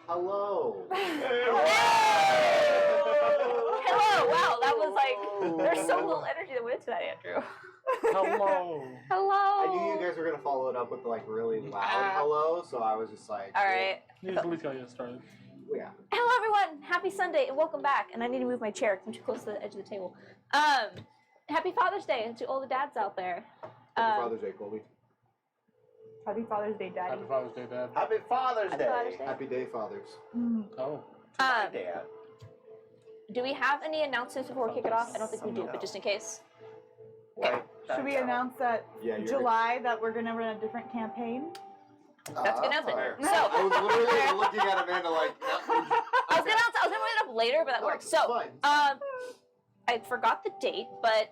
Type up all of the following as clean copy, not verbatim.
Hello. Hello. Wow, that was like, there's so little energy that went into that, Andrew. Hello. Hello. I knew you guys were going to follow it up with like really loud hello, so I was just like... All right. You just at least got to get started. Yeah. Hello, everyone. Happy Sunday and welcome back. And I need to move my chair because I'm too close to the edge of the table. Happy Father's Day to all the dads out there. Happy Father's Day, Colby. Happy Father's Day, Daddy. Happy Father's Day, Dad. Happy Father's Day. Father's Day. Happy Day, Fathers. Oh. My dad. Do we have any announcements before we kick it off? I don't think we do, but just in case. Wait, Should we announce that Yeah, you're July that we're going to run a different campaign? That's a good announcement. So, I was literally looking at Amanda like... I was gonna bring it up later, but that works. So, I forgot the date, but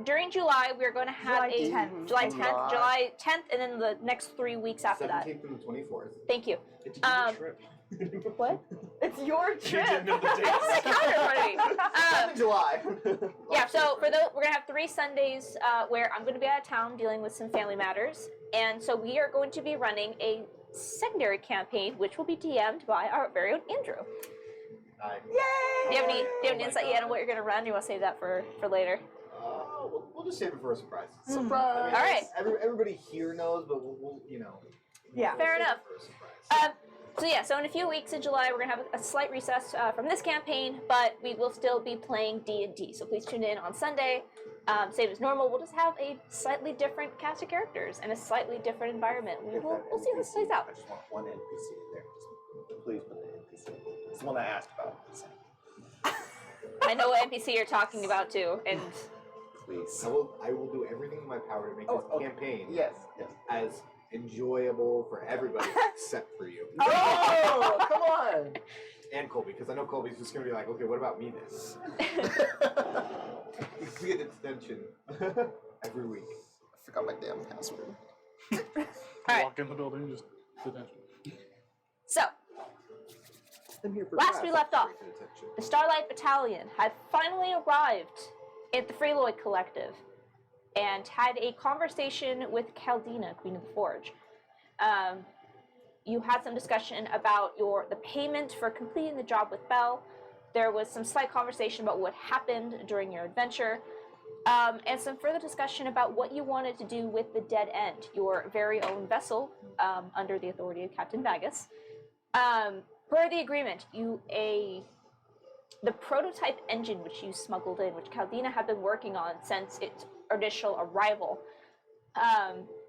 during July we're going to have July 10th, and then the next 3 weeks after that. 17th and the 24th. Thank you. It's your trip. What? It's your trip. I have the calendar in front of me. July. Yeah, so for those, we're gonna have 3 Sundays where I'm gonna be out of town dealing with some family matters, and so we are going to be running a secondary campaign, which will be DM'd by our very own Andrew. Yay! Do you have any insight yet on what you're gonna run? Or you want to save that for later? We'll just save it for a surprise. Surprise! I mean, All right. Everybody here knows, but we'll you know. Yeah. Fair save it enough. for a surprise. So in a few weeks in July, we're gonna have a slight recess from this campaign, but we will still be playing D&D. So please tune in on Sunday. Same as normal. We'll just have a slightly different cast of characters and a slightly different environment. We'll see how this plays out. I just want one NPC in there. Just please put the NPC. It's the one I asked about. I know what NPC you're talking about too, and Please. I will do everything in my power to make this campaign Yes. as enjoyable for everybody except for you. Oh, come on! And Colby, because I know Colby's just going to be like, okay, what about me then? We get detention every week. I forgot my damn password. right. Walk in the building, just detention. so last we left off, the Starlight Battalion had finally arrived at the Freeloyd Collective and had a conversation with Caldina, Queen of the Forge. You had some discussion about the payment for completing the job with Belle. There was some slight conversation about what happened during your adventure, and some further discussion about what you wanted to do with the Dead End, your very own vessel under the authority of Captain Vagus. Per the agreement, the prototype engine which you smuggled in, which Caldina had been working on since its initial arrival,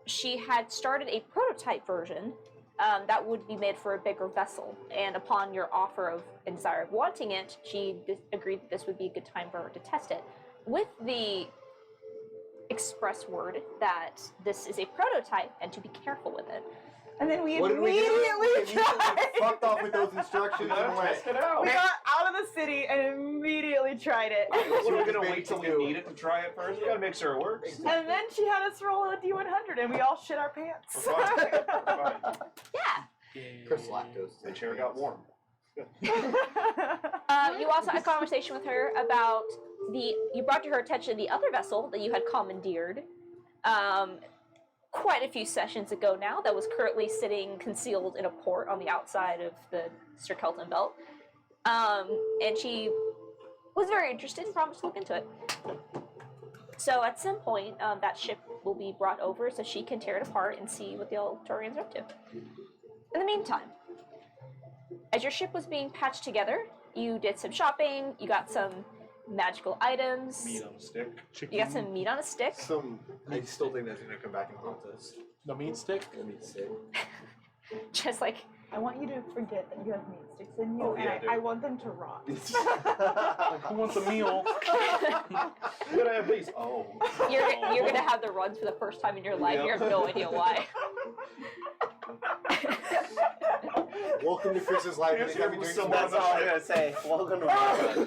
she had started a prototype version that would be made for a bigger vessel, and upon your offer of and desire of wanting it, she agreed that this would be a good time for her to test it, with the express word that this is a prototype and to be careful with it. And then we What did we do? immediately tried. Fucked off with those instructions and went, Test it out. We got out of the city and immediately tried it. We're gonna wait till we need it to try it first. We gotta make sure it works. And then she had us roll a D100 and we all shit our pants. We're fine. Yeah. Chris lactose. The chair got warm. You also had a conversation with her about you brought to her attention the other vessel that you had commandeered quite a few sessions ago now, that was currently sitting concealed in a port on the outside of the Sturkelton Belt. And she was very interested and promised to look into it. So at some point, that ship will be brought over so she can tear it apart and see what the Altorians are up to. In the meantime, as your ship was being patched together, you did some shopping, you got some magical items. Meat on a stick. Chicken. You got some meat on a stick. I still think that's going to come back and haunt us. The meat stick? The meat stick. Just like, I want you to forget that you have meat sticks in you, Oh, yeah, and I want them to rot. Like, who wants a meal? You gotta have these. Oh. you're gonna have the runs for the first time in your life. Yep. You have no idea why. Welcome to Chris's life. Here's Anytime he drinks some- water. that's all I'm gonna say. Welcome to my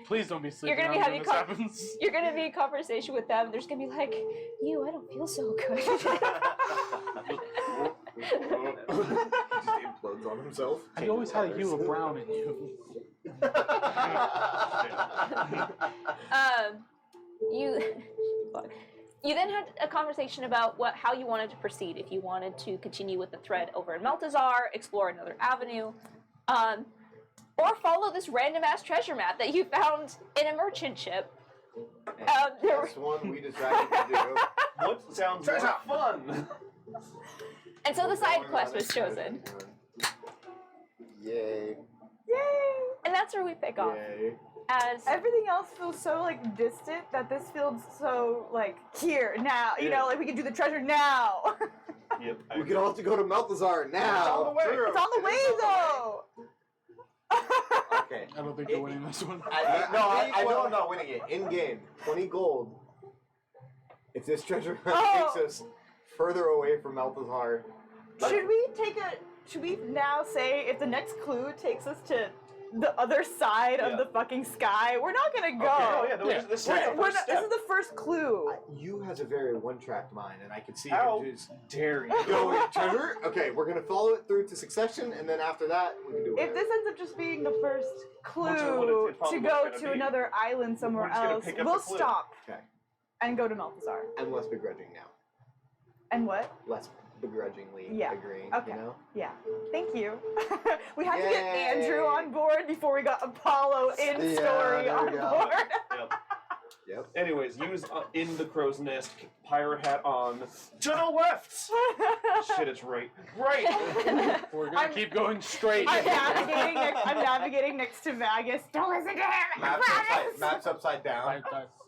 Please don't be sleeping. You're gonna be around having when this happens. You're gonna be in conversation with them. There's gonna be like, I don't feel so good. He just implodes on himself. You always had a hue of brown in you. you, fuck. You then had a conversation about how you wanted to proceed. If you wanted to continue with the thread over in Meltazar, explore another avenue, or follow this random-ass treasure map that you found in a merchant ship. That's one we decided to do. What sounds more fun? And so the side Going quest on a was chosen. treasure hunt. Yay. Yay! And that's where we pick off. Yay. As Everything else feels so like distant that this feels so like here now. You know, like we can do the treasure now. Yep. We can also go to Meltazar now. It's on the way. It's on the way though. Okay. I don't think you're winning this one. I know I'm not winning it. In game, 20 gold. If this treasure hunt takes us further away from Meltazar, Should we now say if the next clue takes us to the other side of the fucking sky, we're not gonna go. Oh yeah, this is the first This step. is the first clue. you has a very one-track mind, and I can see How you just dare you? go with treasure. Okay, we're gonna follow it through to succession, and then after that, we can do If it. this ends up just being the first clue It's probably to go what's to gonna be. another island somewhere We're just gonna else, pick up we'll the clue. stop Okay, and go to Meltazar. and less begrudging now. And what? Less begrudgingly Yeah. agreeing. Okay. You know. Yeah. Thank you. We had to get Yay. Andrew on board before we got Apollo in Yeah, story there on we go. board. Yep. Yep. Anyways, use in the crow's nest, pirate hat on, to the left! Shit, it's right. Right! We're gonna keep going straight. I'm navigating next to Vagus. Don't listen to him. I promise. Maps upside down.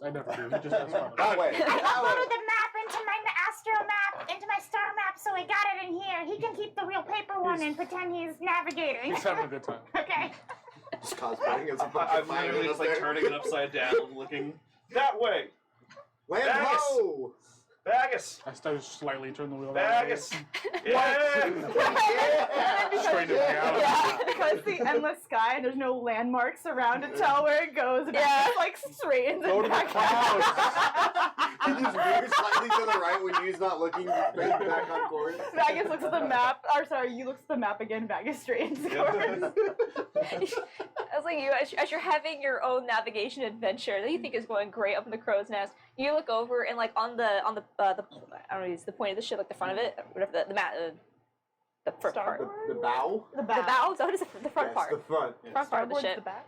I never do. He just has fun. That way. I uploaded the map into my astro map, into my star map, so I got it in here. He can keep the real paper one and pretend he's navigating. He's having a good time. Okay. Just cosplaying as a bunch I'm of fire literally just like there. turning it upside down, looking that way. Land Vagus. ho! Bagus! I started slightly turn the wheel that way. Bagus! Yeah! Straight into reality. Because the endless sky and there's no landmarks around to tell where it goes. And it's like straight into Go to the clouds. He just moves slightly to the right when he's not looking straight back on course. Vagus looks at the map. Or sorry, you look at the map again. Vagus straight into course. I was like, as you're having your own navigation adventure that you think is going great up in the crow's nest, you look over and like on the I don't know, it's the point of the ship, like the front of it, whatever the front part. The bow? The The bow? So what is the front Yes, part? the front. Front part of the Starboard's ship. the back.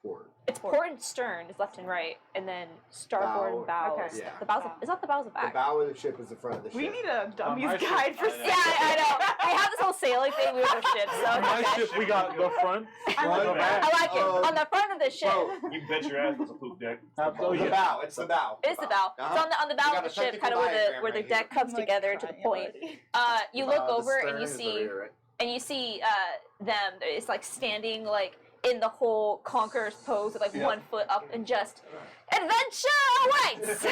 Forward. It's port and stern is left and right, and then starboard and bow. Okay. Is Yeah. the bow's is not the bow's the The back. bow of the ship is the front of the ship. We need a dummy's my ship- guide for I know. Yeah, I know. They have this whole sailing thing with their ships, so On it's my okay. ship, we got the front, Front, the back. I like it. On the front of the ship, Boat. You bet your ass it's a poop deck. Oh, The yeah. bow. It's the bow. it is the bow. It's on the bow We of got the a ship, kind of technical where diagram the right deck here. comes together to the point. You look over and you see them. It's like standing like in the whole conqueror's pose with like 1 foot up and just adventure awaits.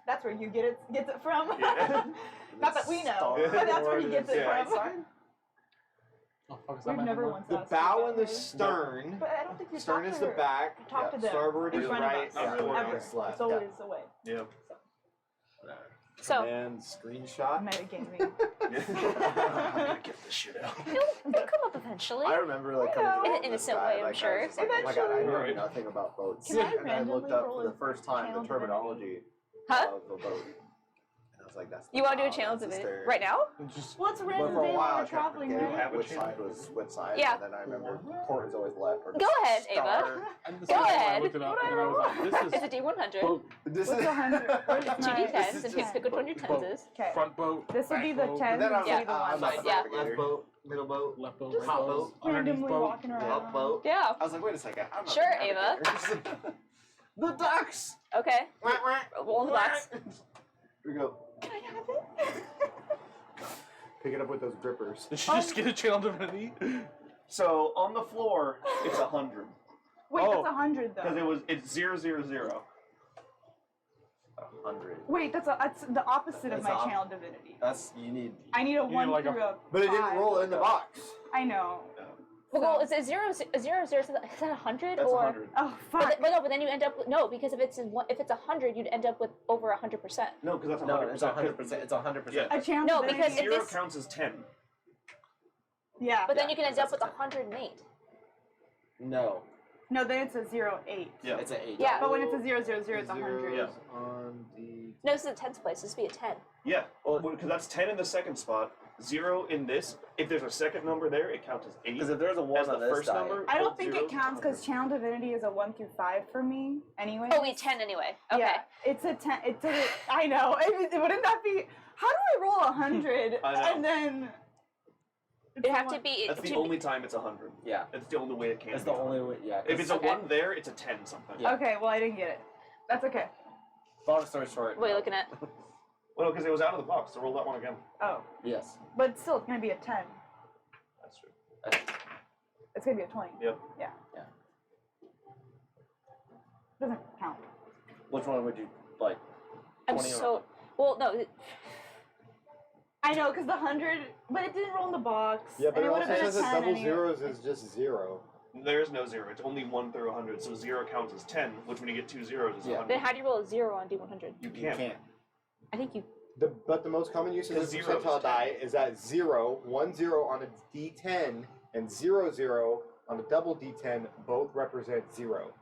That's where you gets it from. Yeah. Not that we know, but that's where he gets it Yeah. from. Oh, fuck, is that We've my never number? once The asked bow about and the this. stern. But I don't think you're Stern talking is to the her. back. Talk to them. Starboard In is front of right. us. And Ever. port Ever. is left. It's always away. Yeah. So And screenshot. Metagaming. I'm gonna get this shit out. it'll come up eventually. I remember like I know. coming In to an the innocent sky, way, I'm like, sure. I was just like, oh my god, I know Eventually. nothing about boats. Can I And I looked randomly up roll for the a first time channel the divinity? terminology Huh? of a boat. And I was like, that's You want to do a bow, channel that's the division stern. right now? Just Well, it's a But random for a day while, while I we're kept traveling, forgetting right? Have a which channel. side was which side. Yeah. And then I remember port is always left. Or Go ahead, Ava. star. I'm the Go same way ahead. I looked it up, and I was like, It's this a is D100. boat, This What's is 100? Where's Two my- D10s, and pick which one your boat. 10s is. Okay. front boat, This would be the back boat, 10. Then I was Yeah. like, oh, I'm not a Yeah. navigator. Left boat, middle boat, left boat, Just right top boat, boat, underneath randomly boat. walking around. up boat. Yeah. I was like, wait a second. I'm not Sure, a navigator. The ducks. Okay. Roll in the box. Here we go. Can I have it? Pick it up with those grippers. Did she just get a channel divinity? So on the floor, it's 100 Wait, Oh. that's 100 because though. it's 000. 100. Wait, that's the opposite of That's my op- channel divinity. That's you need. I need a need 1 like a- through a But it didn't 5. roll in the box. I know. Well, is it 0, 0, 0, is that 100 That's or? 100. Oh But, fuck. but no, but then you end up with, no, because if it's 100, you'd end up with over 100%. No, because that's 100%. No, it's 100%. It's 100%. Yeah. A channel No, divinity. because if 0 this- counts as 10. Yeah. But then Yeah, you can end that's up with a 10. 108. No. No, then it's a 0-8. Yeah. It's an 8. Yeah. But when it's a 0-0-0, it's 100. Yeah. On the. No, this is a tens place. This would be a 10. Yeah, because that's 10 in the second spot, 0 in this. If there's a second number there, it counts as 8. Because if there's a 1 as the on this first die, number, I don't both think zeros it counts because Channel Divinity is a 1 through 5 for me anyway. Oh, we 10 anyway. Okay. Yeah, it's a 10. It's a. I know. Wouldn't that be? How do I roll 100 I know. and then? It'd have to be. That's the only time it's 100. yeah. That's the only way it can That's be the only 100. way, yeah. If it's a Okay. 1 there, it's a 10 something. Yeah. Okay, well I didn't get it. That's okay. Long story short. What are you looking at? Well, no, because it was out of the box, so roll that one again. Oh, Yes. but still, it's gonna be a 10. That's true. It's gonna be a 20. Yep. Yeah. Yeah. Doesn't count. Which one would you like? I'm 20 or so. Well, no. I know, because the 100, but it didn't roll in the box. Yeah, but and it it would also have been a says 10 that double anyway. zeros is just 0. There's no 0. It's only 1 through 100, so 0 counts as 10, which when you get 2 zeros is Yeah. 100. Then how do you roll a 0 on D100? You You can't. can't. I think you. But the most common use of the Because 0 is percentile 10. die is that 0, 1 0 on a D10, and 0 0 on a double D10 both represent 0.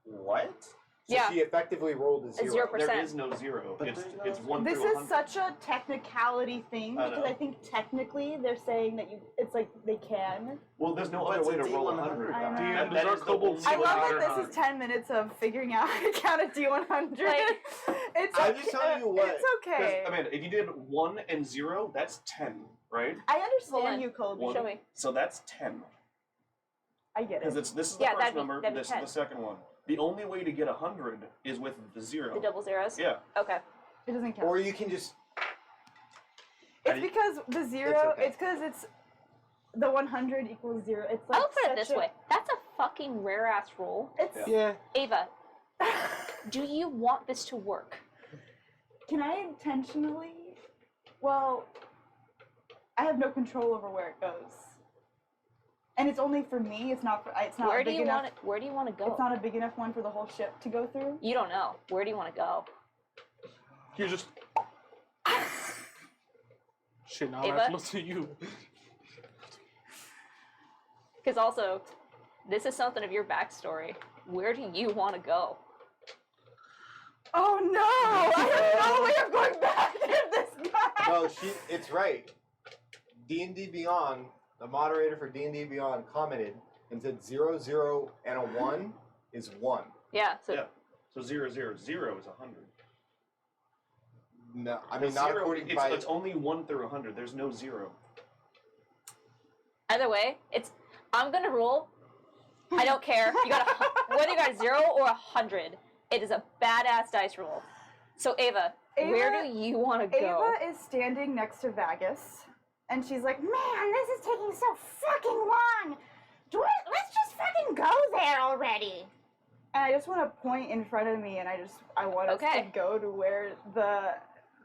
What? So Yeah. she effectively rolled a A 0. 0%. There is no 0. But It's there's no- 1 This through is 100. such a technicality thing I because know. I think technically they're saying that it's like they can. Well, there's no But other it's way a to roll D100. 100. I know. That These are is the kobolds. only I way love to that roll this is 10 minutes of figuring out how to count a D100. Like- It's I'm okay. just telling you what- It's okay. Amanda, if you did 1 and 0, that's 10, right? I Hold on. understand you, Colby. One. Show me. So that's 10. I get Because it. this is the Yeah, first that'd be- number, that'd be this 10. is the second one. The only way to get 100 is with the 0. The double zeros? Yeah. Okay. It doesn't count. Or you can just. It's because the 0, okay. it's because it's the 100 equals 0. It's like I'll put it such this a- way. That's a fucking rare ass roll. It's Yeah. Ava, do you want this to work? Can I intentionally? Well, I have no control over where it goes, and it's only for me. It's not. It's not Where a do big you enough. want it? Where do you want to go? It's not a big enough one for the whole ship to go through. You don't know. Where do you want to go? You just. Shit, now I Ava? have to listen to you. Because also, this is something of your backstory. Where do you want to go? Oh no! I have no way of going back to this guy. No, it's right. D&D Beyond, the moderator for D&D Beyond commented and said 0, 0, and a 1 is 1. Yeah. So Yeah. So 0, 0, 0 is 100. No, I mean, The not 0, according it's, by. it's only 1 through 100. There's no 0. either way, it's. I'm gonna roll. I don't care. You got whether you got 0 or 100. It is a badass dice roll. So Ava, where do you want to go? Ava is standing next to Vagus, and she's like, Man, this is taking so fucking long. Let's just fucking go there already. and I just want to point in front of me, and I want us Okay. to go to where the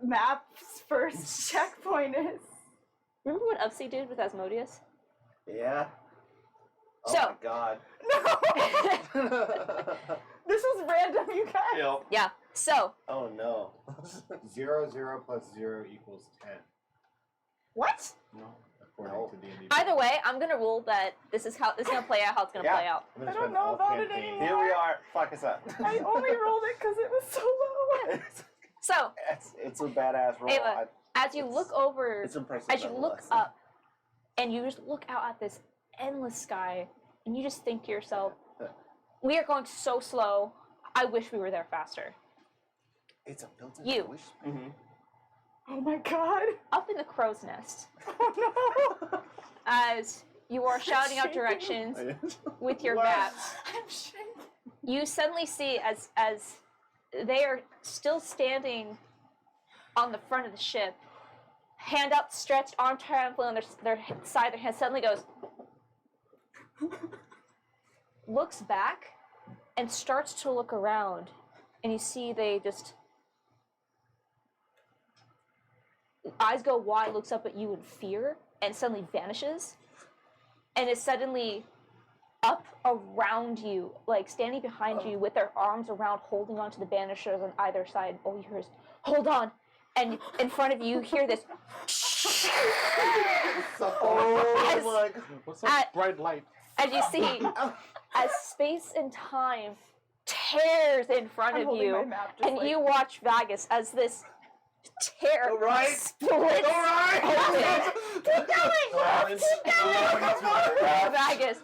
map's first checkpoint is. Remember what Upsy did with Asmodeus? Yeah. Oh So- my god. No! This was random, you guys. Yeah. Yeah. So Oh no. 0, 0 plus 0 equals 10. what? No. According to D&D. Either way, I'm gonna rule that this is gonna play out how it's gonna Yeah. play out. I'm gonna I don't spend know all about it campaign- anymore. Here we are. Fuck us up. I only rolled it because it was so low. So it's a badass roll. Ava, as you look over, It's impressive. as you look nonetheless. up, and you just look out at this endless sky, and you just think to yourself, "We are going so slow. I wish we were there faster." It's a built-in You. wish. Mm-hmm. Oh my god. Up in the crow's nest, Oh no. as you are shouting out shaking. directions with your What? maps, I'm shaking. you suddenly see as they are still standing on the front of the ship, hand outstretched, arm triumphantly on their side, their hand suddenly goes, looks back, and starts to look around, and you see they just eyes go wide, looks up at you in fear, and suddenly vanishes, and is suddenly up around you, like standing behind you with their arms around, holding onto the banisters on either side. All you hear is, "Hold on!" And in front of you, hear this. Oh my god. What's that bright light? As you see, as space and time tears in front I'm of holding my you, map just and like, you watch Vegas as this tear Alright. splits Alright. open. Vegas,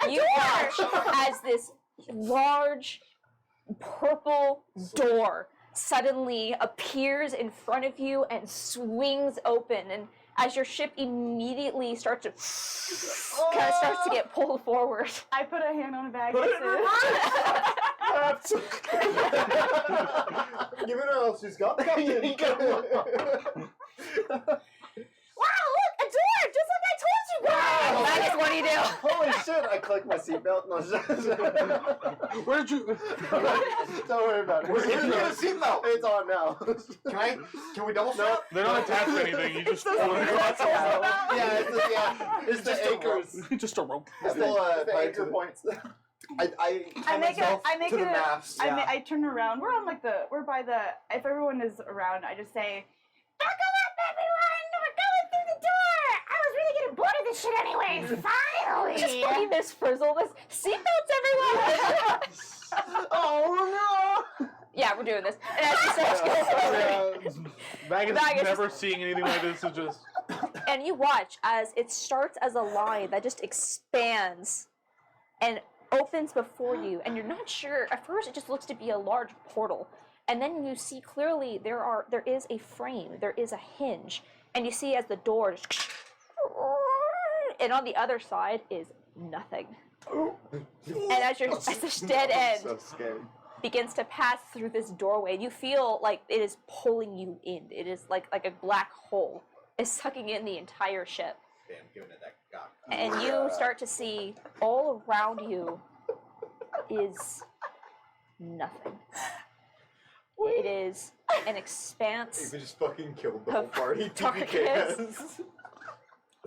you watch as this large purple door suddenly appears in front of you and swings open, and as your ship immediately starts to get pulled forward. I put a hand on Vegas. Put it in Give it her else. She's got the captain. Wow, look, a door, just like I told you guys. Vegas, what do you do? Holy shit! I click my seatbelt. No, Where did you? don't worry about it. Where's the seatbelt? It's on now. Can we double strap? They're not attached to anything. You just pull it across. Yeah, it's the anchors. Just a rope. It's the anchor points. I make myself it to the maps. I turn around. We're by the if everyone is around, I just say, Buckle up, everyone. We're going through the door. I was really getting bored of this shit anyways. Finally. Just fucking this frizzle, this seatbelts, everyone. Oh Yeah, we're doing this. And as you start to go forward, Vegas never seeing anything like this. Is just. and you watch as it starts as a line that just expands and opens before you, and you're not sure. At first, it just looks to be a large portal, and then you see clearly there is a frame, there is a hinge, and you see as the door just, and on the other side is nothing. And as this dead end So scary. begins to pass through this doorway, you feel like it is pulling you in. It is like a black hole is sucking in the entire ship. Damn, giving it that cock. And you start to see all around you is nothing. It is an expanse If we just fucking killed the whole of party, darkness. TPKs.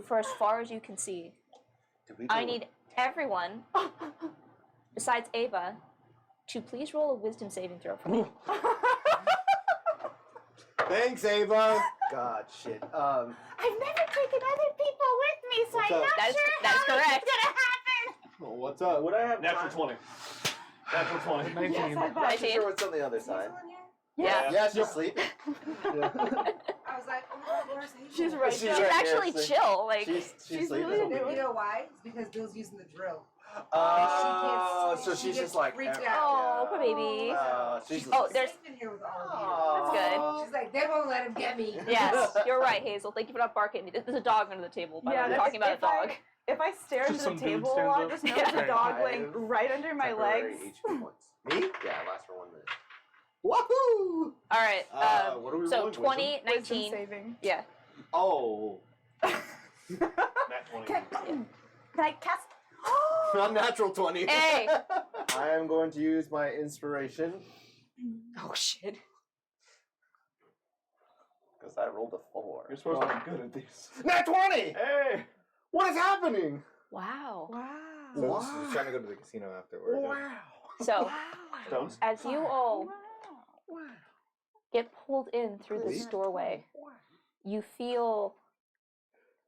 For as far as you can see. I need everyone, besides Ava, to please roll a wisdom saving throw for me. Thanks, Ava. God, shit. I've never taken other people with me, so What's I'm up? not That is- sure that is how correct. it's gonna happen. Oh, what's up? Would I have Natural 20. Natural 20. 19. yes, I I'm thought. not sure what's on the other side. Yeah. Yeah, she's sleeping. I was like, oh my god, where's Hazel? She's right She's there. She's right actually there, so- chill. Like, She's she's sleeping. really You know why? It's because Bill's using the drill. Oh, She so gets she's just like. freaked eh, out. oh, poor baby. she's Oh, there's. safe in here with all of Aw. That's you. She's like, they won't let him get me. Yes, you're right, Hazel. Thank you for not barking at me. There's a dog under the table. By the way. We're that's- talking about a if I- dog. If I stare Just into the some dude table a stands lot, up. just know Yeah. there's a dog laying right under my temporary legs. HP points. Me? Yeah, lasts for 1 minute. Woohoo! All right. What are we So rolling? 20, Wisdom 19. saving. Yeah. Oh. Nat 20. Can I cast? Unnatural 20. Hey. I am going to use my inspiration Oh shit. because I rolled a 4. You're supposed to be good at these. Nat 20! Hey! What is happening? Wow. Wow. So she's trying to go to the casino afterward. So Stones? as you all get pulled in through this doorway, you feel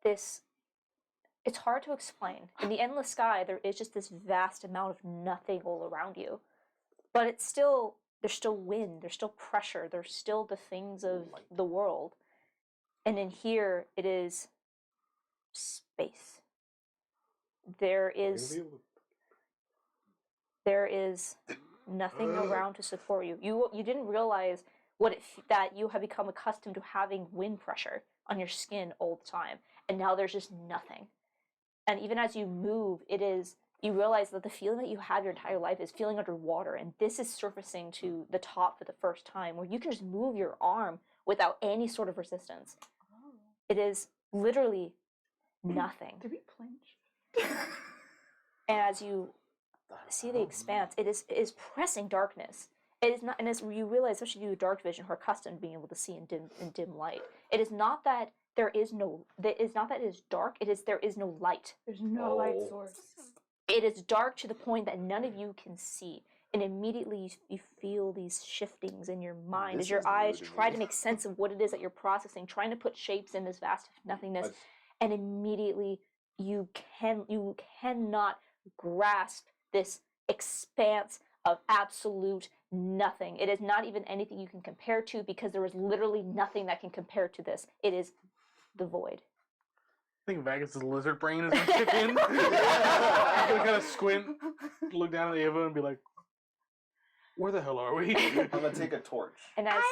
this. It's hard to explain. In the endless sky, there is just this vast amount of nothing all around you. But it's still, there's still wind, there's still pressure, there's still the things of the world. And in here, it is space. There is nothing around to support you. You didn't realize that you have become accustomed to having wind pressure on your skin all the time, and now there's just nothing. And even as you move, you realize that the feeling that you have your entire life is feeling underwater, and this is surfacing to the top for the first time, where you can just move your arm without any sort of resistance. It is literally nothing. Did we clinch? And as you see the expanse, it is pressing darkness. It is not, and as you realize, especially you with dark vision, who are accustomed to being able to see in dim light, it is not that there is no. It is not that it is dark. It is there is no light. There's no light source. It is dark to the point that none of you can see, and immediately you feel these shiftings in your mind This as your is eyes new to try me. to make sense of what it is that you're processing, trying to put shapes in this vast nothingness, and immediately you cannot grasp this expanse of absolute nothing. It is not even anything you can compare to because there is literally nothing that can compare to this. It is the void. I think Vegas' lizard brain is gonna kick in. He's gonna kind of squint, look down at Ava, and be like, "Where the hell are we?" I'm gonna take a torch. And as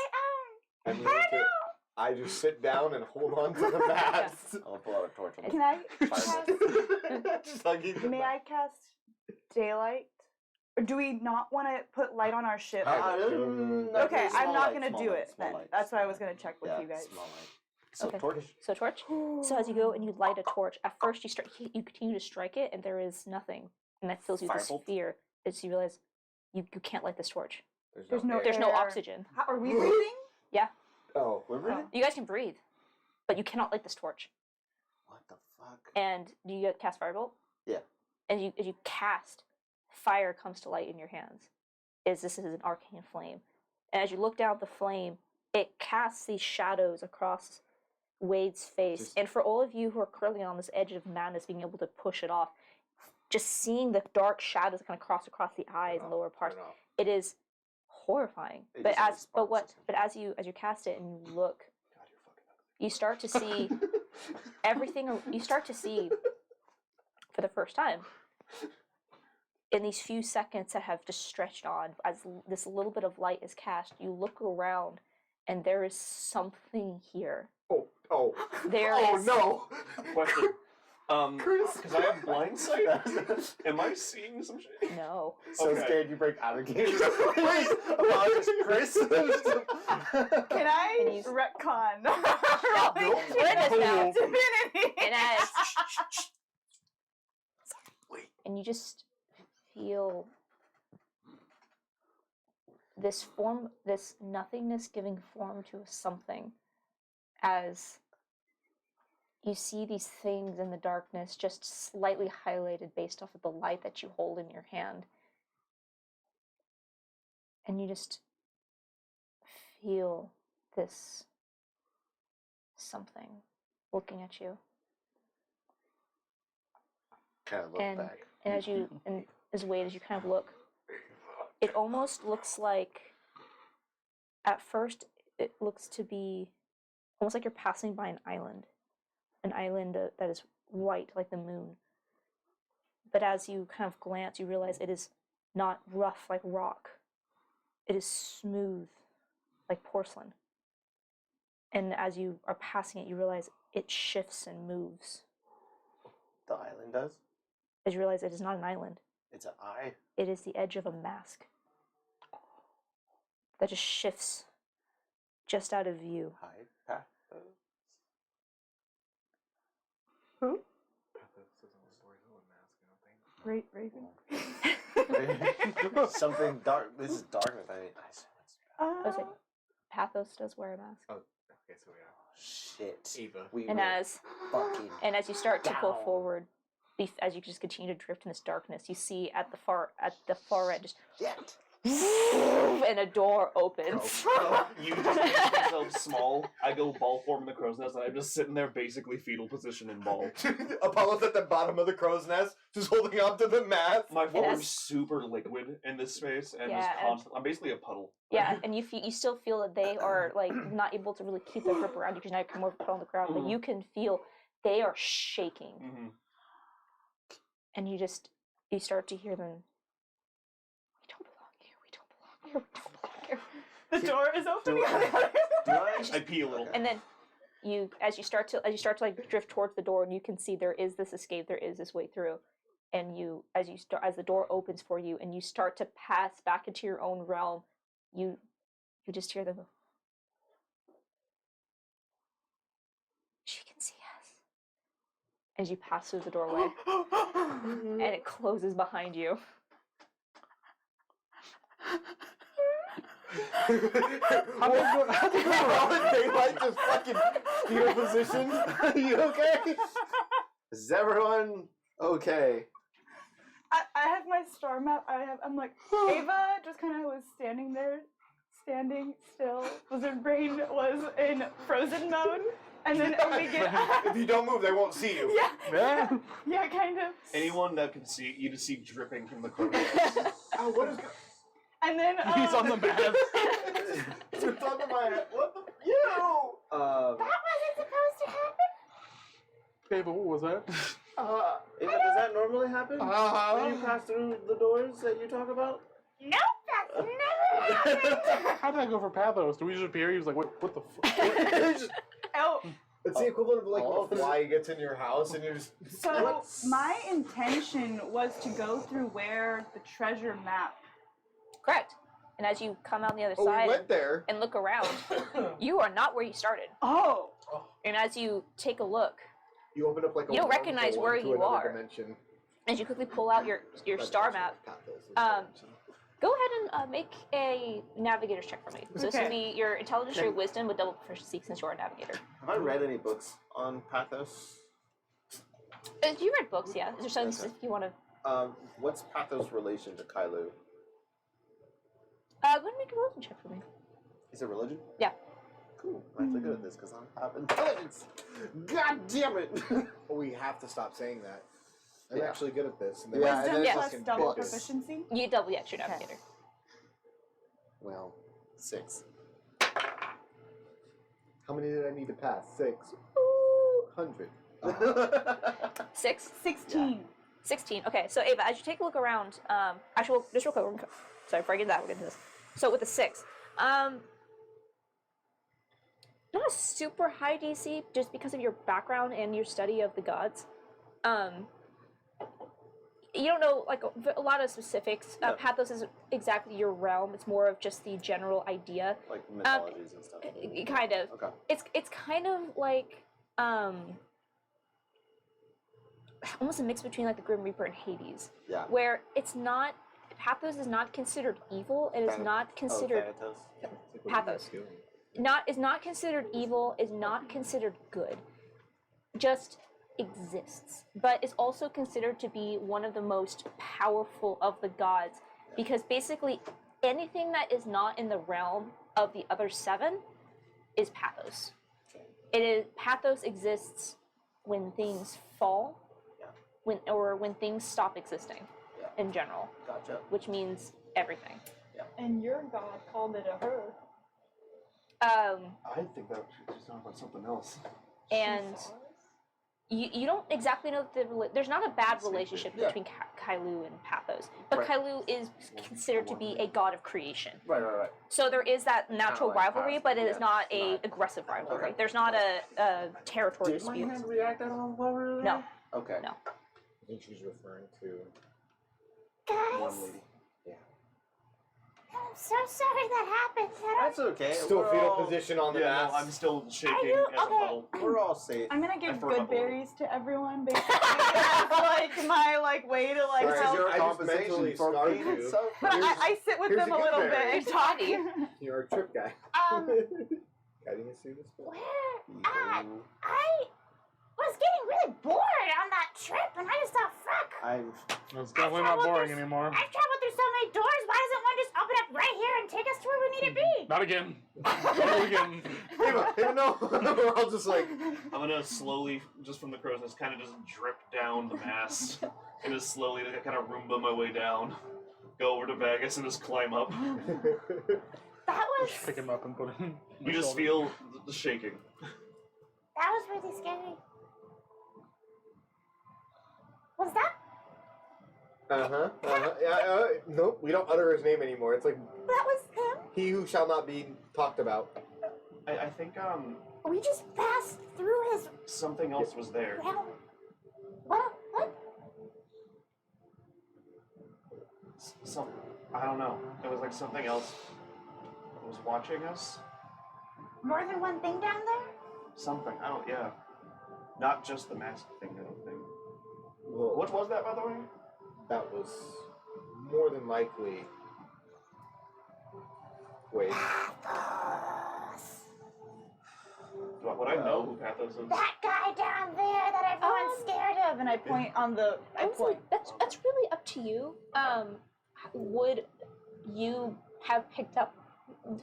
I just sit down and hold on to the mast. I'll pull out a torch. And Can I cast? Just hugging the May I cast daylight? Or do we not want to put light on our ship? Okay, I'm not gonna do it then. That's what I was gonna check with you guys. Small light. So Okay. torch. So torch. So as you go and you light a torch, at first you continue to strike it, and there is nothing, and that fills you with this Firebolt? fear. As you realize you can't light this torch. There's no There's no air. oxygen. How, are we breathing? Oh, We're breathing? You guys can breathe, but you cannot light this torch. What the fuck? And do you cast firebolt? Yeah. And as you cast, fire comes to light in your hands. This is an arcane flame, and as you look down at the flame, it casts these shadows across Wade's face. And for all of you who are currently on this edge of madness, being able to push it off, just seeing the dark shadows kind of cross across the eyes and lower parts, it is horrifying. It But just always as sparks. as you cast it and you look, you start to see everything. You start to see for the first time in these few seconds that have just stretched on as this little bit of light is cast. You look around, and there is something here. Oh. There Oh is- no. Question. Chris. Because I have blind sight. Am I seeing some shit? No. So Okay. scared you break out of game. Apologies, Chris. Can I Can you- retcon? We're in this now. Divinity. And and you just feel this nothingness giving form to something as you see these things in the darkness just slightly highlighted based off of the light that you hold in your hand. And you just feel this something looking at you. Kind of look And back. and as you as Wade, as you kind of look, it almost looks like, at first, it looks to be almost like you're passing by an island that is white like the moon. But as you kind of glance, you realize it is not rough like rock. It is smooth like porcelain. And as you are passing it, you realize it shifts and moves. The island does. As you realize it is not an island. It's an eye. It is the edge of a mask that just shifts just out of view. Hide. Pathos. Great Raven. Something dark. This is darkness. I Okay. Pathos does wear a mask. Okay, so yeah. Shit. Eva. We And were as fucking. you start to pull down. forward, as you just continue to drift in this darkness, you see at the far end just Shit. and a door opens. You just make yourself small. I go ball form in the crow's nest, and I'm just sitting there basically fetal position in ball. Apollo's at the bottom of the crow's nest, just holding on to the mast. My form as- is super liquid in this space, and Yeah, just and- constant. I'm basically a puddle. Yeah, and you still feel that they are like not able to really keep their grip around you because now you're kind of more put on the ground, but you can feel they are shaking, Mm-hmm. and you start to hear them. We don't belong here. We don't belong here. We don't belong here. The door is open. Do I? I pee a little. And then as you start to like drift towards the door, and you can see there is this escape, there is this way through, and as the door opens for you, and you start to pass back into your own realm, you just hear them go, "She can see us," as you pass through the doorway, and it closes behind you. All in daylight, just fucking fetal position. Are you okay? Is everyone okay? I have my star map. I'm like, Ava just kind of was standing there, standing still. Lizard Brain was in frozen mode. And then we get. If you don't move, they won't see you. Yeah. Yeah. Yeah, kind of. Anyone that can see, you just see dripping from the crow's nest. Oh, what is And then. He's on the map. It's on top of my head. What the? You! That wasn't supposed to happen. Ava, what was that? Ava, does that normally happen? When you pass through the doors that you talk about? Nope, that's never happened. How did I go for Pathos? Did we just appear? He was like, what the fuck? Oh, It's the equivalent of like Oh. when a fly gets in your house and you're just. so my intention was to go through where the treasure map. Correct. And as you come out on the other Oh, we side went there. and look around, you are not where you started. Oh. And as you take a look, You open up like a You don't wormhole recognize where into you another are. Dimension. as you quickly pull out your star map, go ahead and make a navigator's check for me. So this Okay. would be your intelligence or your wisdom with double proficiency since you're a navigator. Have I read any books on Pathos? You read books, yeah. Is there something specific you want to... What's Pathos' relation to Kailu? go ahead and make a religion check for me. Is it religion? Yeah. Cool. I'm actually good at this because I have intelligence. God damn it! We have to stop saying that. I'm Yeah. actually good at this. And Yeah, and Wisdom then yeah. plus fucking double focus. proficiency. You double extra navigator. Well, 6. How many did I need to pass? 600. 6? 16. 16. Okay, so Ava, as you take a look around, actually, well, just real quick, sorry, before I get that, we'll get into this. So with the 6, not a super high DC, just because of your background and your study of the gods. You don't know, like, a lot of specifics. Yeah. Pathos is exactly your realm. It's more of just the general idea. Like mythologies and stuff. Kind of. Okay. It's kind of like, almost a mix between, like, the Grim Reaper and Hades. Yeah. Where it's not, Pathos is not considered evil, it is not considered, Pathos. Is not considered evil, is not considered good, just exists, but is also considered to be one of the most powerful of the gods, because basically anything that is not in the realm of the other 7 is Pathos. Pathos exists when things fall, when things stop existing, in general, Gotcha. which means everything. And your god called it a her. I think that she's talking about something else. And you don't exactly know there's not a bad relationship between Kailu and Pathos, but Right. Kailu is considered to be a god of creation. Right. So there is that natural like rivalry, past, but it is yeah, not it's a not- aggressive rivalry. Okay. There's not a territory Did my dispute. hand react at all while we were there? No. Okay. No. I think she's referring to Guys, one lady. I'm so sorry that happened. That's okay. Still we're fetal all, position on the Yeah, mast. no, I'm still shaking Are you as a okay? puddle. We're all safe. I'm gonna give I firm good up a little. berries to everyone, basically. That's like my way to like Sorry, help. your I just compensation mentally for scarred being you. so- But I sit with here's them a a good little berry. bit and talk. You're a trip guy. Guiding us through this one. I was getting really bored on that trip, and I just thought, fuck. It's definitely not boring anymore. I've traveled through so many doors. Why doesn't one just open up right here and take us to where we need to be? Not again. Not again. Ava, no. We're all just like. I'm gonna slowly, just from the crow's nest, kind of just drip down the mast, and just slowly kind of Roomba my way down. Go over to Vegas and just climb up. That was Just pick him up and put him. on You my just shoulder. feel the shaking. that was really scary. Was that Yeah, nope, we don't utter his name anymore. It's like that was him? he who shall not be talked about. I think We just passed through his something else was there. realm. What? Some I don't know. It was like something else was watching us. More than one thing down there? Something. I don't. Yeah. Not just the mask thing. I don't think. Well, What was that, by the way? that was more than likely. Wait. Pathos. Would I know who Pathos is? That guy down there that everyone's scared of. And I point on the. I point. That's really up to you. Would you have picked up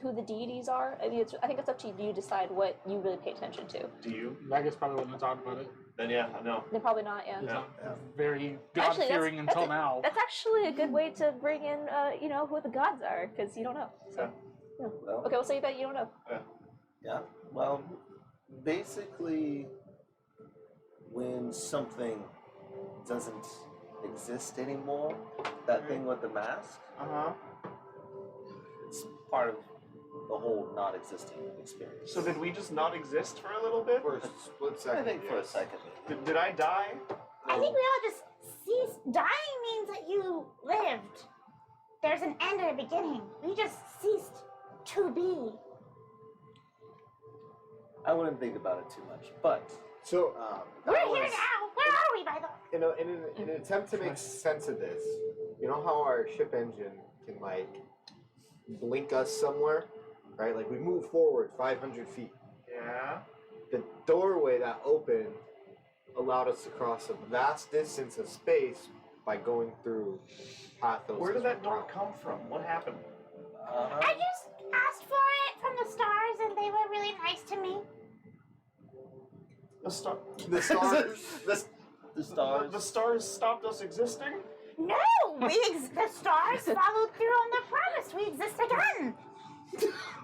who the deities are. I mean, I think it's up to you to decide what you really pay attention to. Do you? Vegas probably wouldn't have talked about it. Then yeah, I know. They're probably not. Yeah. He's Yeah. not very Actually, God-fearing until now. That's actually a good way to bring in, who the gods are, because you don't know. So, yeah. Well, Okay, we'll say that you don't know. yeah. Well, basically, when something doesn't exist anymore, that thing with the mask, it's part of the whole not existing experience. So did we just not exist for a little bit? For a split second. I think for a yes. second. Did I die? I think we all just ceased. Dying means that you lived. There's an end and a beginning. We just ceased to be. I wouldn't think about it too much, but So, We're that here was, now. Where are we, by the way? in an attempt to make sense of this, you know how our ship engine can, like, blink us somewhere? Right? Like, we move forward 500 feet. Yeah. The doorway that opened allowed us to cross a vast distance of space by going through Pathos. Where did that door come from? What happened? I just asked for it from the stars, and they were really nice to me. The star. The stars. the stars. The stars stopped us existing. No, the stars followed through on their promise. We exist again.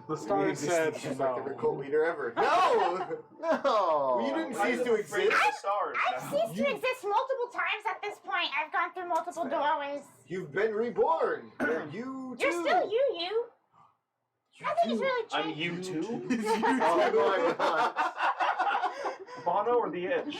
The stars said She's like the no. cult leader ever. No! No. You didn't I'm cease to afraid of exist. the stars. I've ceased to exist multiple times at this point. I've gone through multiple doorways. You've been reborn. You too. You're still you. Nothing's really I'm changed. you too. Oh my god. Bono or the Itch?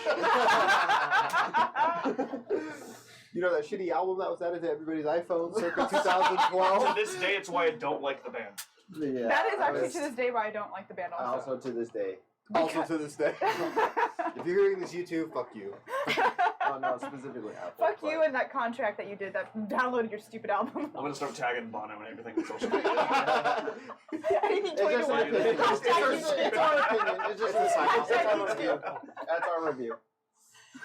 You know that shitty album that was added to everybody's iPhone circa 2012? To this day, it's why I don't like the band. Yeah, That is actually that's- to this day why I don't like the band also. Also to this day. Also to this day. If you're hearing this, you too, fuck you. Oh no, specifically Apple. Fuck but- you and that contract that you did that downloaded your stupid album. I'm gonna start tagging Bono and everything on social media. Anything It's just our 21. opinion. Hashtag It's our opinion. It's just It's a our That's our review. review. That's our review.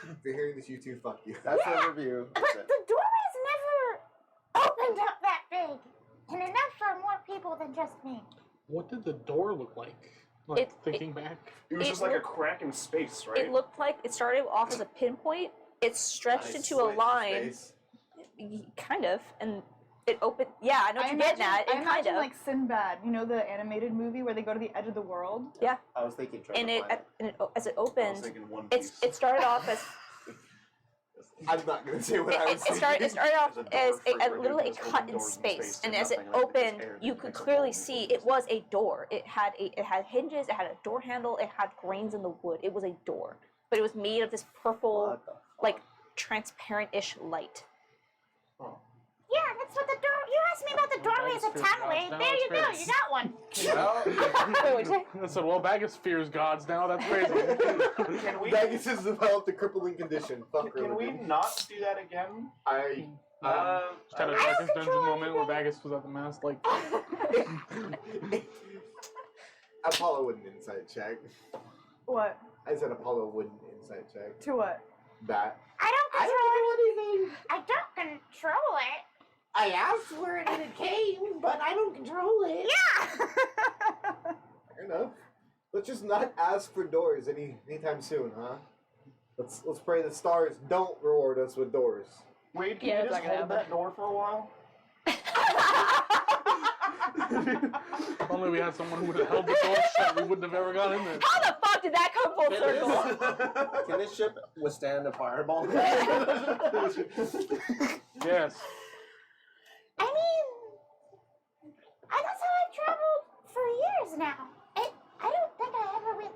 If you're hearing this, you too, fuck you. That's our review. But That's it. the doorway's never opened up that big. And enough for more people than just me. What did the door look like? Like, It- thinking back? It was It just like a looked- crack in space, right? It looked like it started off as a pinpoint. It stretched into a Slice line, space. kind of, and it opened. Yeah, I know what you're getting at. I And kind imagine of. like Sinbad, you know the animated movie where they go to the edge of the world? I was thinking Treasure And Planet. as it I was opened, thinking One Piece. it started off as I'm not gonna say what I was it started off There's a door as for literally a open cut in doors in space, space and and as it nothing like this opened, air you that could makes it clearly open. see it was a door. It had hinges, it had a door handle, it had grains in the wood. It was a door, but it was made of this purple, What the fuck? like transparent-ish light. Yeah, that's what the door. You asked me about the doorway as a template. There you go. You got one. Wait, what'd you say? I said, well, Bagus fears gods now. That's crazy. Can we? Vegas has developed a crippling condition. Fuck Can we religion. not do that again? I Just had a I don't Darkest Dungeon control moment where anything. Bagus was at the mask, like, Apollo wouldn't insight check. What? I said Apollo wouldn't insight check. To what? That. I don't control anything. I don't control it. I asked for it and it came, but I don't control it. Yeah. Fair enough. Let's just not ask for doors anytime soon, huh? Let's pray the stars don't reward us with doors. Wade, can Yeah, you it's just not gonna hold that door for a while? if only we had someone who would have held the door shut, we wouldn't have ever got in there. How the fuck did that come full circle? Can this ship withstand a fireball? Yes. I mean, that's how I've traveled for years now. I don't think I ever went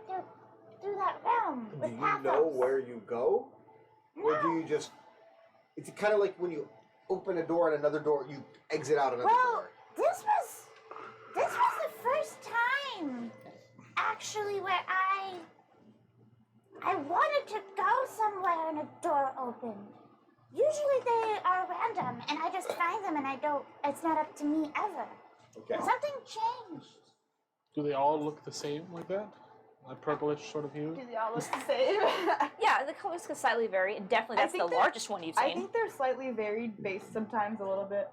through that realm Do with you Pathos. know where you go? Or do No. you just... It's kind of like when you open a door and another door, you exit out another Well, door. this was the first time actually where I wanted to go somewhere and a door opened. Usually they are random and I just find them and it's not up to me ever. Okay. Something changed. Do they all look the same like that? A purplish sort of hue? Do they all look the same? Yeah, the colors could slightly vary, and definitely I that's the think they're- largest one you've I seen. think they're slightly varied based sometimes a little bit.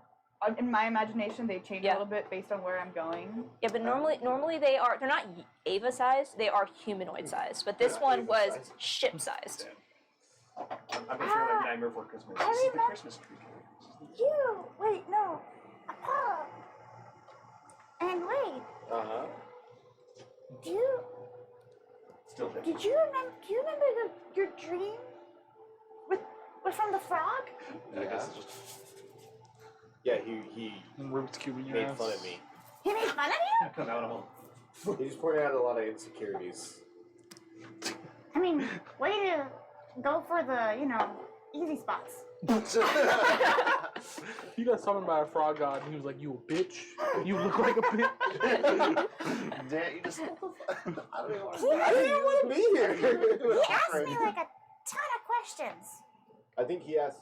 in my imagination, they change Yeah. a little bit based on where I'm going. Yeah, but normally they're not Ava sized, they are humanoid sized. But this one was Ava-sized. ship sized. I'm picturing like Nightmare Before Christmas. I This is the remember- Christmas tree. Wait, no. Apollo. And wait, Uh-huh. do you Still hit. do you remember your dream with from the frog? I guess it's just. Yeah, he Rubik's Cube in your made ass. fun of me. He made fun of you? No, no. He just pointed out a lot of insecurities. I mean, way to go for the, easy spots. He got summoned by a frog god, and he was like, "You a bitch? You look like a bitch." Damn, you just. I don't even want to. I didn't want to be here. He asked me like a ton of questions I think he asked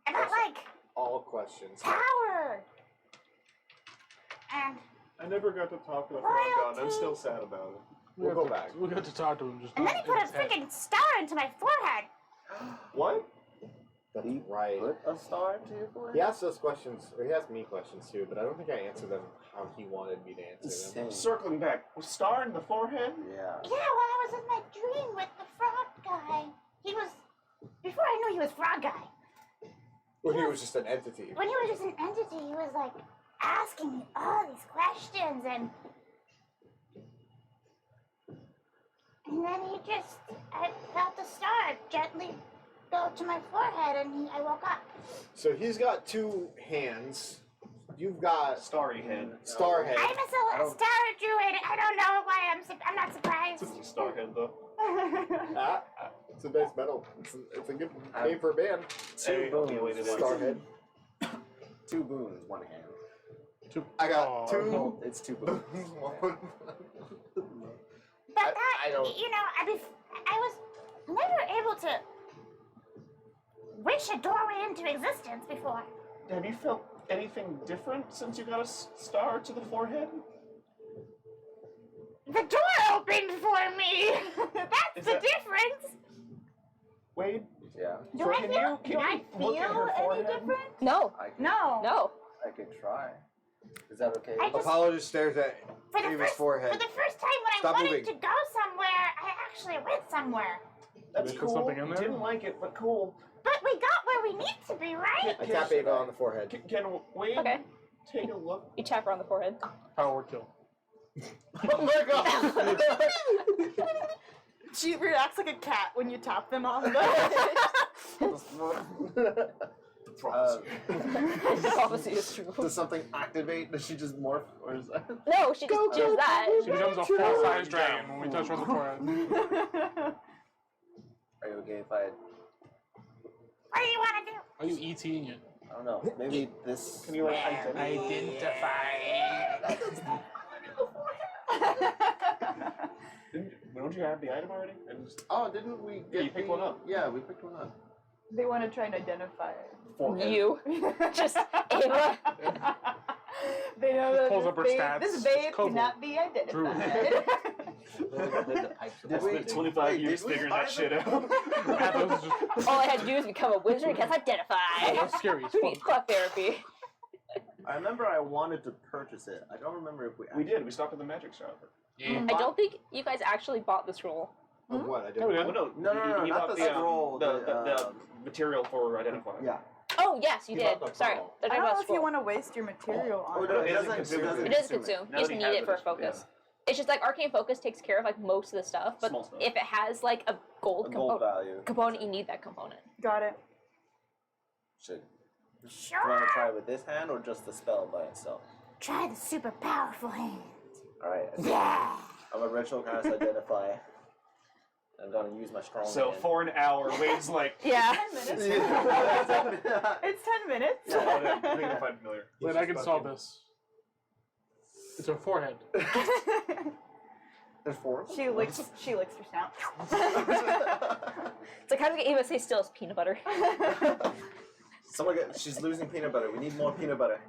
about like all questions. power and I never got to talk to the frog god. I'm still sad about it. We'll go back. We got to talk to him. Just then he not put in a his head. freaking star into my forehead. What? That's right. Put a star into your forehead? He asked us questions, or he asked me questions too, but I don't think I answered them how he wanted me to answer them. Same. Circling back, star in the forehead? Yeah. Yeah, well, I was in my dream with the frog guy. He was before I knew he was frog guy. When he was just an entity. When he was just an entity, he was like asking me all these questions and then I felt the star gently go to my forehead and I woke up. So he's got two hands. You've got Starry head. star head. I'm a star druid. I don't know why I'm not surprised. It's a star head though. Ah, it's a nice metal. It's a good name for a band. Hey, Two okay, wait, it is. boons. Star head. 2 boons, 1 hand. I got Oh, two. No, it's 2 boons. But I that, don't- I was never able to wish a doorway into existence before. Have you felt anything different since you got a star to the forehead? The door opened for me. That's Is the that- difference. Wade, Yeah. Do So I can feel? you- can do I you look at her feel any forehead? different? No, I can, No. no. I can try. Is that okay? I just- Apollo just stares at For the Ava's first forehead. for the first time when Stop I wanted moving. to go somewhere, I actually went somewhere. that's Did they put cool. something in there? Didn't like it, but cool. But we got where we need to be, right? I tap Ava on the forehead. Can Wade Okay. take a look? You tap her on the forehead. Power kill. Oh my god! She reacts like a cat when you tap them on the. Prophecy is true. Does something activate? Does she just morph? Or is that? No, she just does that. She becomes a full-size dragon when we touch her on the forehead. Are you okay if I. What do you want to do? Are you ETing it? I don't know. Maybe this. Can you like identify? Don't you have the item already? And just Oh, didn't we get you picked one up. Yeah, we picked one up. They want to try and identify forehead. You. Just Ava. They know that Pulls up her stats. this babe Kobold. cannot be True. identified. Did we? 25 wait, years did we figuring buy that shit out. Pathos is just All I had to do was become a wizard and get oh, identified. that's scary as Who needs fuck. clock therapy? I remember I wanted to purchase it. I don't remember if we. We did. We stopped at the magic shop. Yeah. I don't think you guys actually bought the scroll. Of what? I Yeah, we didn't. did. Oh, No, you not bought the scroll, The the, material for identifying. Yeah. Oh, yes, you You did. bought the Sorry. pearl. They're I talking don't know about if you scroll. want to waste your material Oh, on no, it. it doesn't consume consume. It does consume. Now You just that need you have it for it's- focus. It's just like Arcane Focus takes care of like most of the stuff, but Small stuff. if it has like a gold, A gold value. component, you need that component. Got it. Should. Do you want to Sure. try with this hand or just the spell by itself? Try the super powerful hand. Alright. Yeah. I'm a ritual cast identify. I'm gonna use my strong So hand. for an hour, Wade's like, Yeah. 10 minutes. Yeah. It's 10 minutes. dignified familiar. Wait, I can solve this. It's her forehead. There's 4 of them? She licks her snout. It's like how do Ava say still is peanut butter? Someone get. She's losing peanut butter. We need more peanut butter.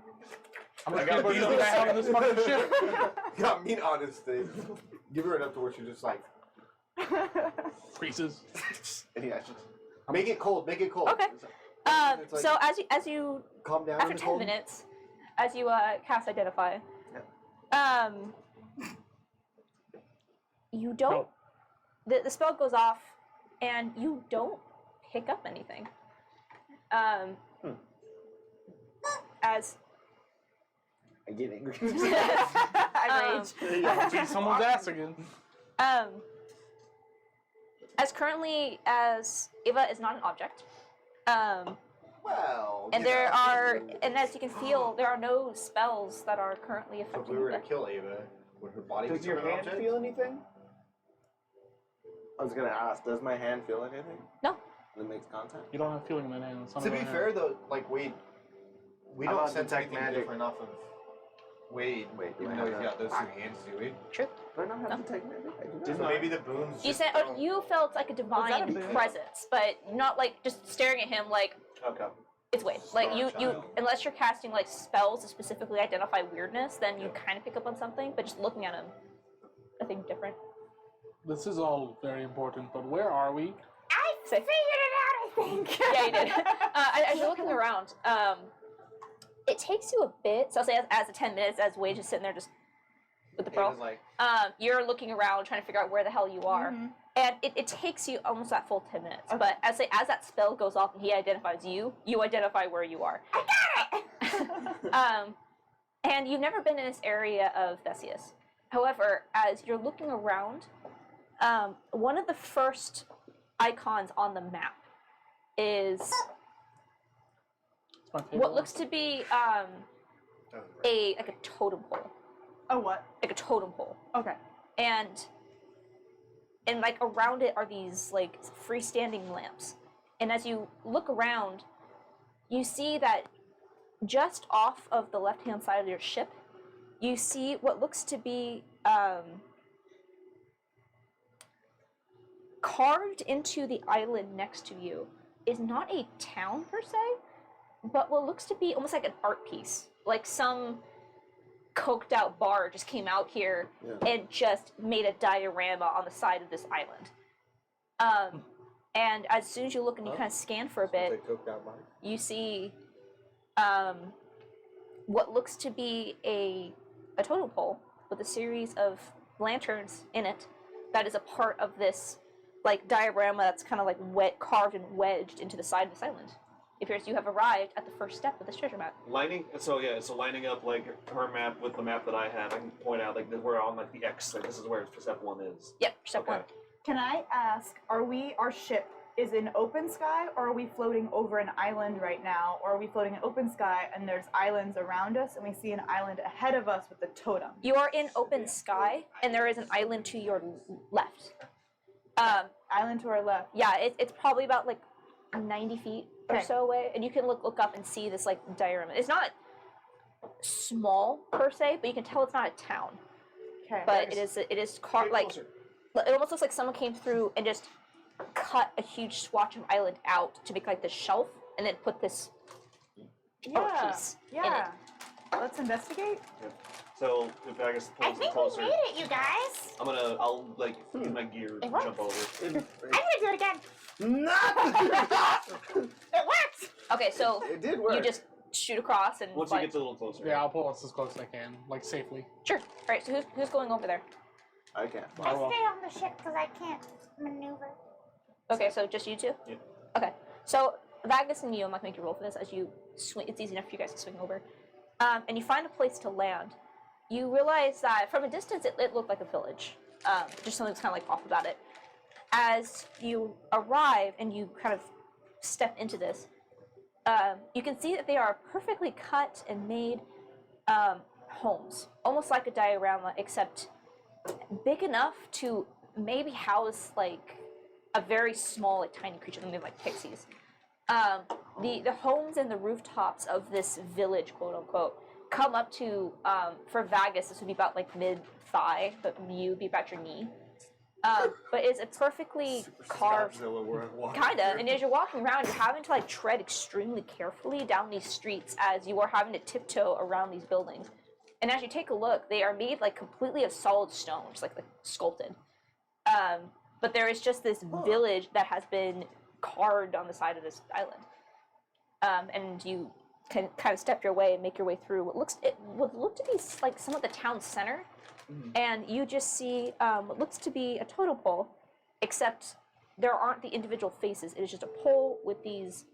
I'm gonna keep putting this down on this fucking ship. Got mean honesty. Give her enough to where she's just like, Creases. Yeah, she's. make it cold, make it cold. Okay. It's like- So as you Calm down. after in the 10 cold. minutes, as you cast Identify. You don't. The spell goes off, and you don't pick up anything. As I get angry. I rage. Beat someone's ass again. As currently as Eva is not an object. Well. And there are, and as you can feel, there are no spells that are currently So if affecting we were to Eva. kill Ava, would her body Does become your an hand object? feel anything? I was gonna ask, does my hand feel anything? No. That makes contact? You don't have feeling in that hand. It's not To in be that fair hand. though, like we How don't about sense detect anything magic? different off of Wade. Wait, do even I though have he's got that? those 2 hands, do we? True. Do I not have No. detect magic? I do not. So maybe the boons. You just said don't- you felt like a that a divine boon? presence, but not like just staring at him like Okay. it's Wade. Like you, Child. unless you're casting like spells to specifically identify weirdness, then you kind of pick up on something. But just looking at him, I think different. This is all very important, but where are we? I Say- figured it out, I think. Yeah, you did. As you're looking around, it takes you a bit. So I'll say as the 10 minutes, as Wade is sitting there just with the pearl. Ava's like, You're looking around trying to figure out where the hell you are. Mhm. And it takes you almost that full 10 minutes. Okay. But as that spell goes off and he identifies you, you identify where you are. I got it! And you've never been in this area of Theseus. However, as you're looking around, one of the first icons on the map is It's my favorite what one. looks to be that was right. like a totem pole. Oh, what? Like a totem pole. Okay. And like around it are these like freestanding lamps. And as you look around, you see that just off of the left-hand side of your ship, you see what looks to be carved into the island next to you is not a town per se, but what looks to be almost like an art piece. Like some coked out bar just came out here Yeah. and just made a diorama on the side of this island. And as soon as you look and you kind of scan for a bit, They cooked out mine. you see what looks to be a totem pole with a series of lanterns in it that is a part of this like diorama that's kind of like carved and wedged into the side of this island. It appears you have arrived at the first step of this treasure map. Lining up like her map with the map that I have, I can point out like that we're on like the X. Like this is where step 1 is. Yep, step Okay. 1. Can I ask, our ship is in open sky, or are we floating over an island right now? Or are we floating in open sky and there's islands around us and we see an island ahead of us with the totem? You are in open sky, and there is an island to your left. Island to our left. Yeah, it's probably about like 90 feet or Okay. so away, and you can look up and see this like diorama. It's not small per se, but you can tell it's not a town. Okay. But it is carved like it almost looks like someone came through and just cut a huge swatch of island out to make like this shelf, and then put this art yeah. piece in it. Yeah. Let's investigate. So if I guess I pulls it think closer, we made it, you guys. I'll like use my gear It to works. jump over. I'm gonna do it again. Not! It works! Okay, so It did work. you just shoot across and Once fly. he gets a little closer. Yeah, I'll pull us as close as I can, like safely. Sure. All right. So who's going over there? I can't. I I will. stay on the ship because I can't maneuver. Okay, so just you two? Yeah. Okay. So Vagus and you, I'm not going to make you roll for this as you swing. It's easy enough for you guys to swing over. And you find a place to land. You realize that from a distance it looked like a village. Just something that's kind of like off about it. As you arrive and you kind of step into this, you can see that they are perfectly cut and made homes. Almost like a diorama, except big enough to maybe house like a very small, like tiny creature, maybe like pixies. The homes and the rooftops of this village, quote unquote, come up to for Vagus this would be about like mid thigh, but you would be about your knee. But it's a perfectly carved, kinda. And as you're walking around, you're having to like tread extremely carefully down these streets as you are having to tiptoe around these buildings. And as you take a look, they are made like completely of solid stone, just like sculpted. But there is just this village that has been carved on the side of this island. And you kind of step your way and make your way through what look to be like some of the town center, and you just see what looks to be a totem pole, except there aren't the individual faces. It is just a pole with these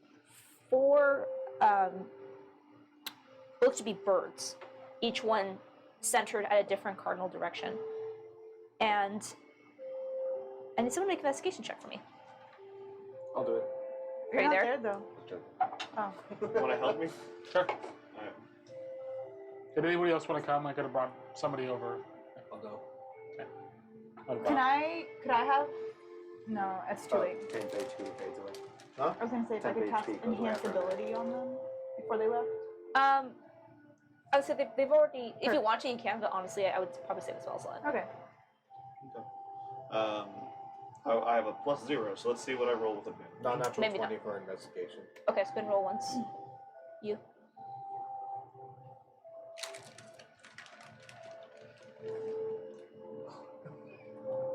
4 look to be birds, each one centered at a different cardinal direction. And I need someone to make an investigation check for me. I'll do it. Are you Not there? though. Oh. Want to help me? Sure. Alright. Did anybody else want to come? I could have brought somebody over. I'll go. Could I have? No, it's too late. Change HP fades away. I was gonna say if I could 10 cast HP goes away after enhanceability on them before they left. I would say they've already. If you want to, you can. But honestly, I would probably save a spell slot. Okay. I have a +0, so let's see what I roll with a bit. Non-natural Maybe 20 not. for investigation. Okay, spin roll once. You.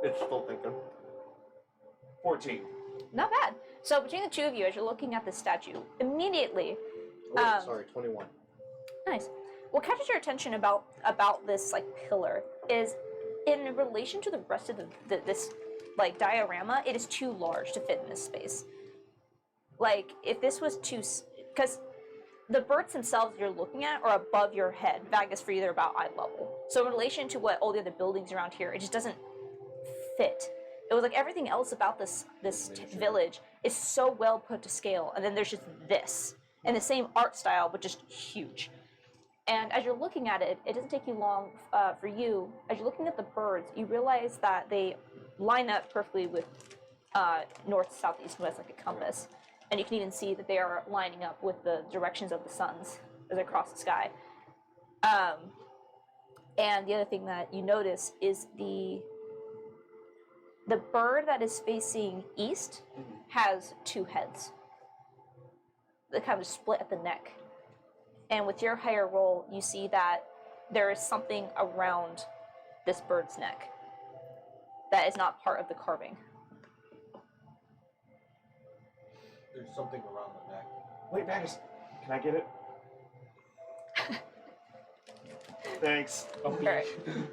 It's still thinking. 14. Not bad. So between the two of you, as you're looking at the statue, immediately, Oh, sorry, 21. nice. What catches your attention about this like pillar is, in relation to the rest of this like diorama, it is too large to fit in this space. Like if this was too, because the birds themselves you're looking at are above your head. Vagus, for you, they're about eye level. So in relation to what all the other buildings around here, it just doesn't fit. It was like everything else about this village is so well put to scale, and then there's just this and the same art style, but just huge. And as you're looking at it, it doesn't take you long for you. As you're looking at the birds, you realize that they line up perfectly with north, south, east, and west, like a compass. And you can even see that they are lining up with the directions of the suns as they cross the sky. And the other thing that you notice is the bird that is facing east has 2 heads. They kind of split at the neck. And with your higher roll, you see that there is something around this bird's neck that is not part of the carving. There's something around the neck. Wait, Vagus, can I get it? Thanks. A bee. Alright.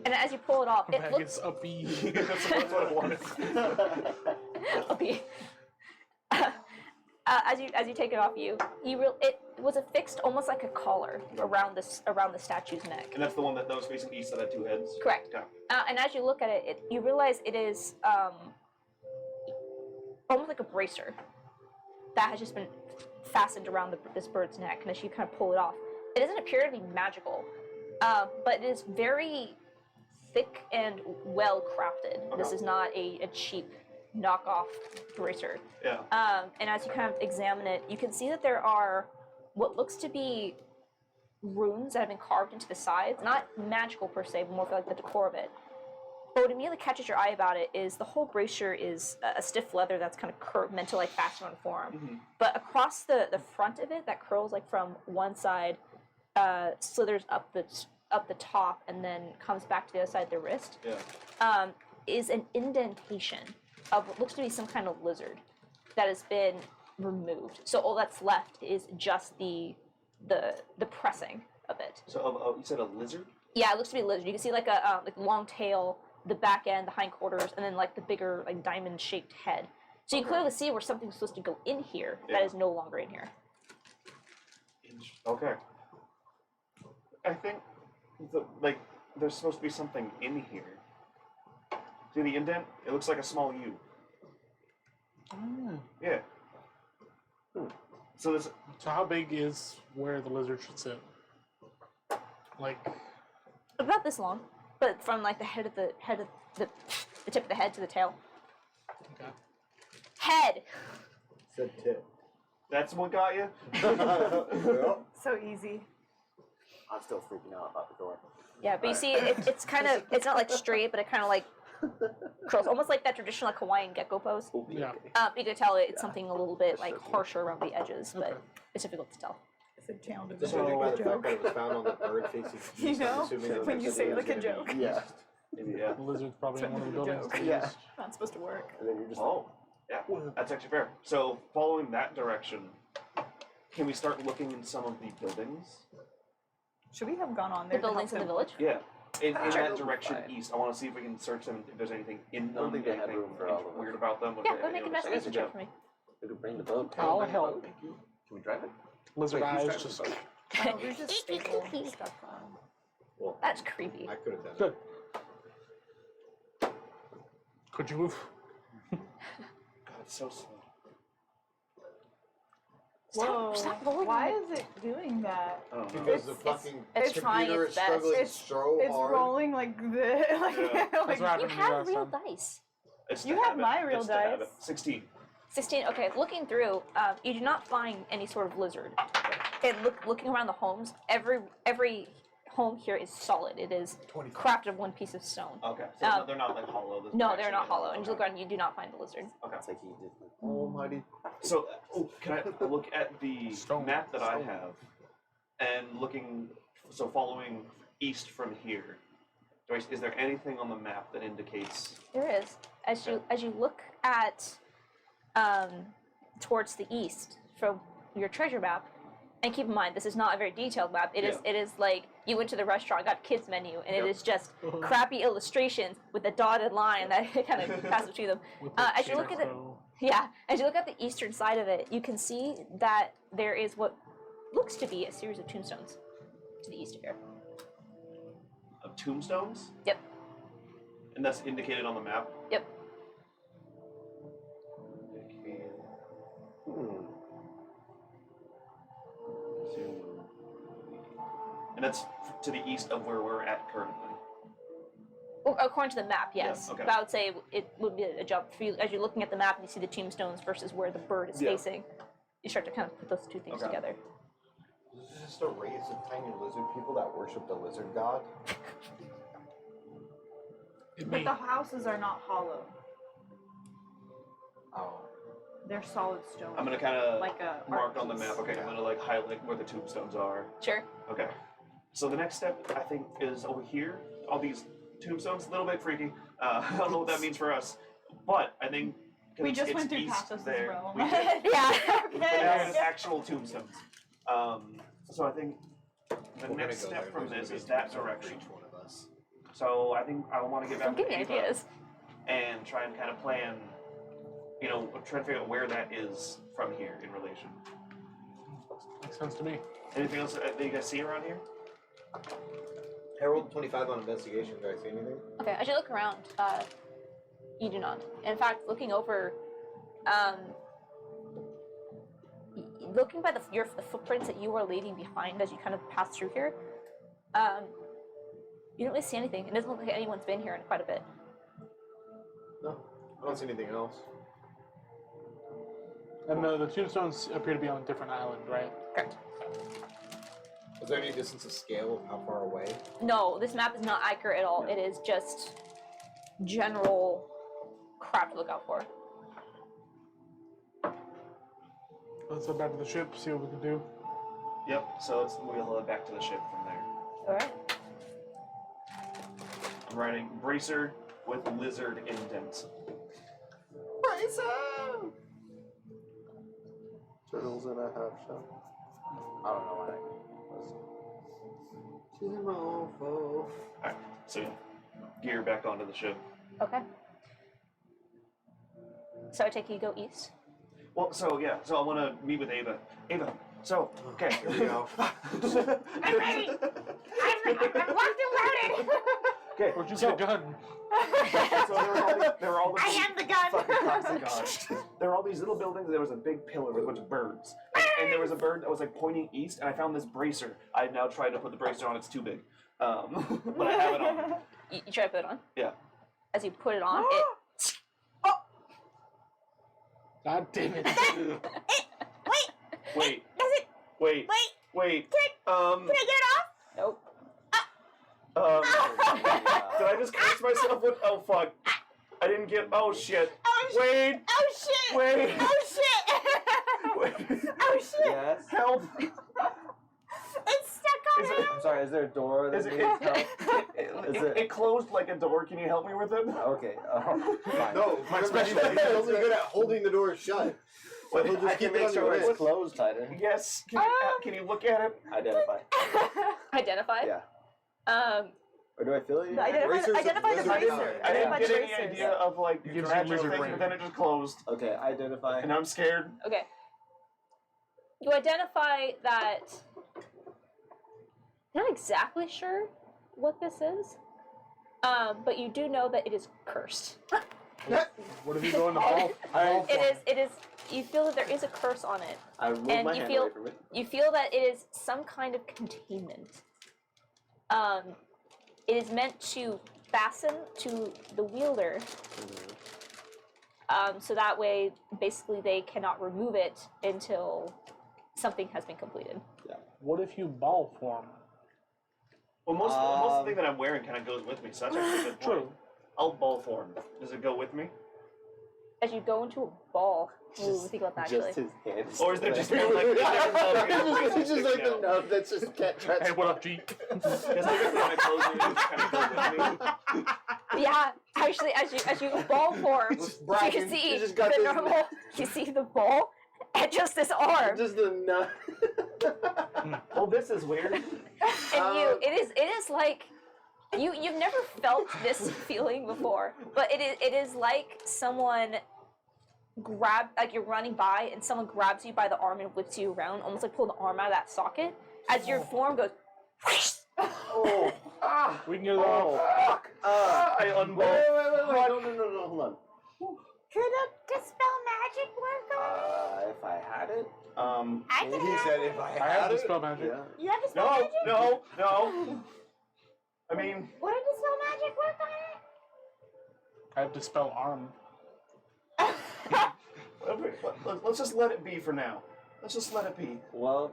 And as you pull it off, it looks It's a bee. That's what I wanted. a bee. As you take it off, it was affixed almost like a collar around the statue's neck. And that's the one that was facing east that had 2 heads? Correct. Okay. And as you look at it, you realize it is almost like a bracer that has just been fastened around this bird's neck. And as you kind of pull it off, it doesn't appear to be magical, but it is very thick and well crafted. Okay. This is not a cheap knockoff bracer. Yeah. And as you kind of examine it, you can see that there are what looks to be runes that have been carved into the sides. Not magical per se, but more for like the decor of it. But what immediately catches your eye about it is the whole bracer is a stiff leather that's kind of curved, meant to like fasten on form. But across the front of it, that curls like from one side, slithers up the top, and then comes back to the other side of the wrist, is an indentation of what looks to be some kind of lizard that has been removed. So all that's left is just the pressing of it. So you said a lizard? Yeah, it looks to be a lizard. You can see like a long tail, the back end, the hindquarters, and then like the bigger like diamond-shaped head. So you clearly see where something's supposed to go in here that is no longer in here. Okay. I think there's supposed to be something in here. See the indent? It looks like a small U. Yeah. So this. So how big is where the lizard should sit? Like About this long, but from like the tip of the head to the tail. okay. Head. Said tip. That's what got you? Yep. So easy. I'm still freaking out about the door. Yeah, but you see, it's kind of, it's not like straight, but it kind of like curls, almost like that traditional like Hawaiian gecko pose. Yeah. You can tell it's something a little bit like harsher around the edges, but Okay. it's difficult to tell. It's a channel Just to judging by the a fact joke. that it was found on the bird facing east, You know, I'm assuming that when you say it like a it's gonna joke. be Yeah. east. Yeah. The lizard's probably in one of the buildings. Joke. to Yeah. use. Not supposed to work. And then you're just Oh, yeah. That's actually fair. So following that direction, can we start looking in some of the buildings? Should we have gone on The there? to buildings help in the him? village? Yeah. In Sure. that direction east. I want to see if we can search them, if there's anything in them, don't think they have anything room for all of us. weird about them. Yeah, go make an investigation check for me. We could bring the boat. I'll help. Can we drive it? Lizard Wait, who's eyes driving just. the boat? Oh, we're just stable stuff on. Well, That's creepy. I could have done Good. Could you move? God, it's so slow. Whoa! stop lowering Why it. is it doing that? I don't know. because the It's- fucking it's trying computer its is best. struggling It's- so It's hard. rolling like this. Like, Yeah. That's what You happened to me have last real time. dice. It's You to have it. my real It's to have dice. it. 16. 16. Okay, looking through, you do not find any sort of lizard. And looking around the homes, every home here is solid. It is 25. crafted of one piece of stone. Okay. So Um, they're not like hollow. There's No, actually they're not a- hollow. And you okay. look around, you do not find the lizard. Okay. It's like he did. Like, Almighty. So, can I look at the Stone. map that I Stone. have, and looking, so following east from here, is there anything on the map that indicates? There is. As you look at towards the east from your treasure map, and keep in mind this is not a very detailed map. It is like you went to the restaurant, got kids menu, and it Yep. is just crappy illustrations with a dotted line that kind of passes between them. With the As you look at it, scarecrow. yeah, as you look at the eastern side of it, you can see that there is what looks to be a series of tombstones to the east of here. Of tombstones? Yep. And that's indicated on the map? Yep. And that's to the east of where we're at currently. Well, according to the map, yes. Yeah, okay. But I would say it would be a jump for you as you're looking at the map and you see the tombstones versus where the bird is Yeah. facing. You start to kind of put those two things Okay. together. This is just a race of tiny lizard people that worship the lizard god. It But may- the houses are not hollow. Oh. They're solid stone. I'm gonna kind of like a mark art on the piece. map. Okay, I'm gonna like highlight where the tombstones are. Sure. Okay. So the next step, I think, is over here. All these tombstones, a little bit freaky. I don't know what that means for us, but I think 'cause We just it's went through east Pathos' there. realm. We did. Yeah. But there's actual tombstones. So I think the We're gonna next go step there. from There's this gonna be is a that tombstone for direction. each one of us. So I think I want to get back Give to me Ava ideas. and try and kind of plan, try and figure out where that is from here in relation. Makes sense to me. Anything else that you guys see around here? I rolled 25 on investigation. Do I see anything? Okay, as you look around, you do not. In fact, looking over, looking by the footprints that you are leaving behind as you kind of pass through here, you don't really see anything. It doesn't look like anyone's been here in quite a bit. No. I don't see anything else. And the tombstones appear to be on a different island, right? Correct. Is there any distance of scale of how far away? No, this map is not accurate at all. It is just general crap to look out for. Let's head back to the ship, see what we can do. Yep. So we'll head back to the ship from there. All right. I'm writing bracer with lizard indent. Bracer! Turtles in a half shell. I don't know what I She's a mofo. Alright, so gear back onto the ship. Okay. So I take it you go east. Well, so I want to meet with Ava. Ava, so, okay. Here we go. I'm ready. I'm locked and loaded. Okay, Where'd you so, get a gun? so there were all these I am the gun. fucking toxic guards. There were all these little buildings. There was a big pillar with a bunch of birds, and there was a bird that was like pointing east. And I found this bracer. I've now tried to put the bracer on. It's too big, but I have it on. You try to put it on. Yeah. As you put it on, it. God damn it. Wait. Does it? Wait. Wait. Wait. Can I get it off? Nope. Did I just curse myself with? Oh fuck! I didn't get. Oh shit! Oh shit. Wait! Oh shit. Wait! Oh shit. Wait! Oh shit. Yes. Help! It's stuck on Is him. it? I'm sorry. Is there a door that Is it? needs help? It closed like a door. Can you help me with it? Okay. Fine. No, My my specialty specialty is only good at holding the door shut. So he'll I just can keep it make on sure your it's wrist. closed tighter. Yes. Can you look at it? Identify. Identify. Yeah. Or do I feel it? Bracers of Identify the lizard bracer. kind. I didn't Identify get any tracers. idea of like Gives you gradual lizard things, brain. but then it just closed, Okay, identify. and I'm scared. Okay. You identify that. You're not exactly sure what this is, but you do know that it is cursed. What if you go into ball? It is. You feel that there is a curse on it. I remove And my you hand feel- away from it. You feel that it is some kind of containment. It is meant to fasten to the wielder, so that way, basically, they cannot remove it until something has been completed. What if you ball form? Well, most of the thing that I'm wearing kind of goes with me, so that's actually a good point. True. I'll ball form. Does it go with me? As you go into a ball, ooh, think about that actually. Just his hands. Or is there just no, like, It's just like the nub that's just can't Hey, transfer. what up, G? Because typically my clothes are just kind of go with me. Yeah, actually, as you ball form, Just you bragging. can see You just got the this- normal. You see the ball and just this arm, Just the nub. Oh, this is weird. and it is like you've never felt this feeling before, but it is like someone like you're running by and someone grabs you by the arm and whips you around, almost like pulling the arm out of that socket as your form goes. Oh. Ah. We can get it Oh. off. Fuck. I Wait, unball. wait. No, hold on. Could a dispel magic work on it? If I had it. I can He have said it. if I I had have the it. spell magic. Yeah. You have dispel No, magic? no. I mean, Would a dispel magic work on it? I have dispel arm. let's just let it be for now. Let's just let it be. Well,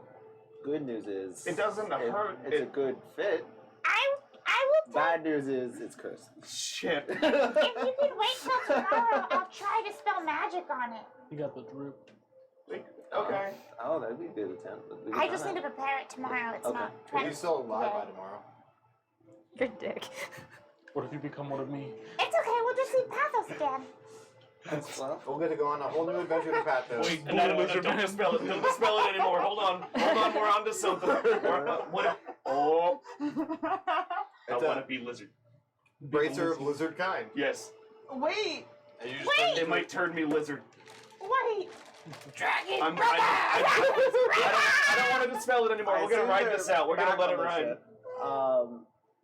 good news is It doesn't hurt. It's a good fit. I will Bad news is it's cursed. Shit. if you can wait till tomorrow, I'll try to spell magic on it. You got the droop. Okay. Oh, that'd be a good attempt. But we I can just try need to prepare it tomorrow. It's Okay. not. Are you still alive by today. tomorrow? You're a dick. What if you become one of me? It's okay. We'll just see Pathos again. that. Well, We'll get to go on a whole new adventure to Pathos. Wait, And I don't, lizard don't man. dispel it. Don't dispel it anymore. Hold on, we're on to something. What? Oh, I It's want a to be lizard. bracer of lizard kind. Yes. Wait, And you just It might turn me lizard. Wait. Dragon I don't want to dispel it anymore. We're gonna ride this out. We're gonna let it ride.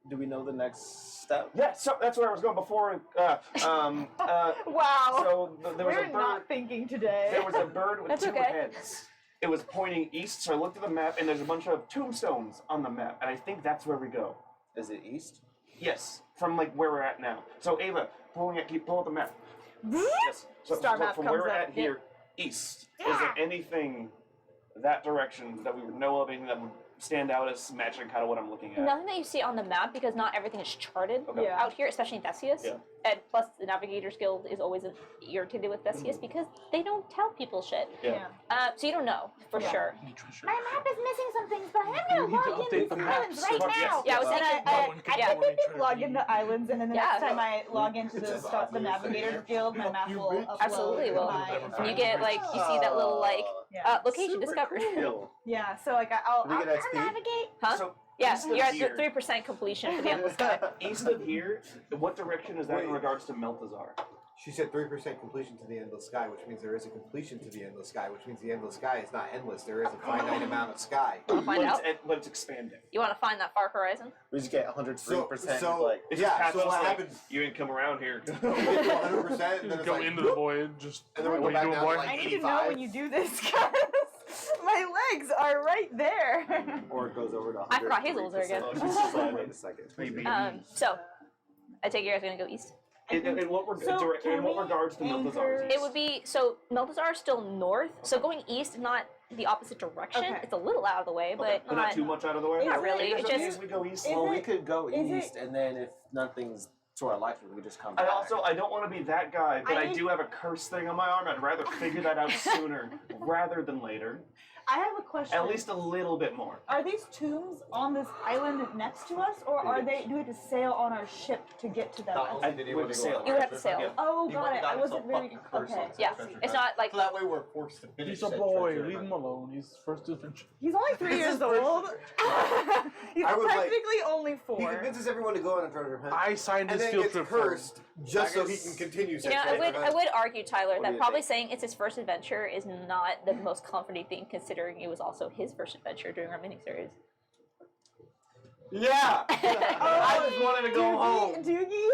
Do we know the next step? Yeah, so that's where I was going before. wow. So there was We're a bird. not thinking today. There was a bird with That's two okay. heads. It was pointing east, so I looked at the map, and there's a bunch of tombstones on the map, and I think that's where we go. Is it east? Yes, from like where we're at now. So Ava, keep pulling up the map. Yes. So, Star so map from where comes we're up, at here, east. Is there anything that direction that we would know of, anything that would stand out as matching kind of what I'm looking at? Nothing that you see on the map because not everything is charted Okay. Yeah. out here, especially in Theseus. Yeah. And plus, the Navigator's Guild is always irritated with Theseus because they don't tell people shit. Yeah. So you don't know for sure. Need treasure. My map is missing some things, but I am You gonna need to log update into the these map islands so right that- now. Yeah, I was And thinking. No one can yeah. more treasure log than into you. islands, and then the Yeah. next time I log into the Just the Navigator's Guild, my map will upload. Absolutely will. my- You get like you see that little like Yeah. location Super discovered. cool. Yeah. So like I'll Do we get I'll XP? navigate. Huh? So Yeah, east of you're at here, 3% completion for the endless sky. east of here, what direction is that in Wait. regards to Meltazar? She said 3% completion to the endless sky, which means there is a completion to the endless sky, which means the endless sky is not endless. There is a finite amount of sky. Want to find out? But it's expanding. You want to find that far horizon? We just get 103%. So- like, It's Yeah, just so Pathos what like, happens- You ain't come around here. We get to 100%, and then Just it's go like, into the void. Just and then we what go are you back doing, down boy? to like I need to 85. know when you do this, guys. My legs are right there. or it goes over to 103%. I forgot Hazel was there again. She's just like, wait a second. Maybe. So, I take you guys are gonna go east. In what, So, can in what we regards to anchor- Meltazar? It would be so Meltazar is still north, so going east is not the opposite direction. Okay. It's a little out of the way, but But not too much out of the way? Not really, Is it's it just- as we go east? Is Well, we it- could go is it- east, and then if nothing's to our liking, we just come I back. I don't want to be that guy, but I I need- do have a curse thing on my arm. I'd rather figure that out sooner rather than later. I have a question. At least a little bit more. Are these tombs on this island next to us, or are they? Do we have to sail on our ship to get to them? I would sail. You would have to sail. Yeah. Oh, He got it. I wasn't very. fucking cursed on Okay. his Yeah, treasure it's hunt. not like So that way we're forced to finish. He's a said boy. treasure Leave hunt. him alone. He's first adventure. He's only 3 This years is first old. He's I was like- technically only He 4. convinces everyone to go on a treasure hunt. I signed and his then field gets trip for him. cursed just so he can continue. you said know, treasure I hunt. would argue, Tyler, What do that you probably think? saying it's his first adventure is not the most comforting thing, considering it was also his first adventure during our miniseries. Yeah! I just wanted to go home. Doogie.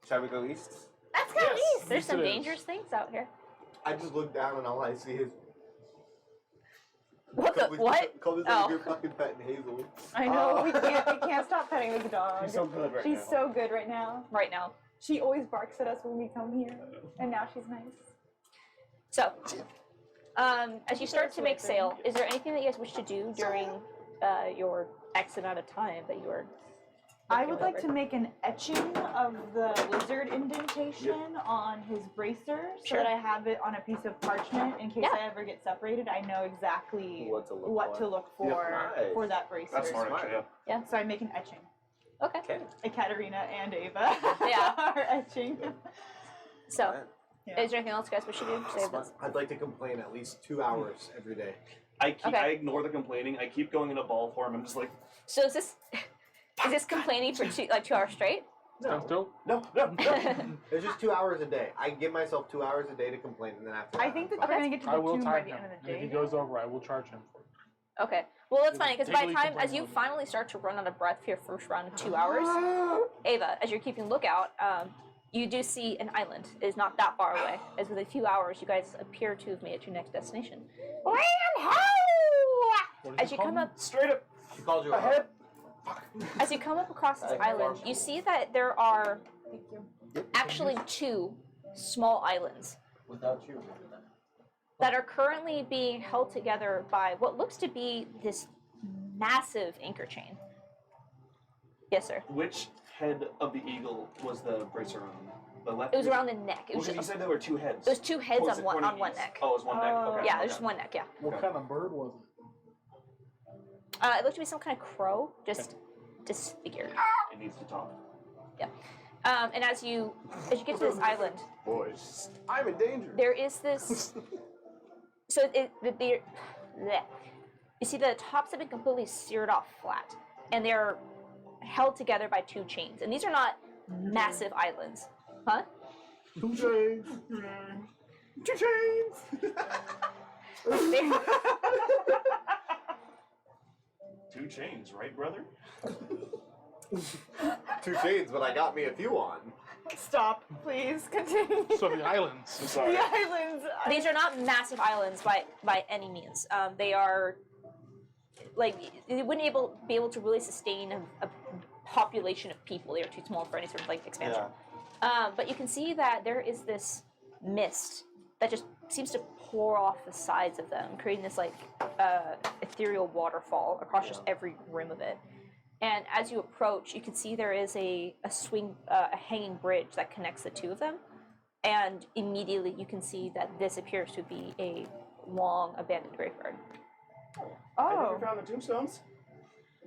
Shall we go east? Let's go Yes. east. There's some it is. dangerous things out here. I just look down and all I see is. What the? What? Call this Oh. your fucking pet and Hazel. I know. We can't stop petting this dog. She's so good right She's now. so good right now. Right now. She always barks at us when we come here, and now she's nice. So, as you start to make sail, is there anything that you guys wish to do during your X amount of time that you are? I would like to make an etching of the lizard indentation on his bracer so Sure. that I have it on a piece of parchment in case Yeah. I ever get separated. I know exactly What to look what for. to look for Nice. for that bracer. That's smart, actually, yeah. So I make an etching. Okay. Katerina and Ava Yeah. are etching. So, Yeah. is there anything else you guys wish to do? Say this. I'd like to complain at least 2 hours every day. Okay. I ignore the complaining. I keep going into ball form. I'm just like, So is this complaining for 2 hours straight? Sounds dope. no. It's just 2 hours a day. I give myself 2 hours a day to complain, and then after I that, think that I'm we're fine. gonna get to I the will tomb by time the him. end of the And if he day. goes over, I will charge him for it. Okay. Well, that's funny because by the Legally time, as you complain. finally start to run out of breath for your first round of 2 hours, Ava, as you're keeping lookout, you do see an island. It is not that far away. As with a few hours, you guys appear to have made it to your next destination. Land ho! What As you come up, Straight up She called you ahead. as you come up across this island, you see that there are actually 2 small islands without you. that are currently being held together by what looks to be this massive anchor chain. Yes, sir. Which head of the eagle was the bracer on? The left? It was around the neck. It was Well, you just, said there were 2 heads. there's 2 heads Was on it one pointing one east? neck. Oh, it was one neck. Oh. Okay. Yeah, okay. there's just one neck. Yeah. What kind of bird was it? It looked to be some kind of crow, just disfigured. It needs to talk. And as you get to this island, Boys, I'm in danger. there is this. So bleh. You see the tops have been completely seared off flat, and they're held together by 2 chains. And these are not massive islands, huh? 2 chains. 2 chains. They're- 2 chains, right, brother? 2 chains, but I got me a few on. Stop, please. Continue. So the islands. I'm sorry. The islands. These are not massive islands by any means. They are like you wouldn't be able to really sustain a population of people. They are too small for any sort of like expansion. But you can see that there is this mist that just seems to pour off the sides of them, creating this like ethereal waterfall across just every rim of it. And as you approach, you can see there is a hanging bridge that connects the 2 of them. And immediately you can see that this appears to be a long abandoned graveyard. I think Oh, we found the tombstones.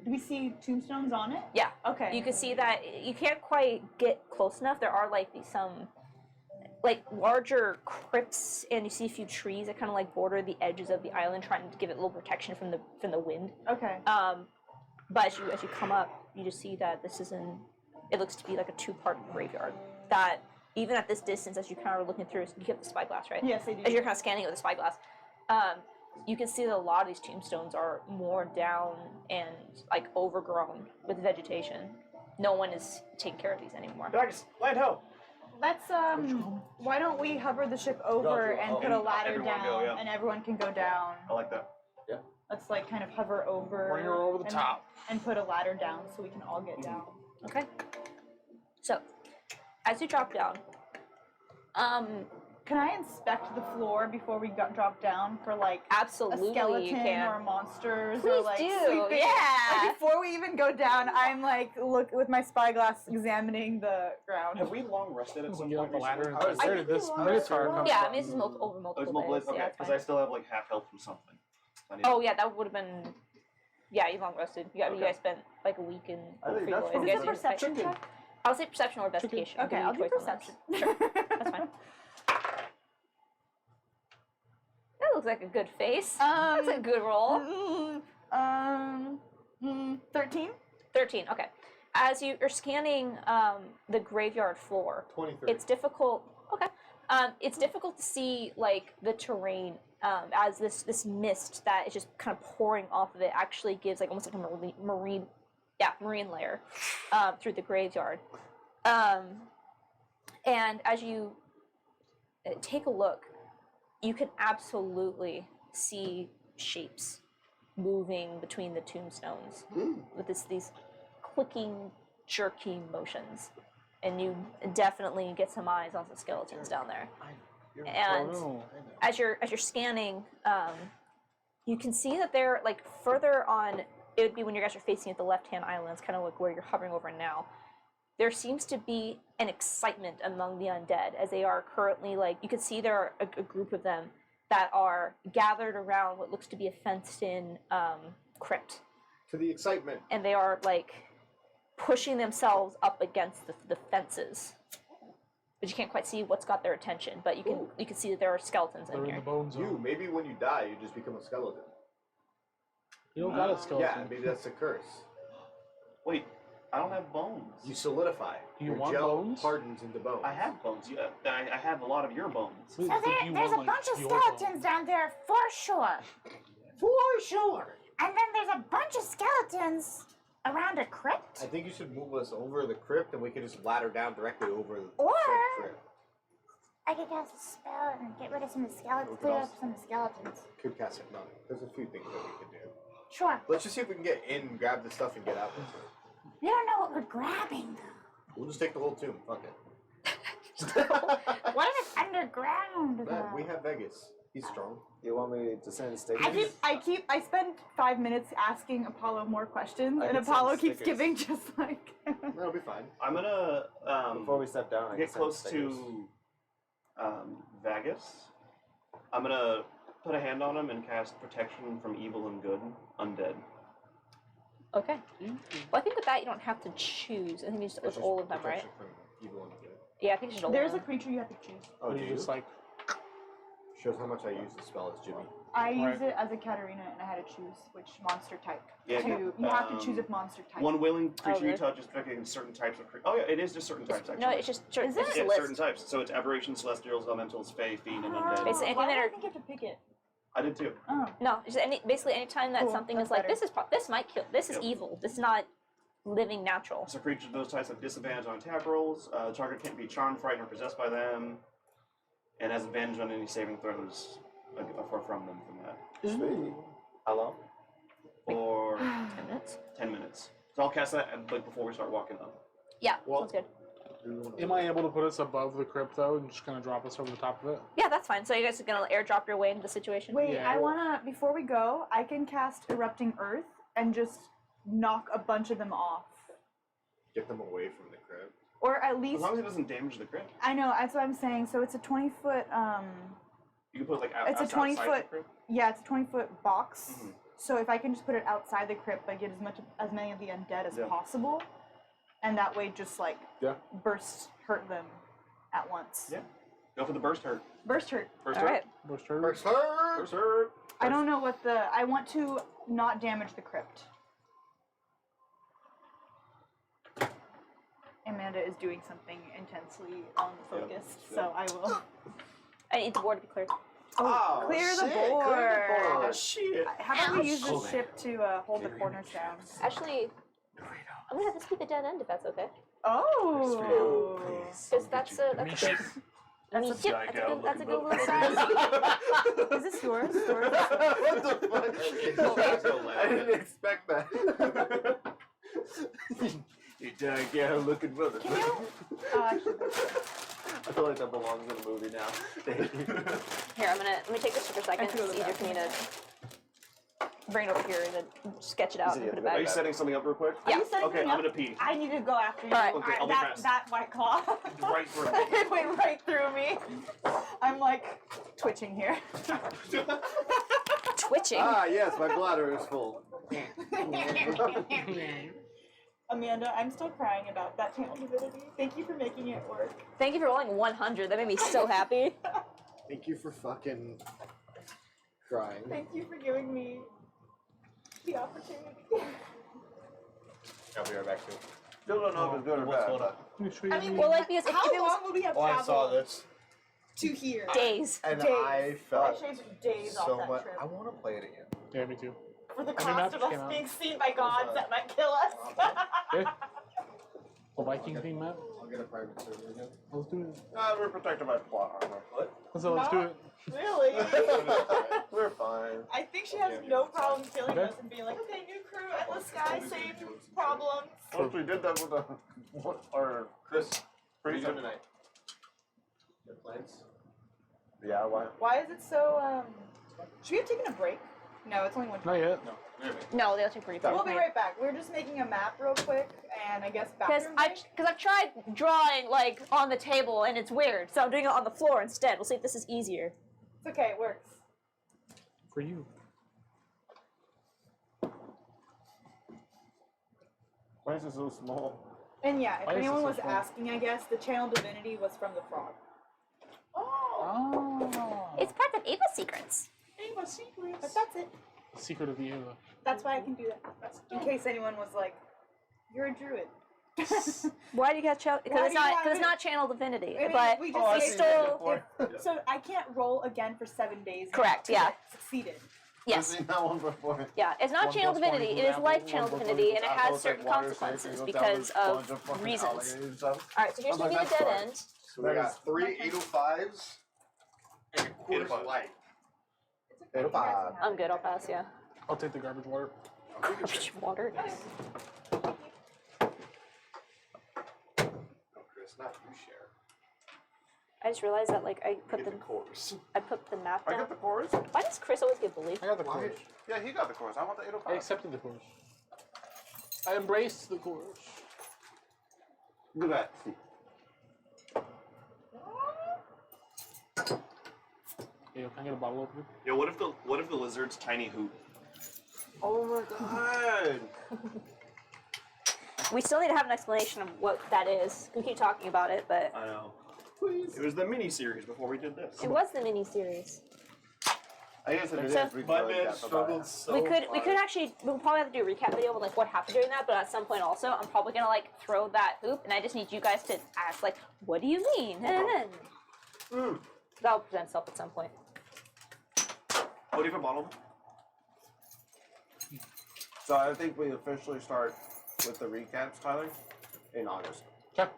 do we see tombstones on it? Yeah. Okay. You can see that you can't quite get close enough. There are like some like larger crypts, and you see a few trees that kind of like border the edges of the island, trying to give it a little protection from the wind. Okay. But as you come up, you just see that this is it looks to be like a 2-part graveyard. That even at this distance, as you kind of looking through, you have the spyglass, right? Yes, I do. As you're kind of scanning it with the spyglass, you can see that a lot of these tombstones are worn down and like overgrown with vegetation. No one is taking care of these anymore. Bags, land ho! Let's why don't we hover the ship over and put a ladder everyone down, go, yeah. and everyone can go down. I like that. Let's like kind of hover over. Bring her over the and- top. And put a ladder down so we can all get down. Okay. So, as you drop down, Can I inspect the floor before we dropped down for like Absolutely, a skeleton you can. or monsters or Please like do, sleeping? yeah. Like, before we even go down, I'm like look with my spyglass examining the ground. Have we long rested at We some get point off the ladder recently? and where did this Minotaur come Yeah, I from? mean, this is over multiple There's multiple days. okay, Yeah, it's because fine. I still have like half health from something. I need Oh yeah, that would have been. Yeah, you long rested. You Okay. guys spent like a week in I think Free that's Lloyd. fine. You Is guys this a didn't fight- perception check? I'll say perception or investigation. Okay, I'll do Give you a choice on perception. those. Sure, that's fine. That looks like a good face. That's a good roll. 13. 13. Okay. As you're scanning the graveyard floor, 23. it's difficult. Okay. It's difficult to see like the terrain as this mist that is just kind of pouring off of it actually gives like almost like a marine layer through the graveyard. And as you take a look, you can absolutely see shapes moving between the tombstones with these clicking, jerky motions. And you definitely get some eyes on the skeletons down there. And as you're scanning, you can see that they're like further on. It would be when you guys are facing at the left-hand islands, kind of like where you're hovering over now. There seems to be an excitement among the undead as they are currently like you can see there are a group of them that are gathered around what looks to be a fenced-in crypt, To the excitement. and they are like pushing themselves up against the fences. But you can't quite see what's got their attention. But you can see that there are skeletons They're in in here. the bone zone. You, maybe when you die, you just become a skeleton. You don't got a Yeah, skeleton. maybe that's a curse. Wait, I don't have bones. You solidify. Do you Your want gel bones? hardens into bones. I have bones. I have a lot of your bones. Wait, So but do you there's a want, bunch of your skeletons bones? down there for sure. For sure. And then there's a bunch of skeletons around a crypt. I think you should move us over the crypt and we can just ladder down directly over the Or- said crypt. I could cast a spell and get rid of some of the skeletons, We could clear up also- some of the skeletons. Could cast hypnotic. There's a few things that we could do. Sure. Let's just see if we can get in, grab the stuff, and get out this way. We don't know what we're grabbing though. We'll just take the whole tomb. Fuck it. What if it's underground though? Man, we have Vegas. He's strong. You want me to send stickers? I spend 5 minutes asking Apollo more questions, I and can Apollo send keeps stickers. giving just like. That'll be fine. I'm gonna Before we step down, I get can send close stickers. to Vagus. I'm gonna put a hand on him and cast protection from evil and good, undead. Okay. Well, I think with that you don't have to choose. I think it's It's just all of them, right? protection from evil and good. Yeah, I think it's just all There's of a them. creature you have to choose. Oh, Or do you you? just like Shows how much I use the spell as Jimmy. I Right. used it as a Katarina, and I had to choose which monster type. Yeah, You have to choose a monster type. One willing creature really? you touch is protected against certain types of creatures. Oh yeah, it is just certain types actually. No, it's just sure, Is it's it? just a Yeah, list. certain types. So it's aberrations, celestials, elementals, fae, fiend, and Oh, undead. Basically, anything why that did I are- think you have to pick it? I did too. Oh. No, just basically anytime that Cool, something that's is like better. this might kill. This is Yep. evil. This is not living natural. So creatures of those types have disadvantage on attack rolls. The target can't be charmed, frightened, or possessed by them, and has advantage on any saving throws from them from that. Sweet. How long? Or 10 minutes. 10 minutes. So I'll cast that like before we start walking up. Yeah, Well- sounds good. Am I able to put us above the crypt though, and just kind of drop us over the top of it? Yeah, that's fine. So you guys are gonna airdrop your way into the situation. Wait, Yeah, I well- wanna. Before we go, I can cast Erupting Earth and just knock a bunch of them off, Get them away from the crypt. or at As least. long as it doesn't damage the crypt. I know that's what I'm saying. So it's a 20-foot. You can put like It's a outside 20-foot the crypt. Yeah, it's a 20-foot box. Mhm. So if I can just put it outside the crypt, I get as many of the undead as Yeah. possible, and that way just like Yeah. hurt them at once. Yeah. Go for the burst hurt. Burst hurt. Burst All hurt. right. Bush turd? First hurt! Burst hurt. I don't know what the. I want to not damage the crypt. Amanda is doing something intensely focused, so I will. I need the board to be cleared. Oh, clear the shit, clear the board. board. Oh shit. How about we use Ouch. this ship to hold the corners down? Actually, I'm gonna have this be the dead end if that's okay. Oh. Because that's a Me shit. that's a Psycho that's a good looking little size. Is this yours? What the fuck? I didn't expect that. You die like, yeah, looking brother. Can you? Oh, actually, I feel like that belongs in a movie now. Here, let me take this for a second. can go to It's the easier for me to bring it over here and then sketch it out and put it Are you back. setting something up real quick? Are you setting Okay, something I'm up? gonna pee. I need to go after you. Alright. Okay, I'll be that, fast. that white claw. Right through. It went right through me. I'm like twitching here. Twitching. Ah, yes, my bladder is full. Amanda, I'm still crying about that channel divinity. Thank you for making it work. Thank you for rolling 100. That made me so happy. Thank you for fucking crying. Thank you for giving me the opportunity. I'll be right back too. Still don't know if it's good or bad. But... Let me show you. I mean, Well, like, because if how it was long would we have Oh, I traveled saw this. to here? days. And Days. I I felt shaved days so off that much. trip. I want to play it again. Yeah, me too. For the How many cost of maps us came out? being seen by gods that might kill us. Okay. The Viking theme map. I'll get a private server again. Let's do it. We're protected by plot armor. What? Let's do it. Really? We're fine. I think she has no problem killing us and being like, okay, new crew, endless sky, same problems. Once we did that with our Chris. What are you doing tonight? Your plans? Yeah, why? Why is it so, should we have taken a break? No, it's only one. Not yet. No. No, they'll take pretty quick. We'll be right back. We're just making a map real quick, and I guess Because bathroom I've tried drawing like on the table and it's weird, so I'm doing it on the floor instead. We'll see if this is easier. It's okay, it works. For you. Why is it so small? And yeah, if Why is anyone this so was small? asking, I guess, the channel divinity was from the frog. Oh. It's part of Ava's secrets. Ava secrets. But that's it. The secret of the Ava. That's why I can do that. In case anyone was like, you're a druid. Why do you guys channel? Why Because do it's you not. have Because it's it? not channel divinity. I mean, but we Oh, just I've we seen that stole. before. So I can't roll again for 7 days. now, Correct, 'cause yeah. I succeeded. I've Yes. seen that one before. Yeah. It's not One channel plus one divinity. It equals is apple, life one channel plus one divinity, equals and it apple. has It's like certain water, consequences so it goes down because with a bunch of fucking reasons. alligator stuff. All right. So here's I'm gonna like, be the that's dead fine. end. So we got 3 805s and a quarter 805. light. It's okay. you guys can have I'm it. good. I'll pass. Yeah. I'll take the garbage water. Garbage water. No, Chris, not you share. I just realized that like I put Get the the course. map I down. got the chorus. Why does Chris always get bullied? I got the Why? course. Yeah, he got the chorus. I want the I 805. accepted the course. I embraced the course. Look at that. Hey, can I get a bottle opener? Yo, what if the lizard's tiny hoop? Oh my god. We still need to have an explanation of what that is. We keep talking about it, but I know. It was the mini series before we did this. it was the mini series. I guess if it So- is, we My can man recap struggled about it. so we could hard. actually we'll probably have to do a recap video with like what happened during that, but at some point also I'm probably gonna like throw that hoop and I just need you guys to ask like, what do you mean? That'll present itself at some point. What do you have a bottle? So I think we officially start with the recaps, Tyler, in August. Okay.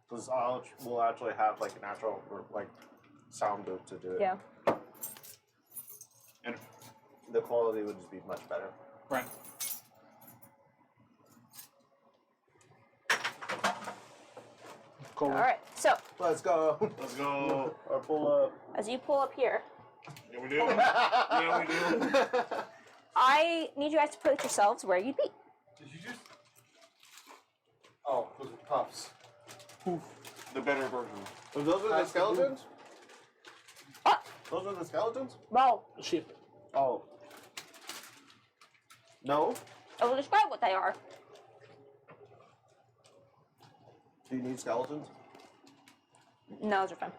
Because we'll actually have like an actual like sound booth to do it. Yeah. And The quality would just be much better. Right. Cool. All right. So Let's go. let's go. Or pull up. as you pull up here, Yeah, we do. Yeah, we do. I need you guys to put yourselves where you'd be. Did you just? Oh, those are puffs. The better version. So those are the That's the booth. skeletons? What? Those are the skeletons? Well, Shit. Oh. No? I will describe what they are. Do you need skeletons? No, those are fine.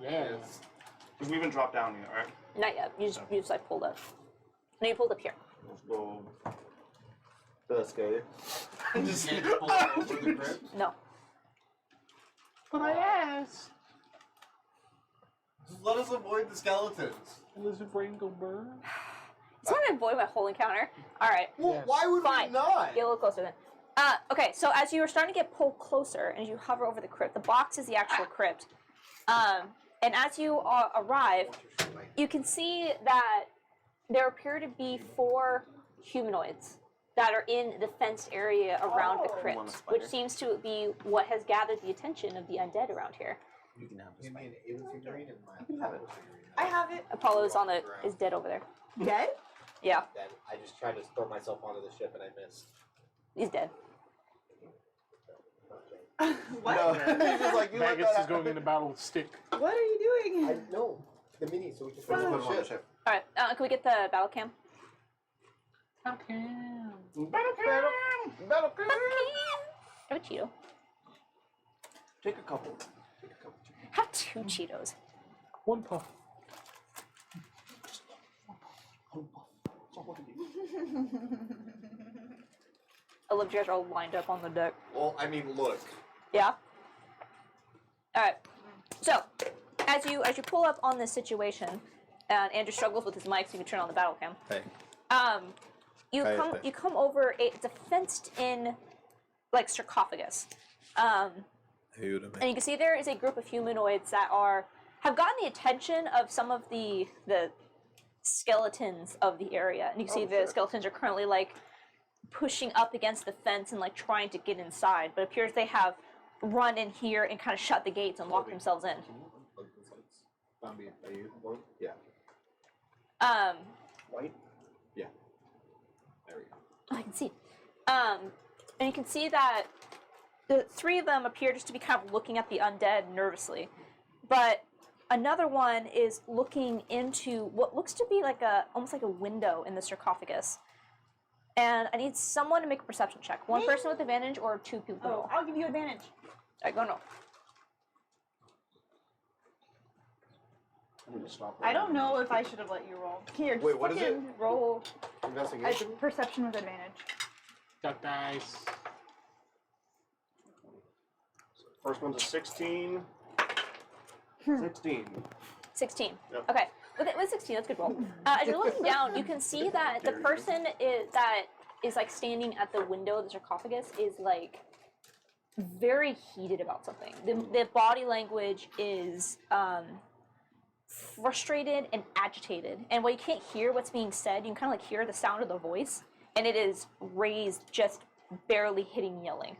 Yes. Because we haven't dropped down yet, right? Not yet. You just like pulled up. No, you pulled up here. Let's go. Let's go. Just pull it over the grip. No. But I asked. Just let us avoid the skeletons. Lizard brain go burn. It's not gonna avoid my whole encounter. All right. Well, Yes. why would Fine. we not? Get a little closer then. Okay, so as you are starting to get pulled closer, and as you hover over the crypt, the box is the actual crypt. And as you arrive, you can see that there appear to be 4 humanoids that are in the fenced area around the Oh. crypt, which seems to be what has gathered the attention of the undead around here. You can have Give me an Ava figurine and my You can have it. Apollo figurine. I have it. Apollo's is dead over there. Dead? Yeah, Then I just tried to throw myself onto the ship and I missed. he's dead. What? No, he's just like, you let Maggots that is going into battle with stick. What are you doing? I know. The mini, so we can Put put him it on the ship. All right, can we get the battle cam? Okay. Battle cam. Have a Cheeto. Take a couple. Have 2 Cheetos. 1 puff. I love you guys are all lined up on the deck. Well, I mean, look. Yeah. All right. So, as you pull up on this situation, and Andrew struggles with his mic, so you can turn on the battle cam. Hey. You come over. It's a fenced-in, like sarcophagus, and you can see there is a group of humanoids that have gotten the attention of some of the skeletons of the area, and you can see the skeletons are currently like pushing up against the fence and like trying to get inside, but it appears they have run in here and kind of shut the gates and locked themselves in. Yeah. White. Yeah. There we go. I can see. And you can see that the 3 of them appear just to be kind of looking at the undead nervously. But another one is looking into what looks to be like almost like a window in the sarcophagus. And I need someone to make a perception check. 1 person with advantage or 2 people. Oh, I'll give you advantage. I go no. I'm gonna stop. I don't know if I should have let you roll. Here, just Wait, what is fucking roll a Investigation? perception with advantage. Duck dice. First one's a 16. 16. 16. Yep. Okay. With 16, that's a good roll. As you're looking down, you can see that the person that is like standing at the window of the sarcophagus is like very heated about something. The body language is frustrated and agitated. And while you can't hear what's being said, you can kind of like hear the sound of the voice, and it is raised just barely hitting yelling.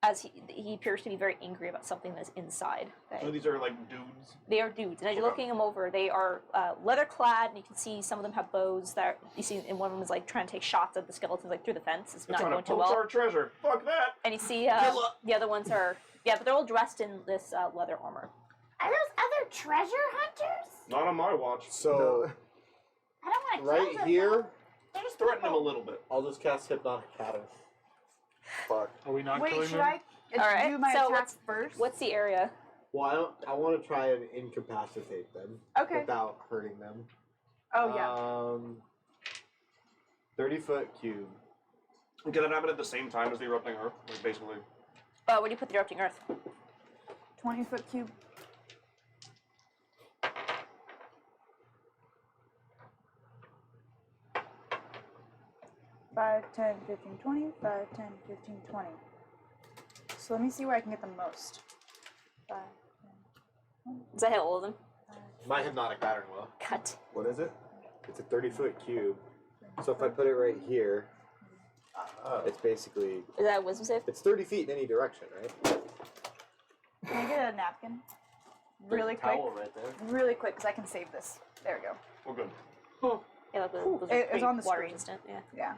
As he appears to be very angry about something that's inside. So these are like dudes. They are dudes, and as you're looking them over, they are leather clad, and you can see some of them have bows that you see, and one of them is like trying to take shots at the skeletons like through the fence. It's They're not trying going to too poach well. our treasure. Fuck that. And you see the other ones are but they're all dressed in this leather armor. Are those other treasure hunters? Not on my watch. So, I don't want to right kill them. here, They're just Threaten them a people. little bit. I'll just cast Hypnotic Pattern. Fuck. Are we not Wait, killing should them? I All right, do my so attack first? What's the area? Well, I want to try and incapacitate them Okay. without hurting them. Oh, yeah. 30-foot cube. Can it happen at the same time as the erupting earth? Like basically. Where do you put the erupting earth? 20-foot cube. 5, 10, 15, 20, 5, 10, 15, 20. So let me see where I can get the most. 5, 10, Does that hit all of them? My Hypnotic Pattern will. Cut. What is it? It's a 30-foot cube. So if I put it right here, it's basically... Is that a wisdom save? It's 30 feet in any direction, right? Can I get a napkin? Really quick. Towel right there. Really quick, because I can save this. There we go. We're good. Yeah, those It- are it's pretty on the watery screen. instant. Yeah. Yeah.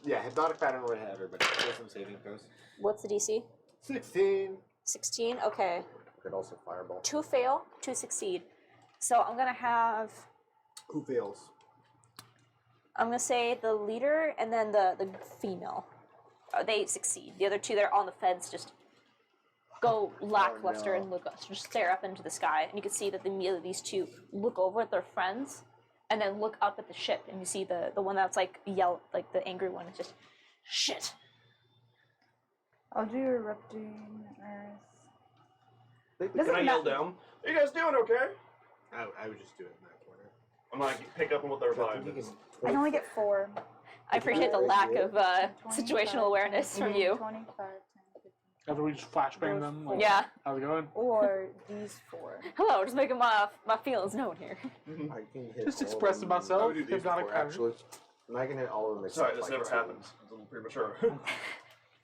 Yeah, Hypnotic Pattern would have everybody. Wisdom saving throws. What's the DC? 16. 16. Okay. Could also Fireball. 2 fail, 2 succeed. So I'm gonna have. Who fails? I'm gonna say the leader and then the female. They succeed. The other 2 that are on the fence just go lackluster and look just stare up into the sky. And you can see that immediately these 2 look over at their friends and then look up at the ship, and you see the one that's like like the angry one is just shit. I'll do erupting earth. Can I yell down? Are you guys doing okay? I would just do it in that corner. I'm like pick up on what their vibe You is. can- I can only get 4. I appreciate the lack of situational awareness from you. 25, 10, 15, After we just flashbang them. Like, Yeah. How's it going? Or these 4. Hello, just making my feelings known here. I can hit Just all of expressing them. myself. I would do these Hypnotic before, pattern. actually. And I can hit all of them. Sorry, except this never like two. happens. It's a little premature.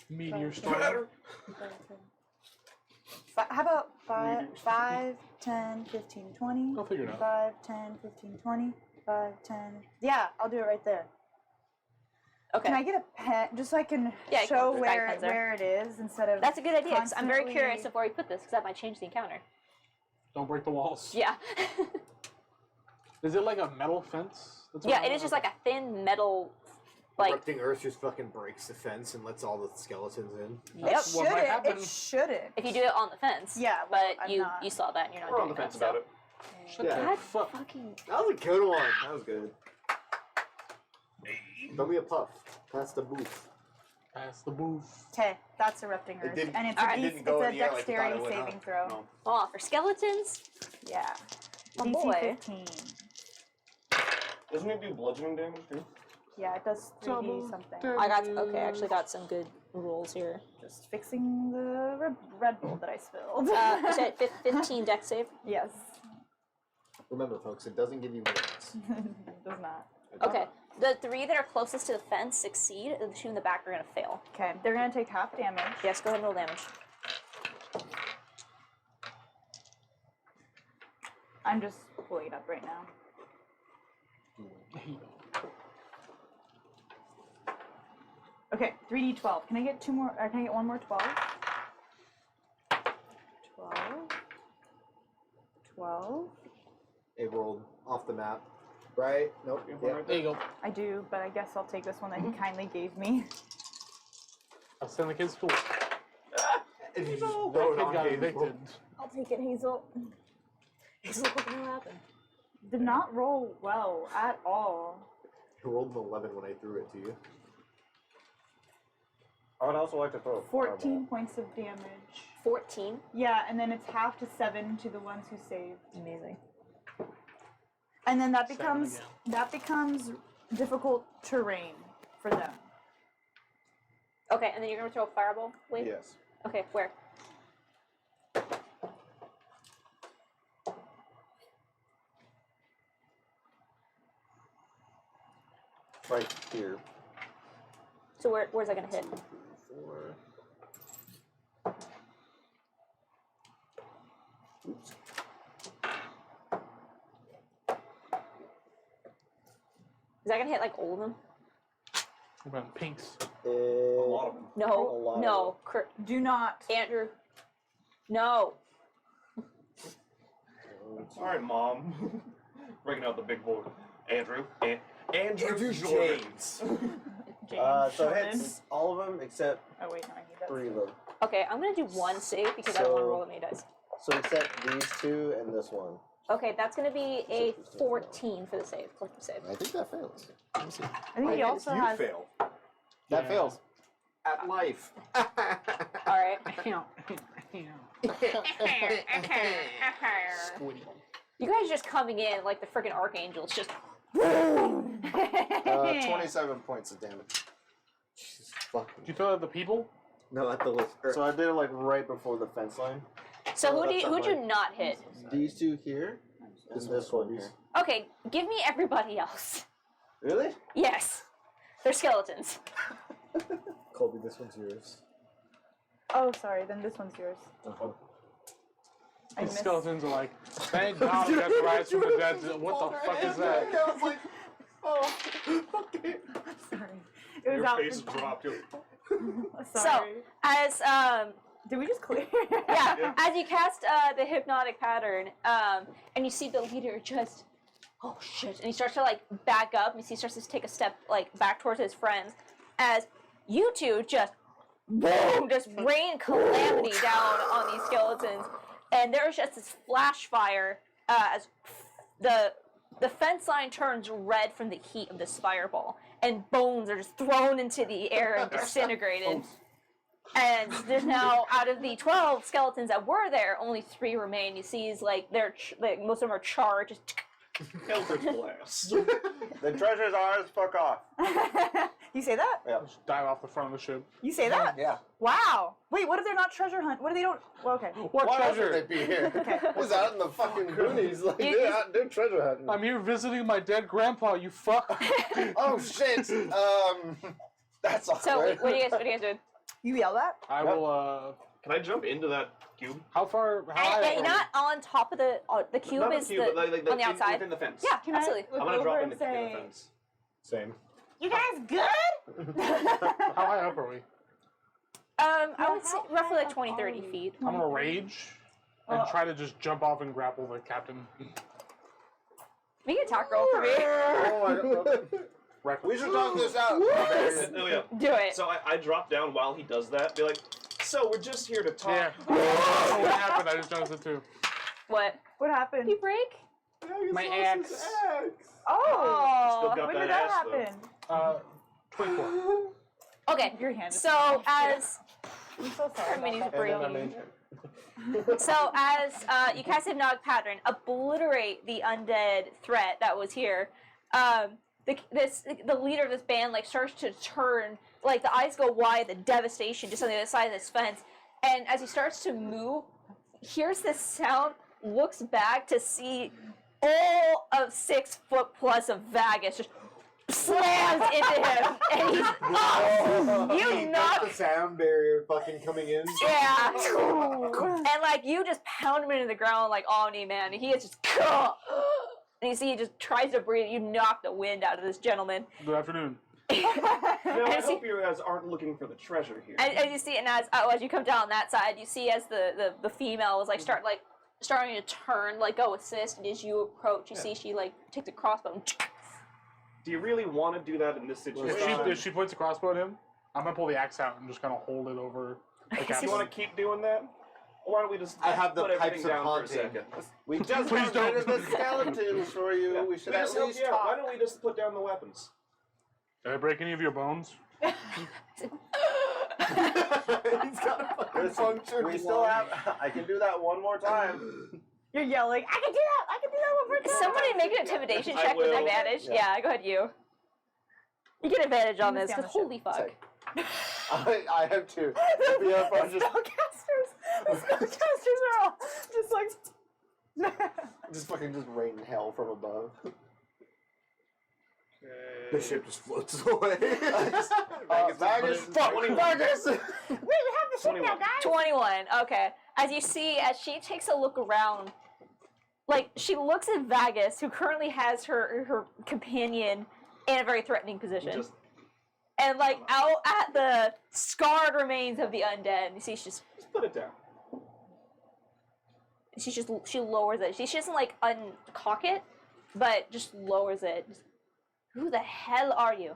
Meteor Five. storm. How about 5, 10, 15, 20? I'll figure it out. 5, 10, 15, 20. 5, 10. Yeah, I'll do it right there. Okay. Can I get a pen just so I can Yeah, you show can bag where pens there. it is instead of That's a good idea. 'Cause I'm very constantly- curious of where you put this because that might change the encounter. Don't break the walls. Yeah. Is it like a metal fence? That's what Yeah, I it want? is just like a thin metal, like. Erupting Earth just fucking breaks the fence and lets all the skeletons in. Yep. That's what might happen. It shouldn't. If you do it on the fence. Yeah, well, but I'm you not. you saw that and you're not We're doing on the that, fence so. about it. Shut Yeah. the God fuck. fucking. That was a good one. That was good. Throw me a puff. Pass the booth. Pass the booth. Okay, that's erupting It earth, didn't- and it's Alright. a, It didn't go it's in a the air like you thought dexterity it would, huh? saving throw. No. Oh, for skeletons? Yeah. Oh, DC boy. 15. Doesn't it do bludgeoning damage too? Yeah, it does 3D Double something. I got okay. I actually got some good rules here. Just fixing the Red Bull that I spilled. You said 15 deck save. Yes. Remember, folks, it doesn't give you minutes. It does not. Okay. The 3 that are closest to the fence succeed, and the 2 in the back are gonna fail. Okay, they're gonna take half damage. Yes, go ahead and roll damage. I'm just pulling it up right now. Okay, 3d12. Can I get 2 more? Or can I get 1 more 12? 12. 12. It rolled off the map. Right? Nope. You have one Yeah. right There you go. I do, but I guess I'll take this one that he kindly gave me. I'll send the kids to school. If you just That throw it kid on got Hazel. evicted. I'll take it, Hazel. Hazel, what the hell happened? Did not roll well at all. You rolled an 11 when I threw it to you. I would also like to throw a 14 points of damage. 14. Yeah, and then it's half to 7 to the ones who saved. Amazing. And then that 7 becomes again. difficult terrain for them. Okay, and then you're gonna throw a fireball wave? Yes. Okay, where? Right here. So where's that gonna hit? 4. Oops. Is that gonna hit like all of them? What about pinks? A lot of them. No, A lot of no, Do not. Andrew. No. Alright, Mom. Breaking out the big board. Andrew. Andrew Jordan. James. James So it Jordan. hits all of them except Oh wait, no, I need that. 3 of them. Okay, I'm gonna do one save because I don't want to So- roll that many dice. So except these 2 and this one. Okay, that's gonna be a 14 for the save, collective save. I think that fails. Let me see. I think he also you has. fail. That Yeah. fails. At life. Alright. Squiddy. You guys just coming in like the freaking archangels, just 27 points of damage. Jesus fucking. Did you throw at the people? No, at the list. So I did it like right before the fence line. So Oh, who'd that's you not not hit? These 2 here and this one here. Okay, give me everybody else. Really? Yes. They're skeletons. Colby, this one's yours. Oh, sorry. Then this one's yours. I The missed. skeletons are like, thank God we got the rise from the dead. What the fuck is that? I was like, oh, okay. Sorry. It was Your out. face dropped. Sorry. As Did we just clear? yeah, as you cast the hypnotic pattern, and you see the leader just, oh shit, and he starts to like back up, and he starts to take a step like back towards his friends, as you two just, boom, just rain calamity down on these skeletons, and there's just this flash fire as the fence line turns red from the heat of this fireball, and bones are just thrown into the air and disintegrated. And there's now, out of the 12 skeletons that were there, only 3 remain. You see, like most of them are charred. Just Eldritch Blast. The treasure's ours, fuck off. You say that? Just dive off the front of the ship. You say that? Yeah. Wow. Wait, what if they're not treasure hunt? What if they don't? Well, okay. What Why treasure? would they be here? Okay. Who's out in the fucking boonies? Like, they're treasure hunting. I'm here visiting my dead grandpa, you fuck. Oh, shit. That's awkward. So what are you guys doing? You yell that? I will, Can I jump into that cube? how high And not on top of the cube Not is the cube, but like on the outside. within the fence. Yeah, Can absolutely. I I'm look gonna drop over in and the say, fence. Same. You guys good? How high up are we? I would say roughly like 20, 30 feet. I'm gonna rage and try to just jump off and grapple the captain. Make an attack roll for me. Oh, my God. Reckless. We should talk this out. Oh yeah. Do it. So I drop down while he does that. Be like, so we're just here to talk. Yeah. Oh, what happened? I just noticed it too. What? what happened? You break? My axe. Oh, Still got when that did that ass, though. happen? 24. Okay. Your hand is So as I'm so sorry. Hermione's about that. breaking. So as you cast Hypnotic Pattern, obliterate the undead threat that was here. The leader of this band like starts to turn, like the eyes go wide, the devastation just on the other side of this fence, and as he starts to move, hears this sound, looks back to see all of 6 foot plus of Vagus just slams into him, and he's you knock the sound barrier fucking coming in. yeah, and like you just pound him into the ground like Omni Man, and he is just and you see he just tries to breathe. You knock the wind out of this gentleman. Good afternoon. No, I And see- hope you guys aren't looking for the treasure here. And as you see, and as you come down that side, you see as the female is starting to turn, like go assist, and as you approach, you see she like takes a crossbow. And Do you really want to do that in this situation? If she points a crossbow at him, I'm gonna pull the axe out and just kind of hold it over the Do you captain. want to keep doing that? Or why don't we just I have the put pipes everything of down for a haunting. second? We just Please got rid of don't. the skeletons for you. Yeah. We should We at just help least you out. Why talk. don't we just put down the weapons? Did I break any of your bones? He's got a fucking punctured We still have. I can do that one more time. You're yelling. I can do that. I can do that one more time. somebody make an intimidation I check with will. advantage. Yeah. Yeah, go ahead, you. You get advantage on this, Down because the ship. holy fuck. Sorry. I have two. The Yeah, I'm just spellcasters are all just like. just rain hell from above. The ship just floats away. Magus, fuck, Magus! Wait, we have the ship now, 21. guys. 21. Okay. As you see, as she takes a look around, like she looks at Vagus, who currently has her companion in a very threatening position, Just and like out at the scarred remains of the undead. You see, just put it down. she lowers it. She doesn't like uncock it, but just lowers it. Who the hell are you?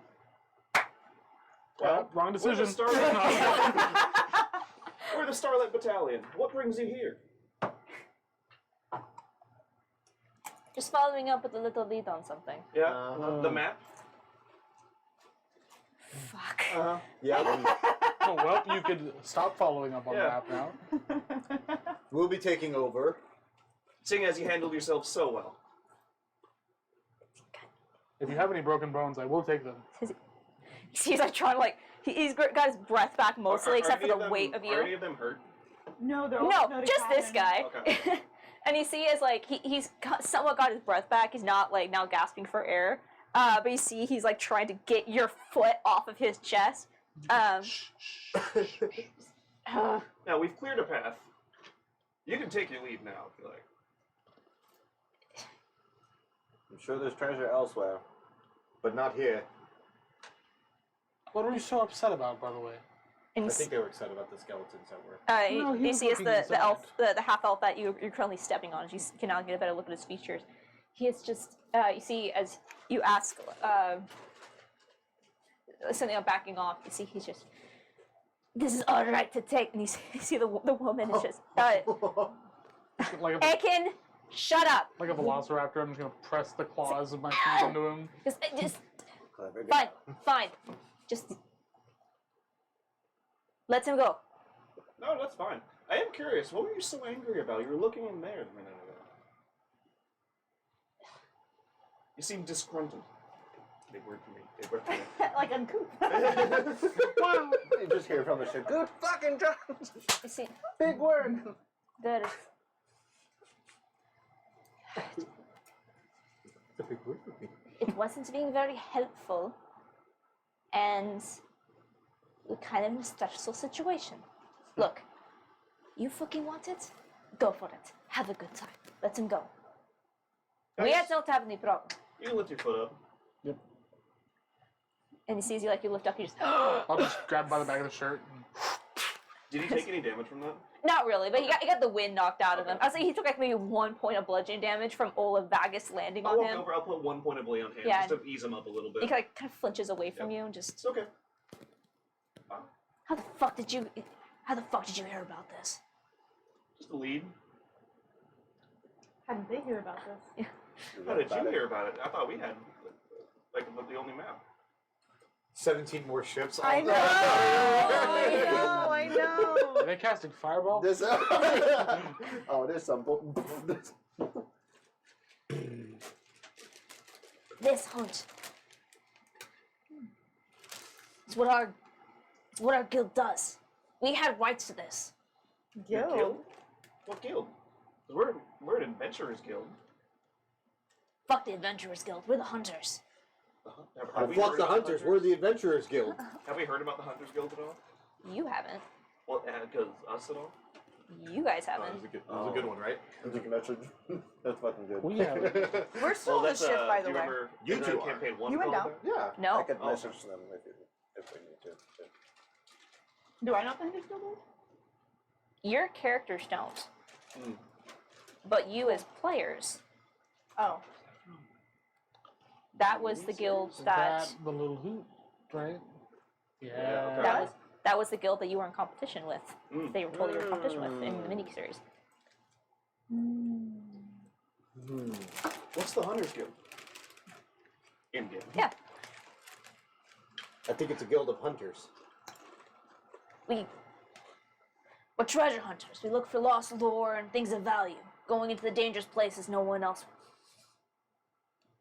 Well, wrong We're decision. the Starlight, we're the Starlight Battalion. What brings you here? Just following up with a little lead on something. Yeah, the map. Fuck. Yeah, Oh, well, you could stop following up on the Yeah. map now. we'll be taking over. Seeing as you handled yourself so well. If you have any broken bones, I will take them. He's like trying to like he's got his breath back mostly, except for any the them, weight of Are any you. of them hurt? No, they're all No, hypnotic just this guy. Okay. And you see, as like he's somewhat got his breath back. He's not like now gasping for air. But you see, he's like trying to get your foot off of his chest. Now we've cleared a path. You can take your leave now if you like. I'm sure there's treasure elsewhere. But not here. What are you so upset about, by the way? and I you think they were excited about the skeletons that were. No, he you was see, it's looking the inside. elf, the half elf that you're currently stepping on. You can now get a better look at his features. He is just you see as you ask something about backing off. You see, he's just. This is all right to take, and you see the woman is just. Like a, Ekin, shut up. like a velociraptor, I'm just gonna press the claws of my feet into him. Just Clever fine, guy. fine. Just let him go. No, that's fine. I am curious. What were you so angry about? You were looking in there a minute ago. You seem disgruntled. big word for me. Big word for me. Like uncouth. You just hear from the ship. Good fucking job. You see, Big word. there is. It's a big word for me. It wasn't being very helpful, and we're kind of in a stressful situation. Look, you fucking want it? Go for it. Have a good time. Let him go. We Guys, don't have any problem. you can lift your foot up. And he sees you like you lift up, you just I'll just grab by the back of the shirt. And Did he take any damage from that? not really, but he got the wind knocked out of him. Okay. I was like, he took like maybe 1 point of bludgeoning damage from Ola Vagus landing I'll on walk him. over. I'll put 1 point of bleed on him Yeah. just to ease him up a little bit. He kind of flinches away from you and just. It's okay. How the fuck did you hear about this? Just a lead. How did they hear about this? How did you hear about it? I thought we had like the only map. 17 more ships. I know. are they casting fireball? This, oh, there's some. This hunt. It's what our guild does. We had rights to this. Guild. What guild? 'Cause we're an adventurers guild. Fuck the Adventurers Guild. We're the hunters. Have we Fuck heard the about hunters. We're the Adventurers Guild. Have we heard about the Hunters Guild at all? You haven't. Well, because us at all? You guys That haven't. was a good one, right? That's fucking good. We have it. We're still on the that's, ship, by do the you way. remember You in two are. campaign 1? You went called down. that? Yeah. No. I could Oh. message them if we need to. Do I not think they're still there? Your characters don't. Mm. But you as players, Oh. that was the guild that the little hoot, right? Yeah, Yeah. okay. that was the guild that you were in competition with. Mm. They were told you were in competition with in the miniseries. What's the Hunters Guild? In-game. Yeah. I think it's a guild of hunters. We're treasure hunters. We look for lost lore and things of value, going into the dangerous places no one else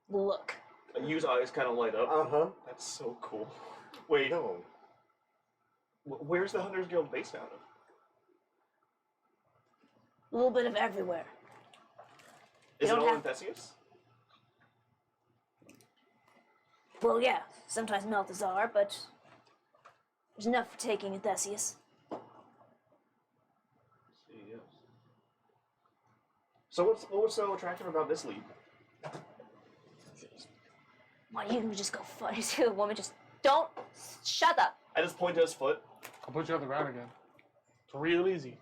will look. Yu's eyes kind of light up. Uh-huh. That's so cool. Wait, No. Where's the Hunters Guild based out of? A little bit of everywhere. Is it don't all in have- Theseus? Well, yeah, sometimes Meltazar, but there's enough for taking in Theseus. See, yes. So what was so attractive about this lead? Why don't you just go fight? You see the woman just, don't, shut up. I just point to his foot. I'll put you on the ground again. It's real easy.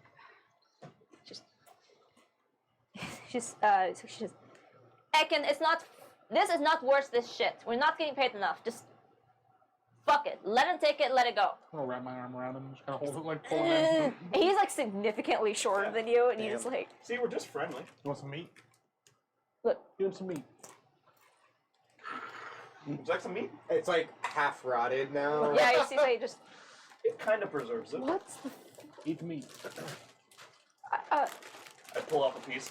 So she just, Ekin, this is not worth this shit. We're not getting paid enough. Just, fuck it. Let him take it, let it go. I'm gonna wrap my arm around him and just kind of hold it like pull him in. He's like significantly shorter than you, and you just like, See, we're just friendly. You want some meat? look, Give him some meat. Would you like some meat? It's like half rotted now. yeah, you see, like, just, It kind of preserves it. what? Eat the meat. I pull off a piece.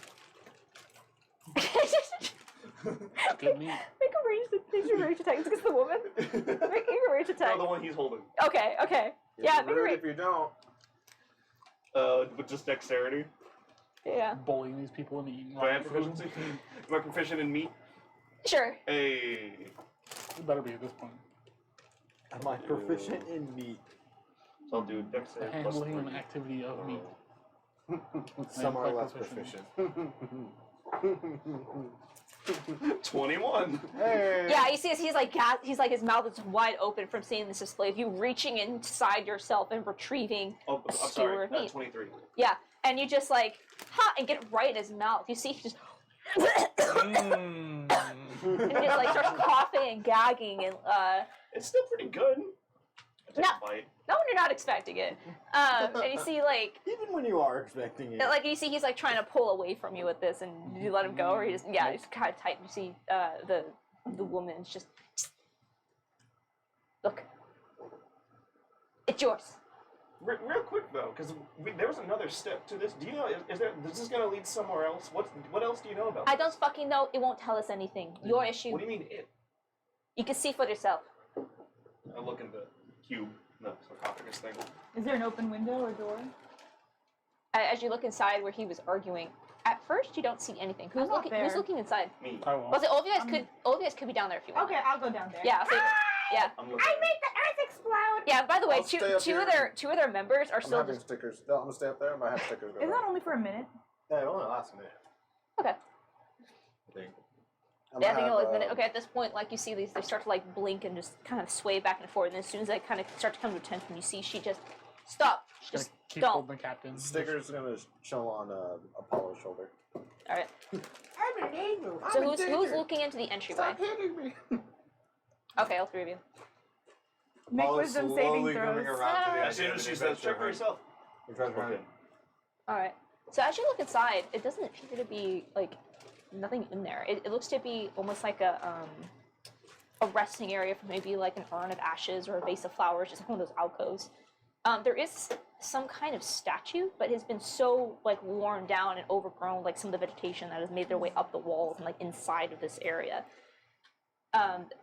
Good meat. Make a rage attack. It's against the woman. Make a rage attack. No, the one he's holding. Okay. Yeah, make a Rude rage. if you don't. With just dexterity. Yeah, Bullying these people into eating Do I raw have food. proficiency? Am I proficient in meat? sure. Hey. It better be at this point. Am I proficient in meat? So I'll do The dexterity plus handling and 3. activity of meat. Some are quite less proficient. proficient. 21. Hey. Yeah, you see, he's like his mouth is wide open from seeing this display of you reaching inside yourself and retrieving Oh, a I'm skewer sorry. of meat. 23. Yeah, and you just like, and get right in his mouth. You see, he just, Mm. and he just like starts coughing and gagging, and It's still pretty good. I take No. a bite. not when you're not expecting it. And you see like Even when you are expecting it. you see he's like trying to pull away from you with this, and you let him go, or he's kind of tight. You see the woman's just look, it's yours. Real quick though, because there was another step to this. Do you know? Is this going to lead somewhere else? What else do you know about? I don't fucking know. It won't tell us anything. Your issue. What do you mean it? You can see for yourself. I look in the cube, the sarcophagus thing. Is there an open window or door? As you look inside where he was arguing, at first you don't see anything. Who's I'm not looking? there. Who's looking inside? Me. I won't. Well, all of you guys could. All of you guys could be down there if you want. Okay, I'll go down there. Yeah. So, yeah. I'm looking. I made the earth explode. Yeah. By the way, I'll stay up two here. of their members are I'm still having just. stickers. No, I'm gonna stay up there. I might have stickers. Go Isn't down. that only for a minute? Yeah, it only lasts a minute. Okay. I think. Yeah, I think it was a minute. Okay, at this point, like you see these, they start to like blink and just kind of sway back and forth. And as soon as they kind of start to come to attention, you see she just stop. Just Just gonna keep don't. holding the captain. Stickers gonna show on Apollo's shoulder. All right. I'm an angel. So I'm a who's digger. looking into the entryway? Stop hitting me. Okay, all three of you. Make Apollo's wisdom slowly saving coming throws. around to the As soon idea as of she an says, adventure check for hunt. yourself. He tries to run. Okay. All right. So as you look inside, it doesn't appear to be like nothing in there. It looks to be almost like a resting area for maybe like an urn of ashes or a vase of flowers, just like one of those alcoves. There is some kind of statue, but has been so like worn down and overgrown, like some of the vegetation that has made their way up the walls and like inside of this area.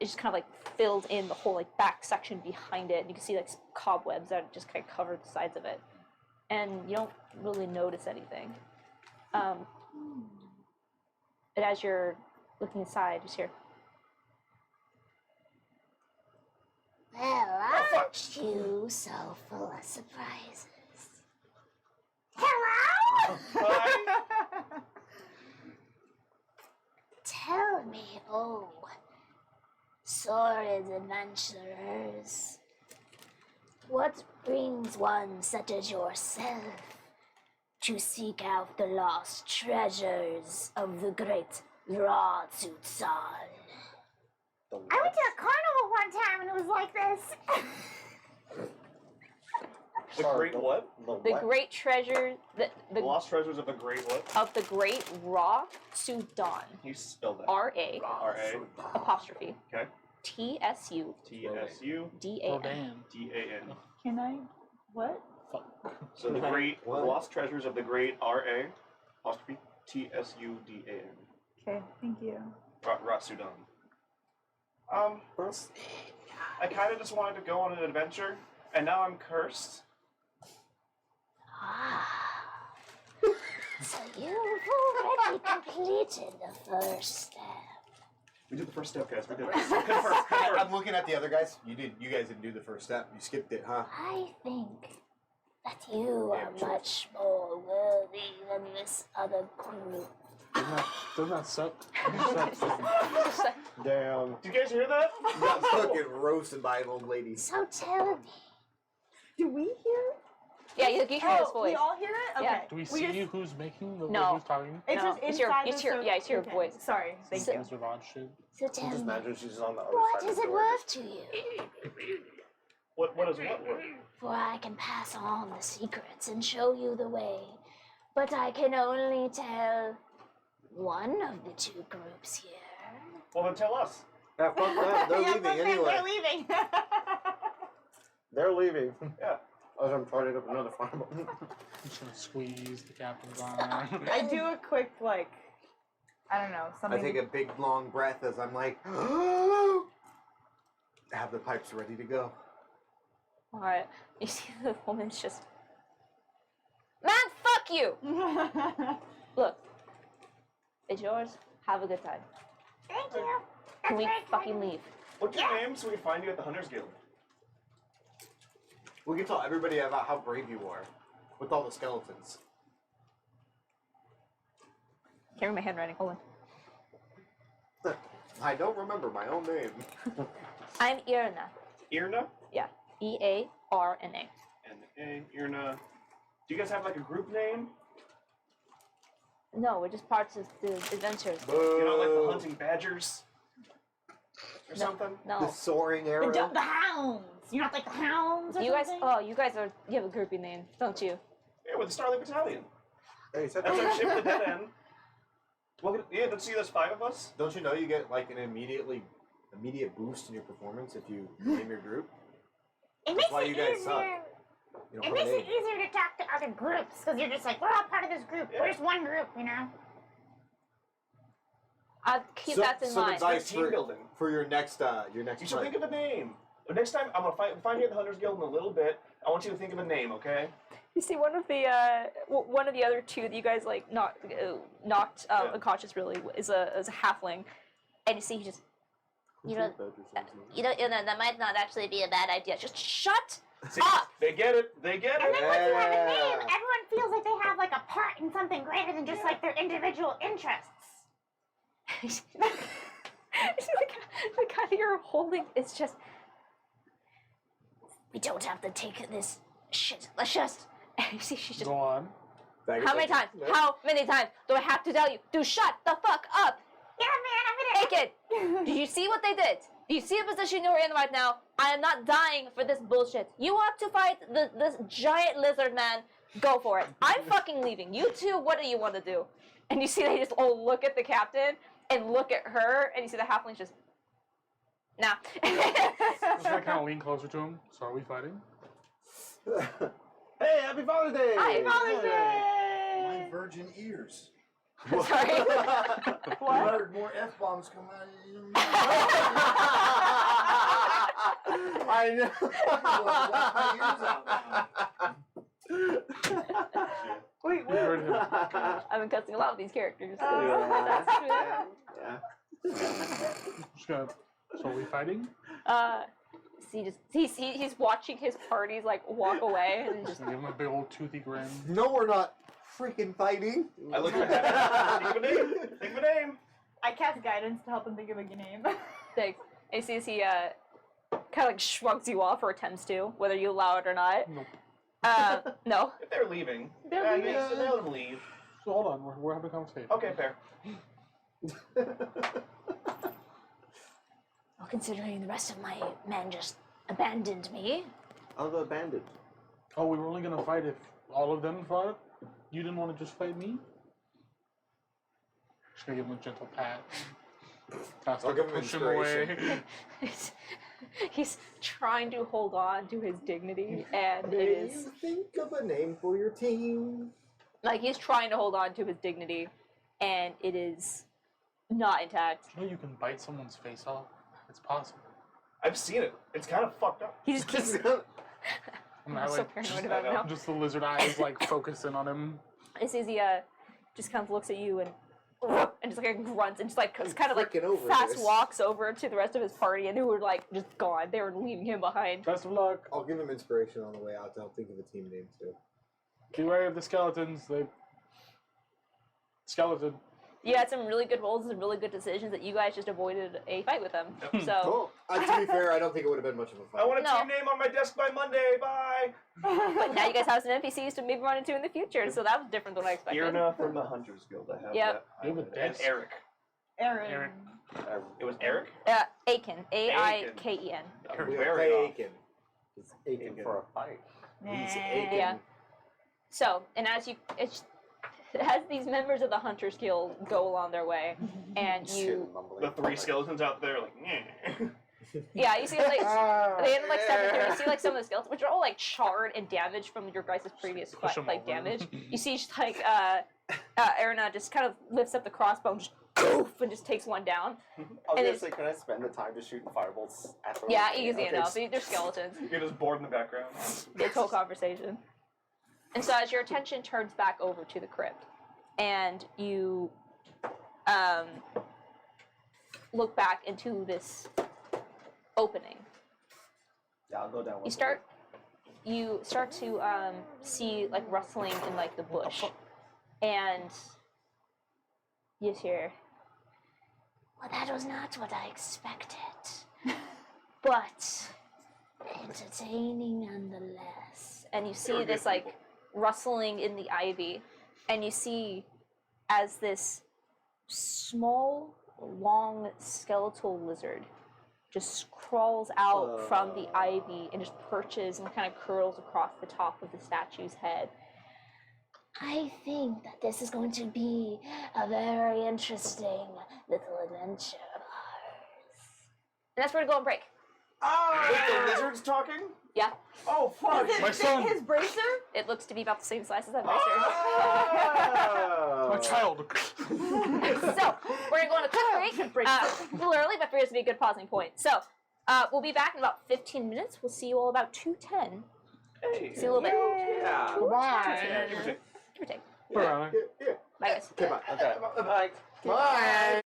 It's just kind of like filled in the whole like back section behind it. And you can see like cobwebs that just kind of cover the sides of it, and you don't really notice anything. But as you're looking inside, just here. Well, aren't you so full of surprises? Hello? Tell me, oh, sordid adventurers, what brings one such as yourself to seek out the lost treasures of the great Ra-Tzu-Tsan? I went to a carnival one time and it was like this. The great what? The great treasure, The the lost treasures of the great what? of the great Ra-Tzu-Dan. You spelled that. R-A R-A. apostrophe Okay. T-S-U T-S-U-D-A-N. D-A-N. Rodan. Can I? What? Fuck. So the great What? lost treasures of the great R-A apostrophe T-S-U-D-A-N. Okay, thank you. Ratsudan. I kind of just wanted to go on an adventure, and now I'm cursed. Ah. So you've already completed the first step. We did the first step, guys. We did it. Confirm. I'm looking at the other guys. You guys didn't do the first step. You skipped it, huh? I think that you are much more worthy than this other group. Doesn't that suck? Damn. Did you guys hear that? You got fucking roasted by an old lady. So tell me, Do we hear it? Yeah, you hear his we voice. all hear it? Okay. Yeah. Do we see just, who's making the No. who's talking? It's No, just it's your- inside it's the your- circle. yeah, it's your Okay. voice. Sorry, thank So- you. Wizard odd shit. so Just tell me, imagine she's on the other what side is of it the worth to you? What is what word? For I can pass on the secrets and show you the way, but I can only tell one of the two groups here. Well, then tell us. Yeah, fuck that. They're Yeah, leaving fuck them, anyway. They're leaving. They're leaving. Yeah. As I'm trying up another fireball. I'm just gonna squeeze the captain's arm. I do a quick, like, I don't know, I something. take a big long breath as I'm like, have the pipes ready to go. Alright. You see the woman's just, man, fuck you! Look. It's yours. Have a good time. Thank you. Can That's we very fucking kind. leave? What's your name so we can find you at the Hunters Guild? We can tell everybody about how brave you are with all the skeletons. Can't read my handwriting. Hold on. I don't remember my own name. I'm Irna. Irna? Yeah. E-A-R-N-A. N-A. Irna. Do you guys have like a group name? No, we're just parts of the adventures. You know, like the Hunting Badgers? Or something? No. The soaring arrow. the hounds. You're not like the hounds or You guys, something? you guys you have a groupie name, don't you? Yeah, with the Starlight Battalion. Hey, you said That's our that. ship at the dead end. Well, yeah, let's see, there's 5 of us. Don't you know you get like an immediate boost in your performance if you name your group? It makes why it you guys easier. suck. You don't It have a makes it name. easier to talk to other groups because you're just like, we're all part of this group. Yeah. We're just one group, you know. I'll keep that in some mind. advice Team building. for your next You should fight. think of a name. The next time I'm gonna find you at the Hunters Guild in a little bit. I want you to think of a name, okay? You see one of the other two that you guys like knocked unconscious really is a halfling, and you see he just that might not actually be a bad idea. Just shut See, up. they get it. They get And it. then once you have a name, everyone feels like they have like a part in something greater than just like their individual interests. the guy that you're holding is just. We don't have to take this shit. Let's just. You see, she's just. Go on. How many times? How many times do I have to tell you to shut the fuck up? Yeah, man, I'm gonna. Aiken, do you see what they did? Do you see the position you're in right now? I am not dying for this bullshit. You want to fight this giant lizard man? Go for it. I'm fucking leaving. You two, what do you want to do? And you see they just all look at the captain and look at her, and you see the halflings just. Nah. Just like kind of lean closer to him. So are we fighting? Hey, happy Father's Day! Hi, Father's My Day! virgin ears. Sorry. I heard more F-bombs come out of your mouth. I know. Wait, We heard him. I've been cussing a lot of these characters. Yeah. Just gonna, so are we fighting? See, he's watching his parties like walk away and just. Give him a big old toothy grin. No, we're not freaking fighting. I look at that. Think of a name. Think of a name. I cast guidance to help him think of a name. Thanks. And he sees he kind of like shrugs you off or attempts to, whether you allow it or not. Nope. No. If they're leaving, They're leaving. let them leave. So hold on, we're having a conversation. Okay, fair. Well, considering the rest of my men just abandoned me. I've abandoned. Oh, we were only gonna fight if all of them fought? You didn't want to just fight me? Just gonna give him a gentle pat. I'll give him push him away. inspiration. He's trying to hold on to his dignity, and it May is you think of a name for your team. like he's trying to hold on to his dignity, and it is not intact. You know you can bite someone's face off? It's possible. I've seen it. It's kind of fucked up. He just keeps. I'm I'm so paranoid about it now. just the lizard eyes like focusing on him. It says he just kind of looks at you and just like grunts and just like kind of like Freaking over fast this. walks over to the rest of his party, and they were like just gone. They were leaving him behind. Best of luck. I'll give him inspiration on the way out to help think of a team name too. Beware of the skeletons. Skeleton. You had some really good rolls and really good decisions that you guys just avoided a fight with them. So Cool. To be fair, I don't think it would have been much of a I fight. want a No. team name on my desk by Monday. Bye. but now you guys have some NPCs to maybe run into in the future. So that was different than what I expected. Irna from the Hunters Guild. I have Yep. that. You have a And desk? Eric. Aaron. Eric. It was Eric? Aiken. A-I-K-E-N. We Very have off. Aiken. He's aching for a fight. He's Nah. aching. Yeah. So, and as these members of the Hunters Guild go along their way, and you, The three skeletons out there, like, meh. yeah, you see like they end up like stepping through. You see like some of the skeletons, which are all like charred and damaged from your guys' previous Push 'em like over. damage. You see just like Erna just kind of lifts up the crossbow and just goof and just takes one down. I was And gonna it's- say, can I spend the time to shoot firebolts at them? Yeah, easy Okay, enough. They're skeletons. You're just bored in the background. This whole conversation. And so as your attention turns back over to the crypt, and you look back into this opening, Yeah, I'll go down. you start to see like rustling in like the bush, and you hear, Well, that was not what I expected. but, Entertaining nonetheless. and you see this like rustling in the ivy, and you see as this small, long skeletal lizard just crawls out from the ivy and just perches and kind of curls across the top of the statue's head. I think that this is going to be a very interesting little adventure of ours. And that's where to go on break. With the lizards talking? Yeah, Oh, fuck. Is My it son. his bracer? it looks to be about the same size as that bracer. Oh. My child. So we're going to quick break. A little early, but figures to be a good pausing point. So we'll be back in about 15 minutes. We'll see you all about 2:10. Hey. See you a little bit. Yeah. Bye. Give or take. Give or take. Bye. Yeah. Bye, guys. Okay, bye. Okay. Bye. Bye.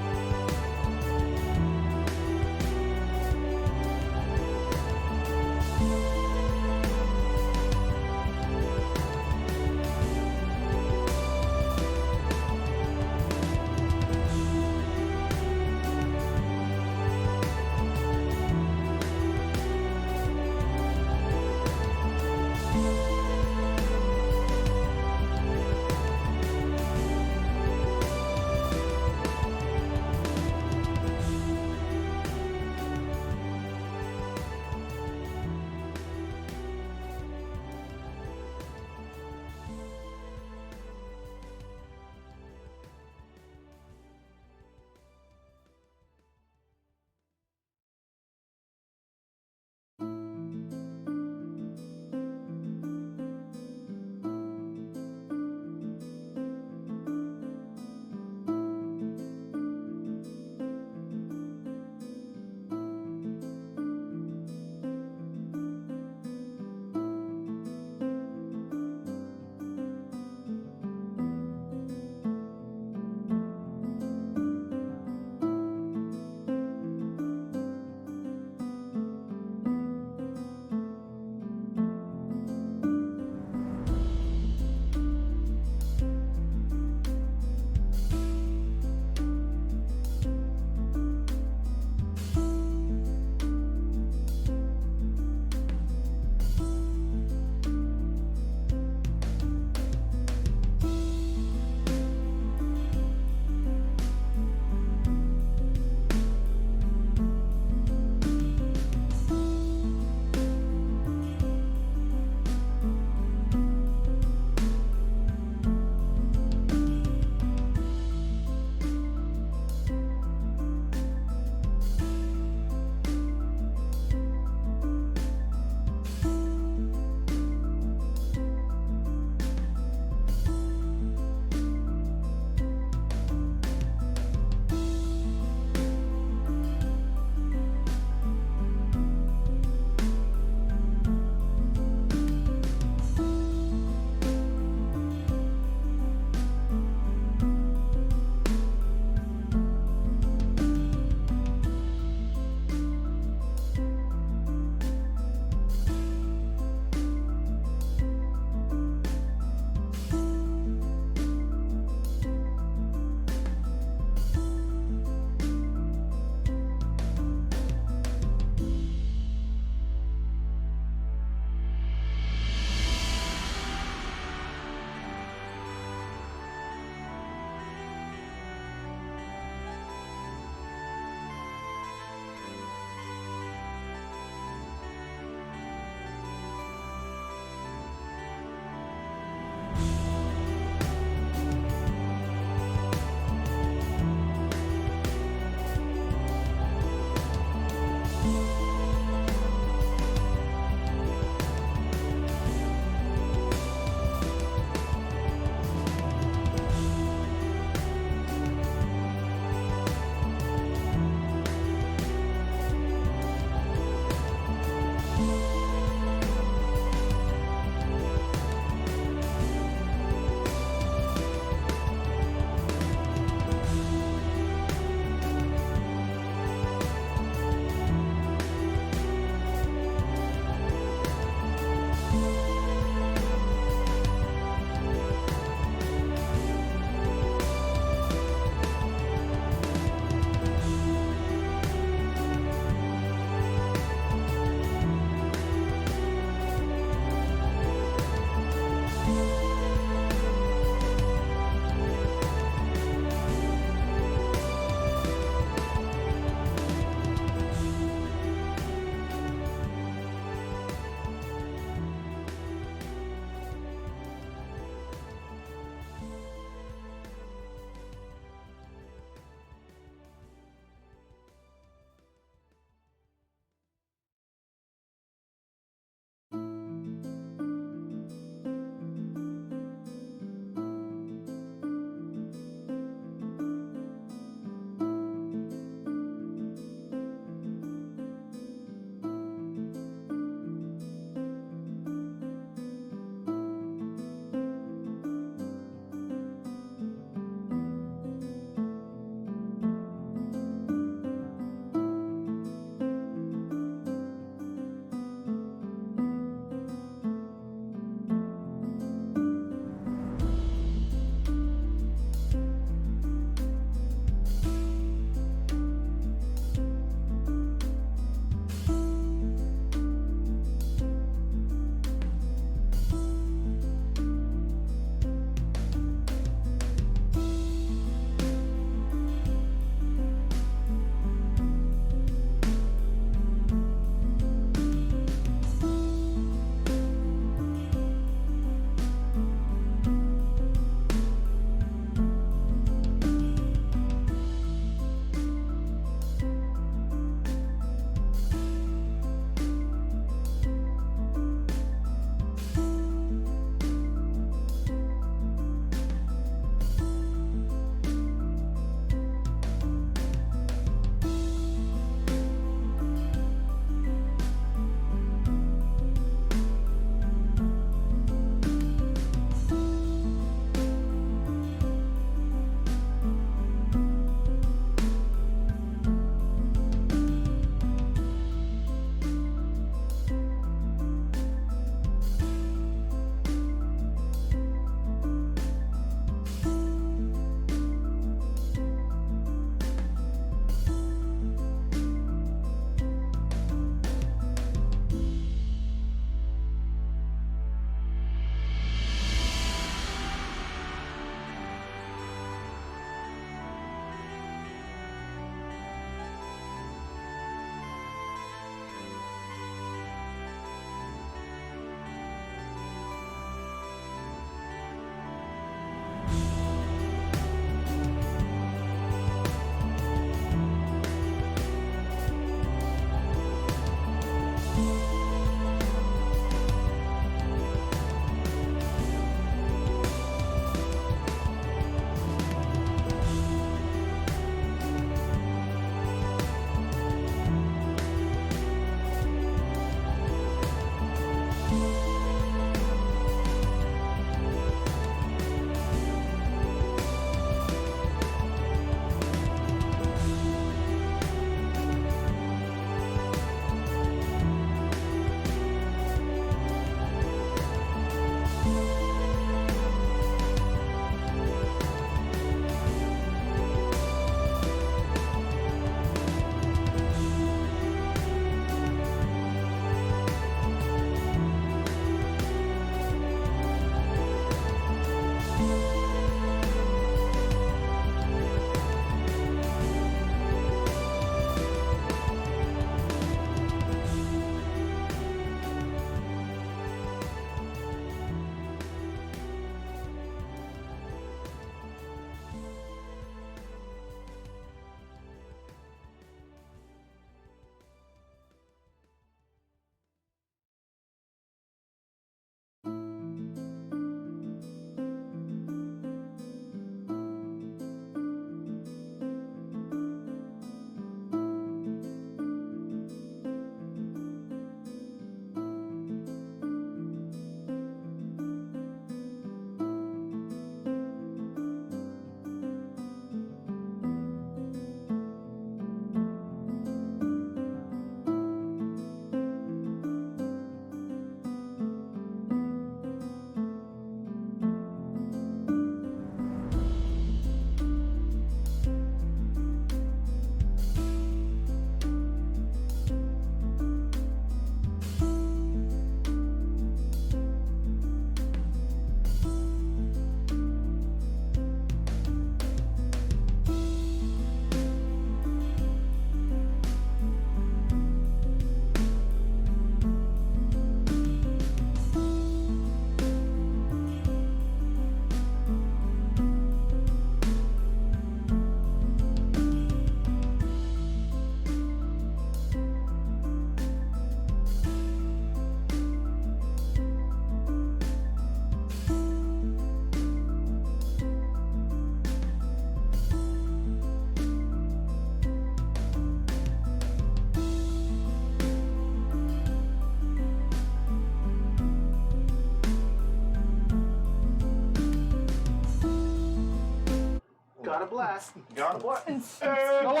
Got a blast. Got a what? Hello!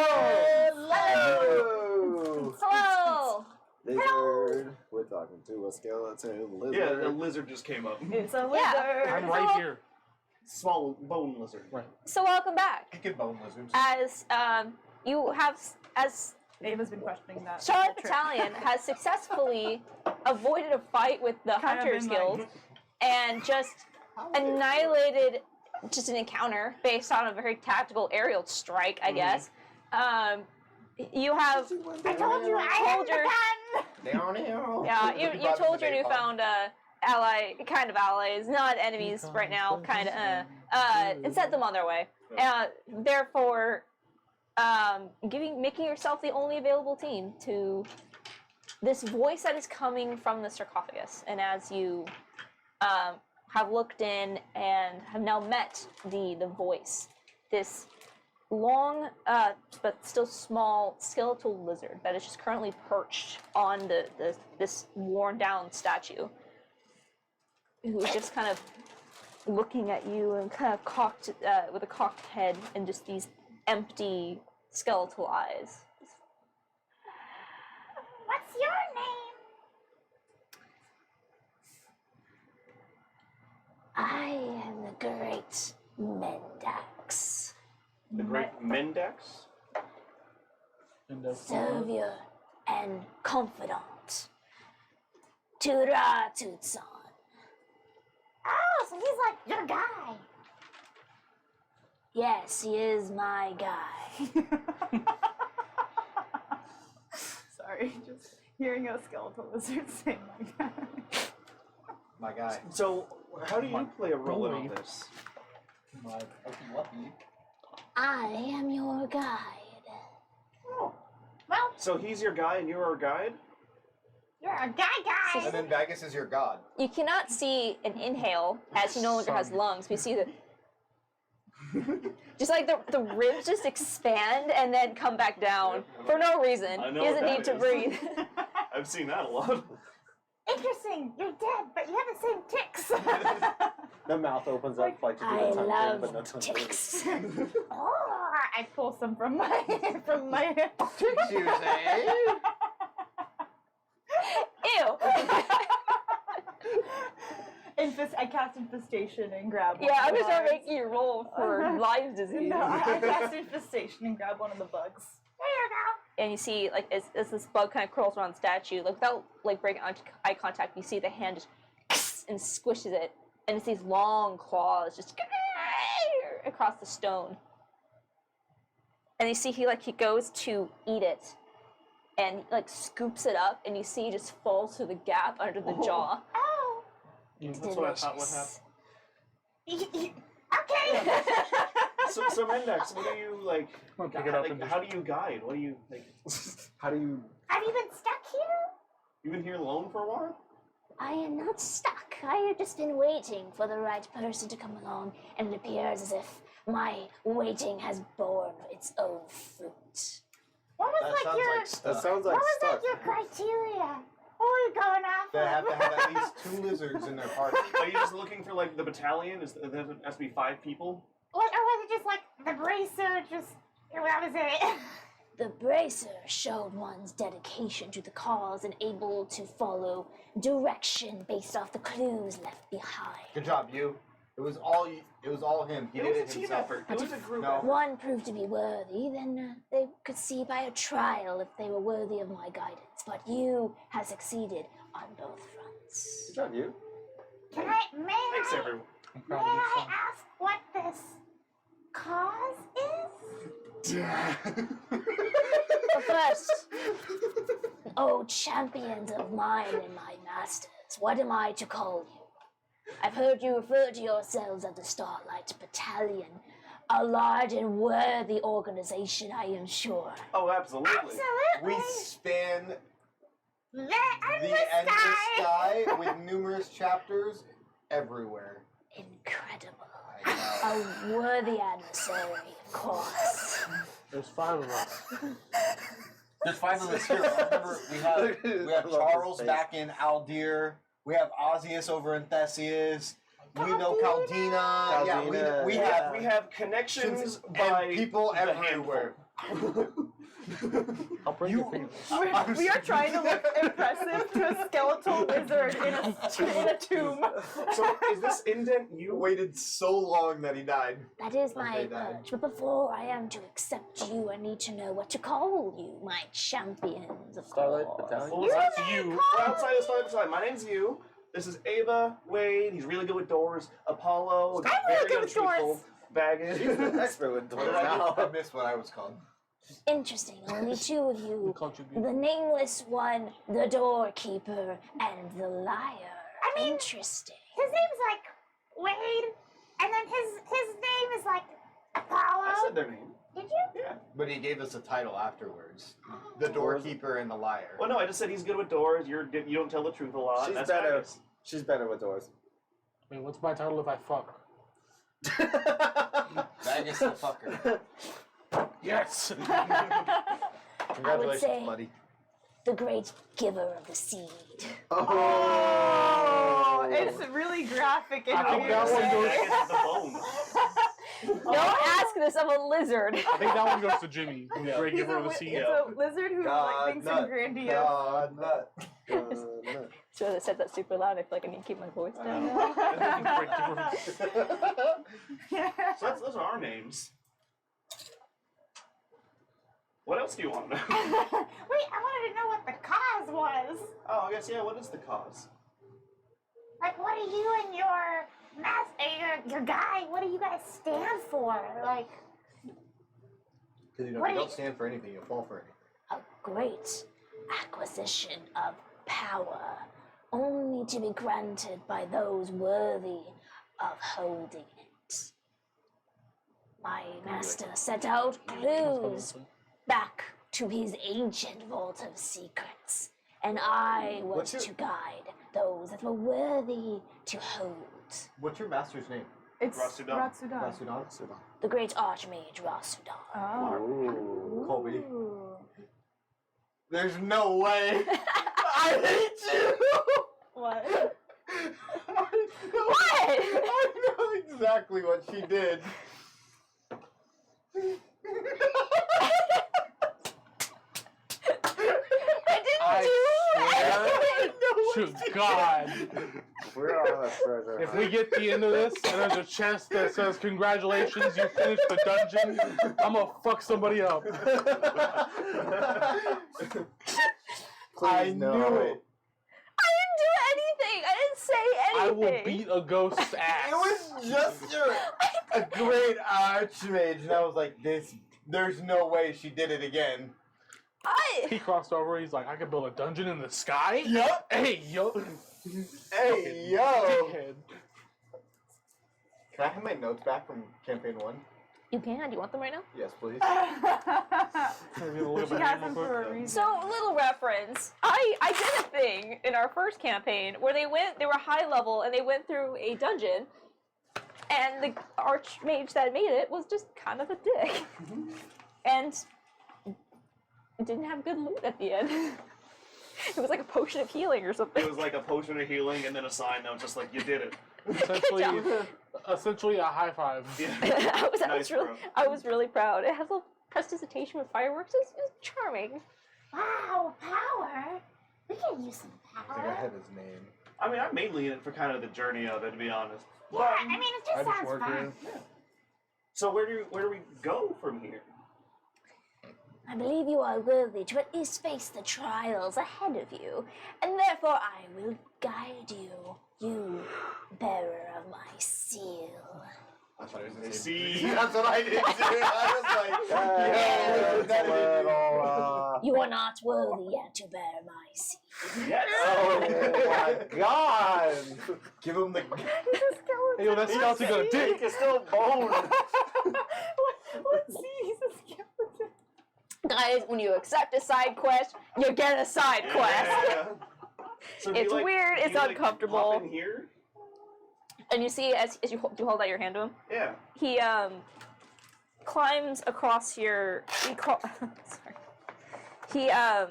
Hello! Lizard. We're talking to a skeleton lizard. Yeah, the lizard just came up. It's a Yeah. lizard. I'm right here. Small bone lizard. Right. So welcome back. You can bone lizards. As you have, as Ava's been questioning that. Charlotte whole trip. Battalion has successfully avoided a fight with the Kind of Hunters been like- Guild and just annihilated just an encounter based on a very tactical aerial strike, I guess. You have I told you I had told the your gun. yeah you told your newfound ally kind of allies, not enemies right now, kind of and set them on their way. Therefore, making yourself the only available team to this voice that is coming from the sarcophagus. And as you have looked in and have now met the voice, this long but still small skeletal lizard that is just currently perched on this worn down statue, who is just kind of looking at you and kind of cocked with a cocked head and just these empty skeletal eyes. What's your name? I am the great Mendax. The great Mendax? Savior and confidant. Tura Tutsan. Oh, so he's like your guy. Yes, he is my guy. Sorry, just hearing a skeletal lizard say my god. My guy. So, how do you play a role in all this? I am your guide. Oh. Well, So he's your guy and you're our guide? you're a guy. And then Vagus is your god. You cannot see an inhale as he no longer has lungs. We see that just like the ribs just expand and then come back down for no reason. I know He doesn't what need to that breathe. I've seen that a lot. Interesting. You're dead, but you have the same ticks. The mouth opens up like to do I the tongue thing, love but no tongue. ticks. Oh, I pull some from my You say? Ew. I cast infestation and grab one Yeah, of I'm the gonna start bugs. making you roll for Lyme disease. No, I cast infestation and grab one of the bugs. there you go. And you see, like, as this bug kind of curls around the statue, like, without, like, breaking eye contact, you see the hand just and squishes it, and it's these long claws just across the stone. And you see he goes to eat it, and, like, scoops it up, and you see he just falls through the gap under the jaw. Oh, That's what I thought would happen. okay. So Mendax, what do you like? I'll pick it up and How do you guide? What do you like? How do you? Have you been stuck here? You been here alone for a while? I am not stuck. I have just been waiting for the right person to come along, and it appears as if my waiting has borne its own fruit. What was That like sounds your like That stuff. sounds like what was stuff. like your criteria? What were you going off They have of? to have at least 2 lizards in their party. Are you just looking for like the battalion? There has to be 5 people? Or was it just like the bracer? Just that was it. The bracer showed one's dedication to the cause and able to follow direction based off the clues left behind. Good job, you. It was all you. It was all him. He It did was it a team himself. effort. It was a group No. effort. One proved to be worthy, then they could see by a trial if they were worthy of my guidance. But you have succeeded on both fronts. Good job, you. Can I? May Thanks, I? everyone. I'm May proud of you, I son. ask what this cause is? But first, oh champions of mine and my masters, what am I to call you? I've heard you refer to yourselves as the Starlight Battalion, a large and worthy organization, I am sure. Oh, absolutely. Absolutely. We span The the end of the sky with numerous chapters everywhere. Incredible. I know. A worthy adversary, of course. There's 5 of us. There's 5 of us here. Remember, we have I love Charles this face. back in Aldir. We have Osius over in Theseus. We know Caldina. Yeah, Caldina, we yeah. have We have connections and by people the everywhere. I'll break your fingers. We are trying to look impressive to a skeletal lizard in a tomb. So is this indent You you? waited so long that he died. That is Okay, my Dad. urge. But before I am to accept you, I need to know what to call you, my champions, of Starlight course. Battalion? Well, That's you. We're outside of Starlight Battalion. My name's you. This is Ava, Wade. He's really good with doors. Apollo. I'm really very good with doors. untruthful. Baggage. Expert with doors I now. missed what I was called. Interesting. Only two of We you. called you beautiful. The nameless one, the doorkeeper, and the liar. I mean- Interesting. His name's like Wade, and then his name is like Apollo. I said their name. Did you? Yeah. But he gave us a title afterwards. The doorkeeper and the liar. Well, no, I just said he's good with doors. You don't tell the truth a lot. She's That's better. Baggage. She's better with doors. Wait, what's my title if I fuck? Bagus the fucker. Yes! Congratulations, say- buddy. The great giver of the seed. Oh, it's really graphic in I a think weird that one way. goes- Baggage is the bone. Don't ask this of a lizard. I think that one goes to Jimmy, who's the great He's giver of the it's sea. a lizard who like thinks in grandiose. God, nut. So I said that super loud. I feel like I need to keep my voice down. Great giver of the sea. So those are our names. What else do you want to know? Wait, I wanted to know what the cause was. Oh, I guess, yeah, what is the cause? Like, what do you and your guy, what do you guys stand for? Like, Because What you do don't you- stand for anything, you fall for anything. A great acquisition of power, only to be granted by those worthy of holding it. My master set out clues back to his ancient vault of secrets, and I was What's your- to guide those that were worthy to hold. What's your master's name? It's Ratsudan. Ratsudan. Rasudan? The great Archmage Rasudan. Oh. Ooh. Colby. Ooh. There's no way. I hate you. What? I know exactly what she did. To God. We're on a treasure If hunt. we get the end of this and there's a chest that says, "Congratulations, you finished the dungeon," I'm gonna fuck somebody up. I no. knew it. I didn't do anything. I didn't say I anything. will beat a ghost's ass. It was just a great archmage, and I was like, there's no way she did it again. He crossed over. He's like, "I could build a dungeon in the sky." Yup. Hey, yo. Hey, yo. Dickhead. Can I have my notes back from campaign 1? You can. Do you want them right now? Yes, please. Maybe a little She bit has real them quick. for a reason. So, little reference. I did a thing in our first campaign where they were high level and they went through a dungeon, and the archmage that made it was just kind of a dick, and didn't have good loot at the end. It was like a potion of healing or something. It was like a potion of healing and then a sign note just like, you did it. Essentially a high five. Yeah. I was really proud. It has a prestidigitation with fireworks. It was charming. wow, power. We can use some I think I power. had his name. I mean, I'm mainly in it for kind of the journey of it, to be honest. Yeah, I mean, it just sounds fun. So where do we go from here? I believe you are worthy to at least face the trials ahead of you, and therefore I will guide you, you bearer of my seal. I thought it was I his see. name. That's what I did too. I was like, yeah, It's a little, You are not worthy yet to bear my seal. Yes. oh my God! give him the. Hey, yo, that scout's got a dick. It's still bone. Let's see, he's a skeleton. Guys, when you accept a side quest, you get a side quest. Yeah. So do It's you, weird, do it's you, uncomfortable. Hop in here? And you see, as you hold out your hand to him, Yeah. he climbs across your. Sorry. He as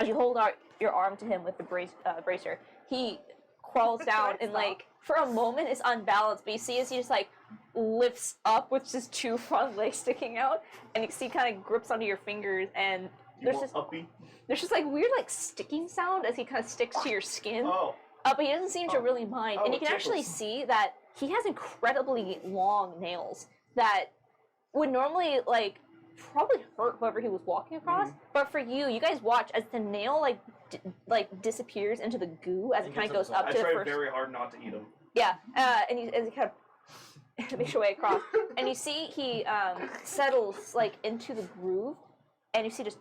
you hold out your arm to him with the bracer, he crawls down and like for a moment is unbalanced, but you see as he just like lifts up with just 2 front legs sticking out, and you see kind of grips onto your fingers, and there's just like weird like sticking sound as he kind of sticks to your skin. Oh. But he doesn't seem to really mind, and you can actually tickles. see that he has incredibly long nails that would normally like probably hurt whoever he was walking across. But for you, you guys watch as the nail like disappears into the goo as it kind of goes up I to the tried first. very hard not to eat them. Yeah, and as he kind of makes your way across, and you see he settles like into the groove, and you see just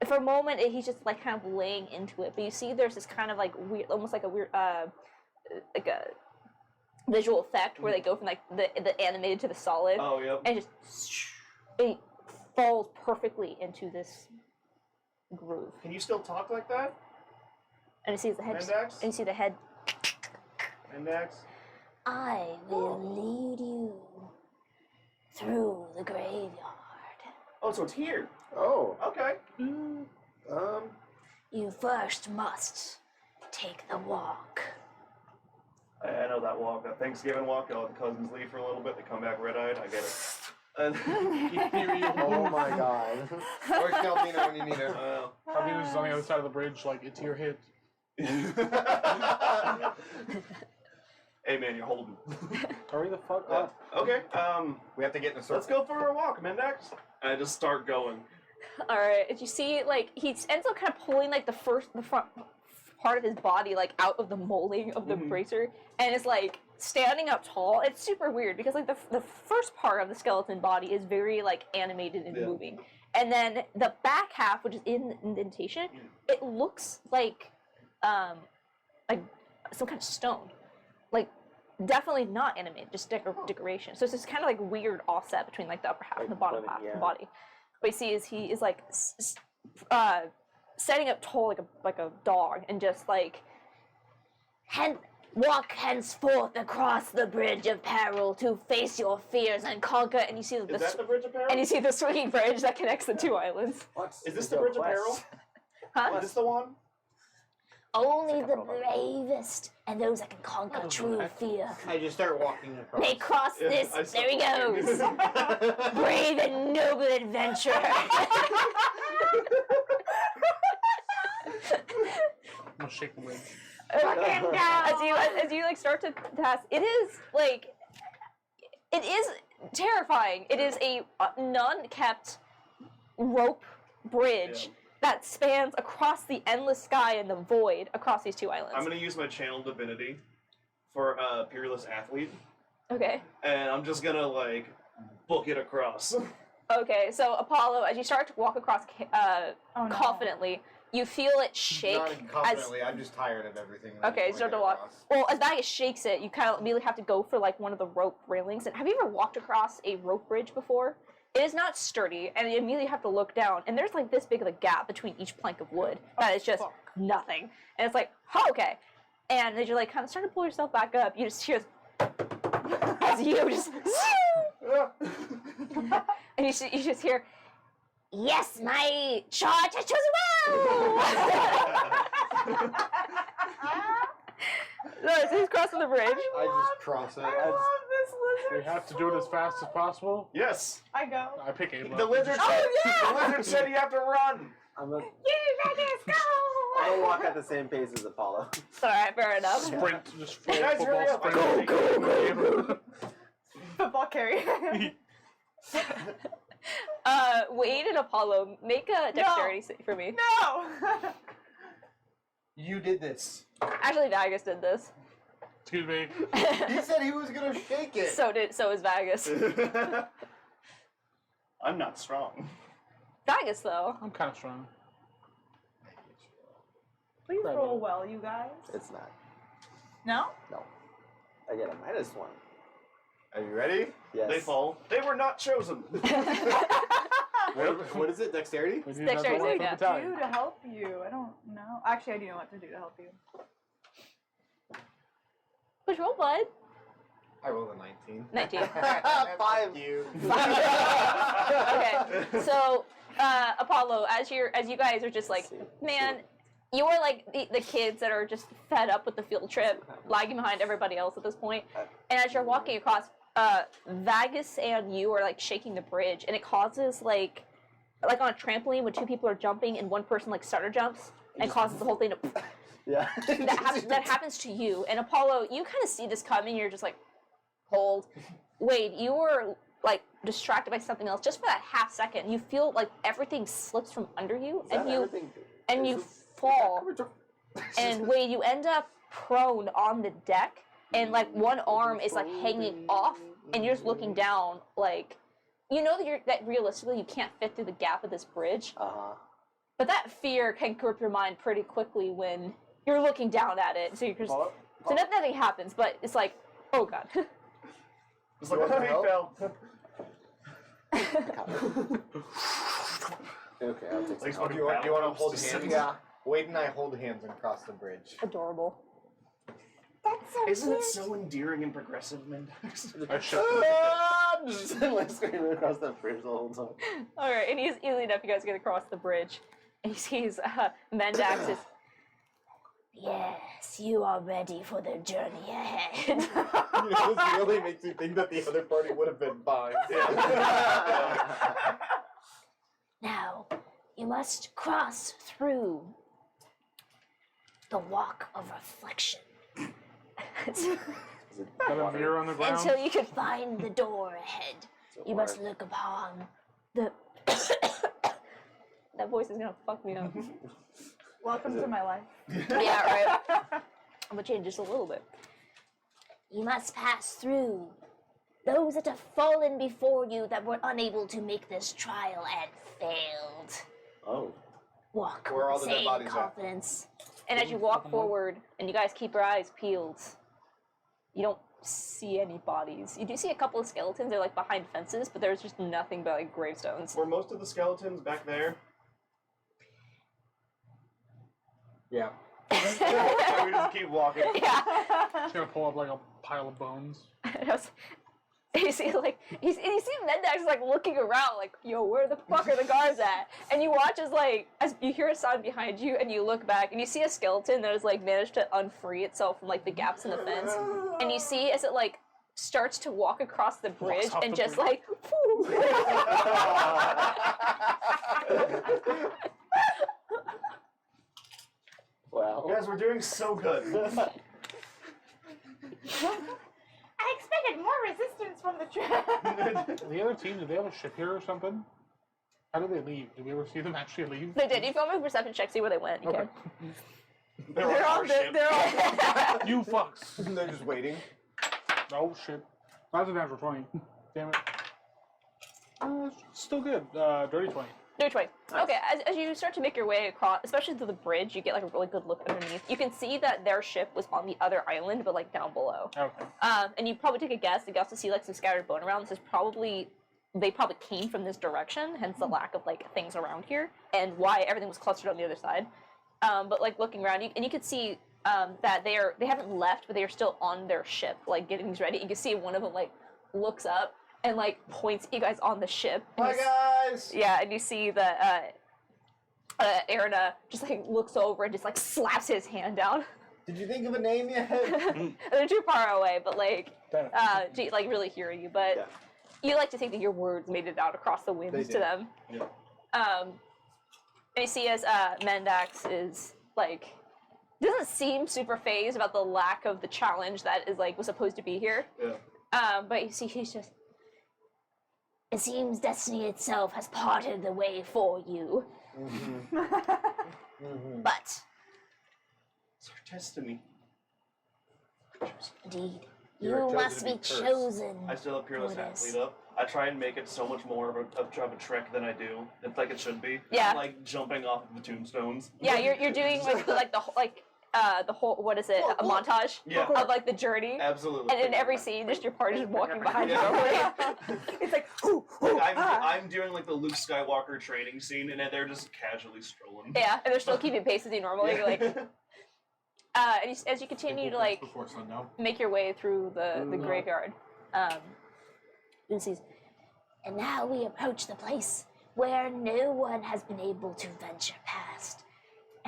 for a moment he's just like kind of laying into it. But you see there's this kind of like weird, almost like a weird like a visual effect where they go from like the animated to the solid. Oh, yep. And it falls perfectly into this groove. Can you still talk like that? And you see the head. Mendax? And you see the head. Mendax? I will lead you through the graveyard. Oh, so it's here. Oh. Okay. You first must take the walk. I know that walk, that Thanksgiving walk. All the cousins leave for a little bit. They come back red-eyed. I get it. Oh my god. Where's Calvina when you need her? Calvina's just on the other side of the bridge, like, it's your hit. Hey man, you're holding. Hurry the fuck up. Okay, we have to get in a circle. let's go for a walk, Mendax. I just start going. Alright, as you see, like, he ends up kind of pulling, like, the front part of his body, like, out of the molding of the bracer, and is, like, standing up tall. It's super weird, because, like, the first part of the skeleton body is very, like, animated and moving. And then the back half, which is in the indentation, it looks like some kind of stone. Like, definitely not animated, just decoration. So it's this kind of, like, weird offset between, like, the upper half and the bottom half of the body. What you see is he is like setting up tall like a dog and just like Walk henceforth across the bridge of peril to face your fears and conquer. And you see Is that the Bridge of Peril? and you see the swinging bridge that connects the 2 islands. What? Is this the Bridge of Peril? Huh? Is this the one? only the bravest and those that can conquer true fear I just start walking across. may cross Yeah, this. I There he stopped goes. Brave and noble adventurer. I'm gonna shake the bridge. As you like start to pass, it is terrifying. It is a none-kept rope bridge that spans across the endless sky and the void across these 2 islands. I'm gonna use my channel divinity for Peerless Athlete, Okay. and I'm just gonna like book it across. Okay. So Apollo, as you start to walk across confidently, you feel it shake Not confidently, I'm just tired of everything. and I Okay, just start to wanna walk. get across. Well, as Vagus shakes it, you kind of immediately have to go for like one of the rope railings. And have you ever walked across a rope bridge before? It is not sturdy, and you immediately have to look down. And there's like this big of a gap between each plank of wood that is just nothing. And it's like, oh, okay. And as you like kind of start to pull yourself back up, you just hear as you just and you just hear, Yes, my charge has chosen well. no, so he's crossing the bridge. I just cross it. I love this We lizard. have to do it as fast as possible. Yes, I go. I pick Ava. the lizard said. The lizard said you have to run. I'm gonna Go! walk at the same pace as Apollo. Alright, fair enough. Sprint, just full Guys, football hurry up. sprint. Go, Football carry. Wade and Apollo, make a dexterity save for me. No! You did this. Actually, Vagus did this. Excuse me. He said he was gonna shake it. So is Vagus. I'm not strong. Vagus, though. I'm kind of strong. Please Grab roll it. well, you guys. It's not. No? No. I get a -1. Are you ready? Yes. They fall. They were not chosen. What is it? Dexterity? We do Dexterity another one save, for yeah. battalion. Do to help you. I don't know. Actually, I do know what to do to help you. Which roll, bud? I rolled a 19. 19. 5 you. Okay, so Apollo, as you guys are just like, man, You are like the kids that are just fed up with the field trip, lagging behind everybody else at this point. And as you're walking across, Vagus and you are like shaking the bridge, and it causes like on a trampoline when two people are jumping and one person like stutter jumps and causes the whole thing to. Yeah. That happens to you. And Apollo, you kind of see this coming. You're just like, hold. Wade, you were like distracted by something else just for that half second. You feel like everything slips from under you, and you fall. And Wade, you end up prone on the deck, and like one arm is like hanging off, and you're just looking down. Like, you know that realistically you can't fit through the gap of this bridge. But that fear can grip your mind pretty quickly when you're looking down at it. So you're just so nothing happens, but it's like, oh god. It's like, he fell. Okay, I'll take Like, some. Do you want to hold hands? Yeah. Wade and I hold hands and cross the bridge. Adorable. That's so Isn't cute. it so endearing and progressive, Mendax? I shut I'm just like screaming across that bridge the whole time. All right, and he's easily enough. You guys get across the bridge, and he sees Mendax is. Yes, you are ready for the journey ahead. You know, this really makes me think that the other party would have been fine. Now, you must cross through the walk of reflection Got a mirror on the ground. until you can find the door ahead. You must look upon the. That voice is gonna fuck me up. Welcome to my life. Yeah, right. I'm gonna change just a little bit. You must pass through those that have fallen before you that were unable to make this trial and failed. Oh. Walk Where are all with the dead same bodies at? confidence. And as you walk forward, and you guys keep your eyes peeled, you don't see any bodies. You do see a couple of skeletons. They're like behind fences, but there's just nothing but like gravestones. Were most of the skeletons back there? Yeah. So we just keep walking. Yeah. Just gonna pull up like a pile of bones. You see, like, you see Mendax like looking around, like, yo, where the fuck are the guards at? And you watch as you hear a sound behind you, and you look back, and you see a skeleton that has like managed to unfree itself from like the gaps in the fence, and you see as it like starts to walk across the bridge off and the just bridge. like. Wow. Guys, we're doing so good. I expected more resistance from the trap. The other team, did they have a ship here or something? How did they leave? Did we ever see them actually leave? They did. You can make a perception check, see where they went. You Okay. can. They're on our ship. They're all. You fucks. They're just waiting. Oh shit. That's a natural 20. Damn it. It's still good. Dirty 20. No choice. Okay, as you start to make your way across, especially through the bridge, you get like a really good look underneath. You can see that their ship was on the other island, but like down below. Okay. And you probably take a guess. You can also see like some scattered bone around. This is probably they probably came from this direction, hence the lack of like things around here, and why everything was clustered on the other side. But like looking around, you can see that they haven't left, but they are still on their ship, like getting things ready. You can see one of them like looks up and like points at you guys on the ship. Hi guys. Yeah, and you see that Erna just like looks over and just like slaps his hand down. Did you think of a name yet? They're too far away, but like Damn. like really hearing you. But Yeah. you like to think that your words made it out across the winds They to did. them. Yeah. And you see as Mendax is like doesn't seem super phased about the lack of the challenge that is like was supposed to be here. Yeah. But you see he's just It seems destiny itself has parted the way for you. But, It's our destiny. indeed, You are you chosen must to be be cursed. chosen. I still have Peerless for this. Athlete up. I try and make it so much more of a trek than I do. It's like it should be. Yeah. I'm like jumping off of the tombstones. yeah, you're doing like the whole what is it a montage Yeah. of like the journey. Absolutely. And in every scene, just your party just walking behind you. Yeah. It's like, I'm doing like the Luke Skywalker training scene, and they're just casually strolling. yeah, and they're still keeping pace as you normally. Yeah. Like, and as you continue to like Before sundown. make your way through the graveyard, Lucy's. And now we approach the place where no one has been able to venture past.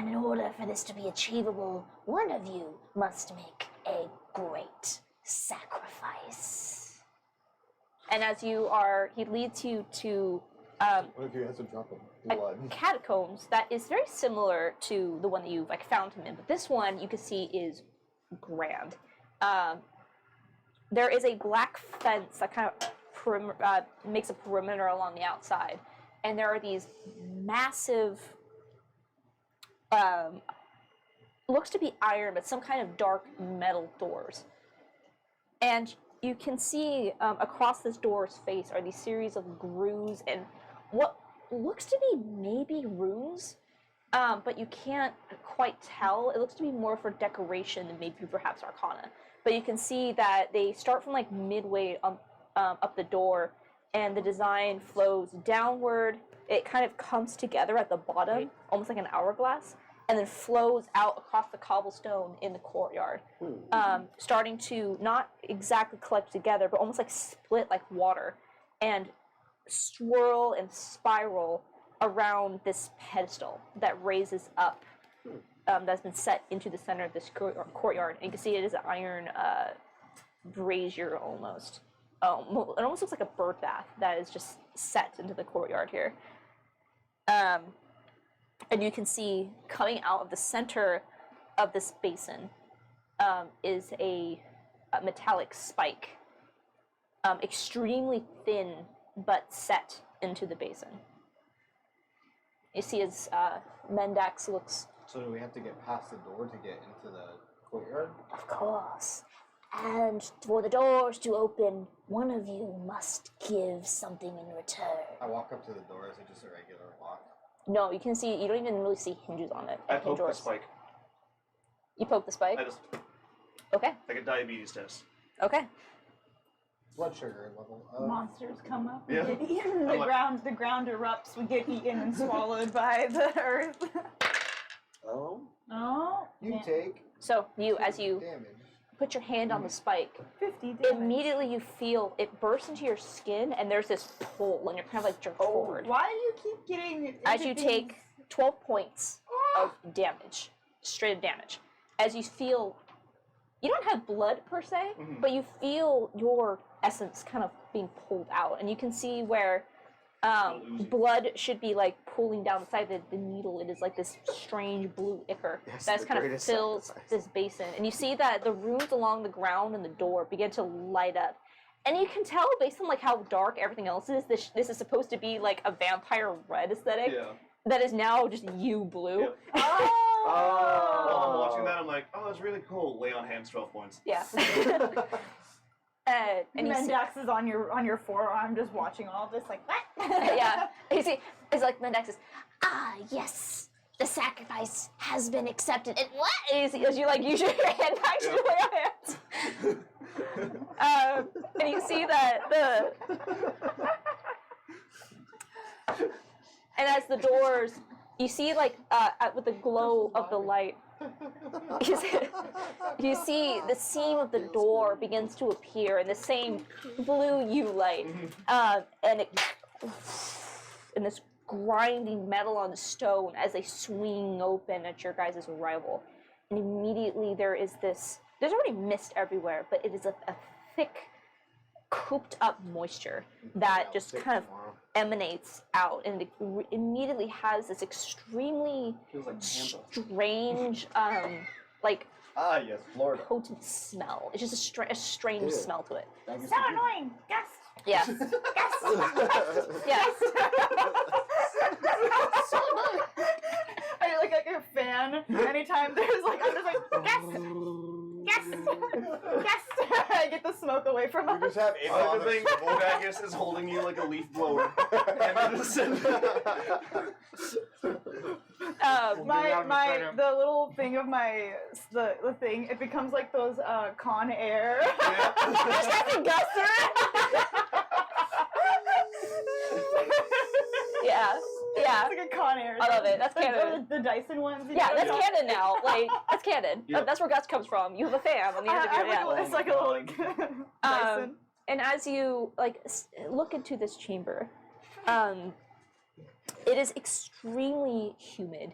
And in order for this to be achievable, one of you must make a great sacrifice. And as you are, he leads you to What if you had to drop him? a Blood. catacombs that is very similar to the one that you like found him in, but this one you can see is grand. There is a black fence that kind of makes a perimeter along the outside, and there are these massive, looks to be iron, but some kind of dark metal doors. And you can see across this door's face are these series of grooves and what looks to be maybe runes, but you can't quite tell. It looks to be more for decoration than maybe perhaps arcana. But you can see that they start from like midway up the door, and the design flows downward. It kind of comes together at the bottom, almost like an hourglass, and then flows out across the cobblestone in the courtyard, starting to not exactly collect together, but almost like split like water, and swirl and spiral around this pedestal that raises up, that's been set into the center of this courtyard. And you can see it is an iron brazier almost. It almost looks like a bird bath that is just set into the courtyard here. And you can see coming out of the center of this basin is a metallic spike, extremely thin but set into the basin. You see as Mendax looks. So do we have to get past the door to get into the courtyard? Of course. And for the doors to open, one of you must give something in return. I walk up to the door. Is it just a regular lock? No, you can see. You don't even really see hinges on it. I Hinge poke the doors. spike. You poke the spike. I just Okay. like a diabetes test. Okay. Blood sugar level. Monsters come up, we Yeah. get eaten, I'm like- the ground erupts, we get eaten and swallowed by the earth. Oh. Oh, You yeah. take So as you damage. put your hand on the spike, 50 damage. immediately you feel it burst into your skin, and there's this pull, and you're kind of like jerked forward. Why do you keep getting As into you things- take 12 points of damage, straight up damage, as you feel, you don't have blood per se, but you feel your essence kind of being pulled out, and you can see where blood should be like pooling down the side of the needle. It is like this strange blue ichor Yes, that the kind of greatest fills sacrifice. this basin, and you see that the runes along the ground and the door begin to light up. And you can tell based on like how dark everything else is, this is supposed to be like a vampire red aesthetic Yeah. that is now just you blue. Yeah. Oh! While I'm watching that, I'm like, oh, that's really cool. Lay on hands, 12 points. Yeah. And you see, Mendax is on your forearm, just watching all this, like what? yeah, you see, it's like Mendax is, Ah, yes. The sacrifice has been accepted. And what? as you like use your hand back to lay on hands. And you see that and as the doors, you see like with the glow of the light, you see the seam of the door begins to appear in the same blue U light, and this grinding metal on stone as they swing open at your guys' arrival. And immediately there's already mist everywhere, but it is a thick, cooped up moisture that just kind of emanates out, and it immediately has this extremely Feels like Tampa. strange, like Ah, yes, Florida. potent smell. It's just a strange Ew. smell to it. So annoying. Gus. Yeah. Yes. I like a fan. Anytime there's like, I'm just like, Gus. I get the smoke away from We us. just have I like to think Vodagus is holding you like a leaf blower. And I just The little thing of the thing, it becomes like those Con Air. Yeah. Yeah. It's like a Con Air. I love it. That's Like, canon. The Dyson ones. you Yeah, know, that's it's canon now. Like, that's canon. Yeah. That's where Gus comes from. You have a fan on the end of your all- yeah. It's like a little Dyson. And as you like look into this chamber, it is extremely humid.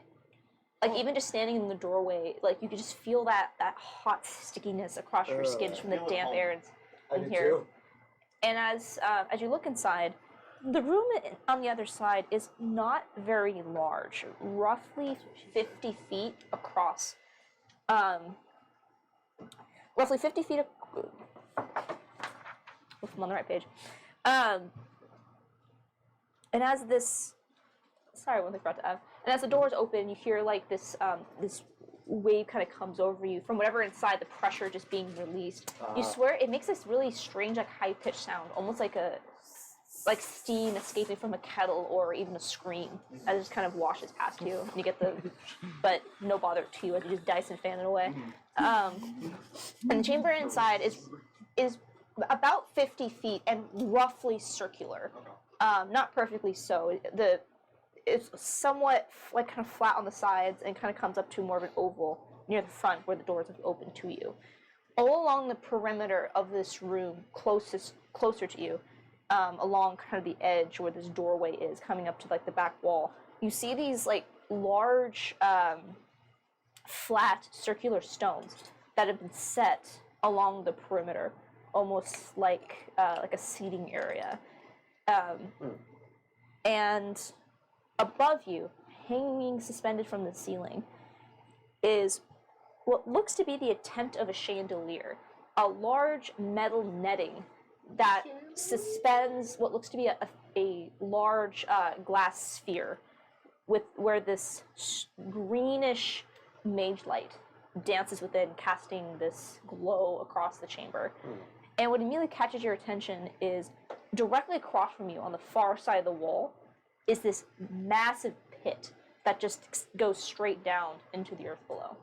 Like even just standing in the doorway, like you could just feel that hot stickiness across your skin just from the Feel it damp home. air I in do here. too. And as you look inside, the room on the other side is not very large, roughly 50 feet across. Roughly 50 feet. If I'm on the right page. And as this, sorry, one thing I forgot to add. And as the doors open, you hear like this this wave kind of comes over you from whatever inside, the pressure just being released. You swear it makes this really strange, like high pitched sound, almost like steam escaping from a kettle or even a scream as it just kind of washes past you. And you get the, but no bother to you as you just Dyson fan it away. And the chamber inside is about 50 feet and roughly circular. Not perfectly so. It's somewhat like kind of flat on the sides and kind of comes up to more of an oval near the front where the doors have opened to you. All along the perimeter of this room, closer to you, along kind of the edge where this doorway is, coming up to like the back wall, you see these like large, flat circular stones that have been set along the perimeter, almost like a seating area, and above you, hanging suspended from the ceiling, is what looks to be the intent of a chandelier, a large metal netting that suspends what looks to be a large glass sphere where this greenish mage light dances within, casting this glow across the chamber. And what immediately catches your attention is directly across from you on the far side of the wall is this massive pit that just goes straight down into the earth below.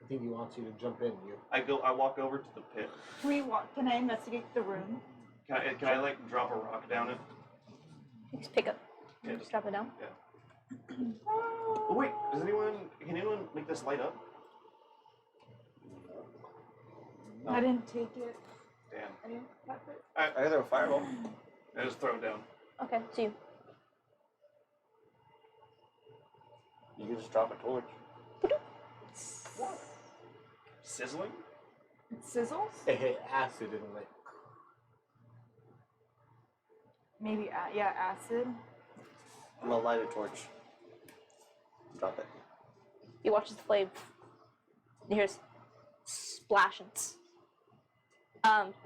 I think he wants you to jump in. I walk over to the pit. Can I investigate the room? Can I like drop a rock down it? Just pick up. Yeah, Just drop it down. Yeah. Oh wait, can anyone make this light up? I didn't take it. Damn. I didn't tap it. I throw a fireball. I just throw it down. Okay, so you. You can just drop a torch. Sizzling? It sizzles? It hit acid and like. Maybe, acid. I'm gonna light a torch. Drop it. You watch the flame. You hear splashings.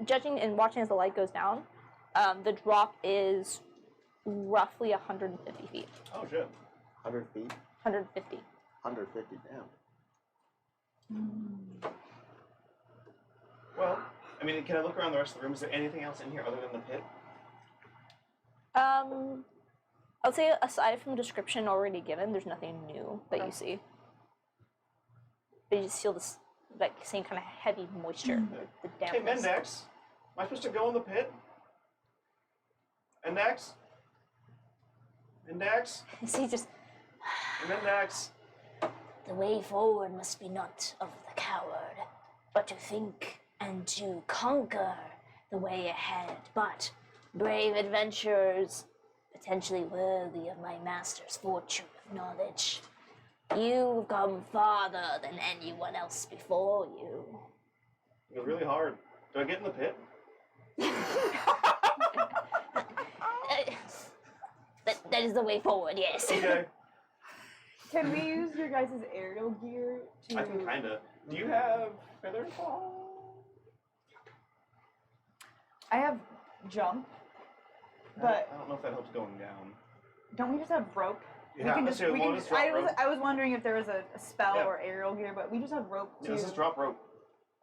Judging and watching as the light goes down, the drop is roughly 150 feet. Oh shit. 100 feet? 150. 150, damn. Well, I mean, can I look around the rest of the room? Is there anything else in here other than the pit? I would say aside from the description already given, there's nothing new that you see. But you just feel this like same kind of heavy moisture, the Hey, dampness. Mendax, am I supposed to go in the pit? Mendax? Mendax? See, just Mendax? The way forward must be not of the coward, but to think and to conquer the way ahead. But brave adventurers, potentially worthy of my master's fortune of knowledge. You've come farther than anyone else before you. It was really hard. Do I get in the pit? That is the way forward, yes. Okay. Can we use your guys' aerial gear to... I can kinda. Do you have feather fall? I have jump, but I don't know if that helps going down. don't we just have rope? Yeah, we we'll can just drop rope. I was wondering if there was a spell Yeah. or aerial gear, but we just have rope Yeah, to let's just drop rope.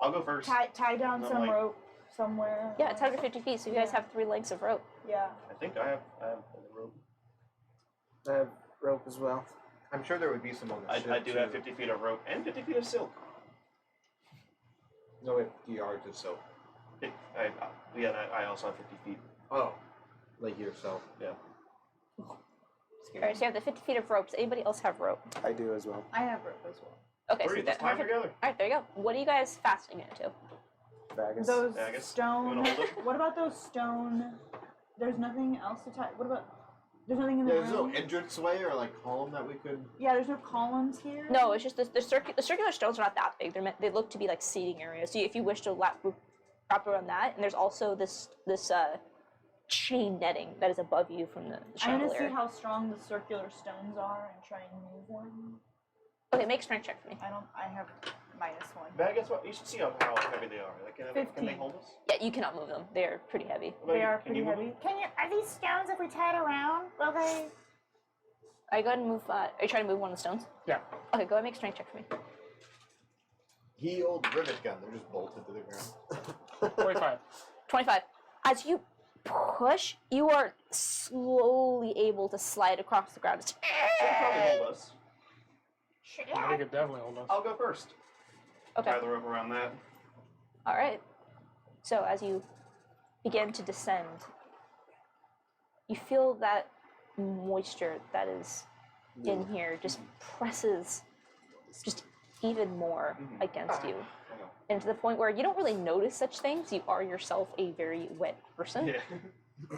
I'll go first. tie down No, some like- rope somewhere. yeah, it's 150 feet, so you guys have 3 lengths of rope. Yeah. I think I have feather rope. I have rope as well. I'm sure there would be some on the ship. I do have too. 50 feet of rope and 50 feet of silk. No, 50 yards or so. I also have 50 feet. Oh, like yourself. Yeah. Alright, so you have the 50 feet of rope. Does anybody else have rope? I do as well. I have rope as well. Okay, Hurry, so let's tie them together. Alright, there you go. What are you guys fastening it to? Bagus. Those Yeah, I guess. stone. You wanna hold it? What about those stone? There's nothing else to tie. What about There's nothing in the There's no room. entranceway or like column that we could. Yeah, there's no columns here. No, it's just the circular stones are not that big. They look to be like seating areas. So if you wish to wrap around that, and there's also this chain netting that is above you from the I'm gonna chandelier. see how strong the circular stones are and try and move them. Okay, make a strength check for me. I have -1. Vegas, what? You should see how heavy they are. Like, can they 15. hold us? Yeah, you cannot move them. They're pretty heavy. They are Can pretty you move heavy. Can you? Are these stones if we tie it around? Will they? Are you going to move? Are you trying to move one of the stones? Yeah. Okay, go ahead and make a strength check for me. Old rivet gun. They're just bolted to the ground. 25. 25. As you push, you are slowly able to slide across the ground. Should probably hold us. They could definitely hold us. I'll go first. Okay. Tie the rope around that. All right. So as you begin to descend, you feel that moisture that is in here just presses just even more against you. And to the point where you don't really notice such things. You are yourself a very wet person. Yeah.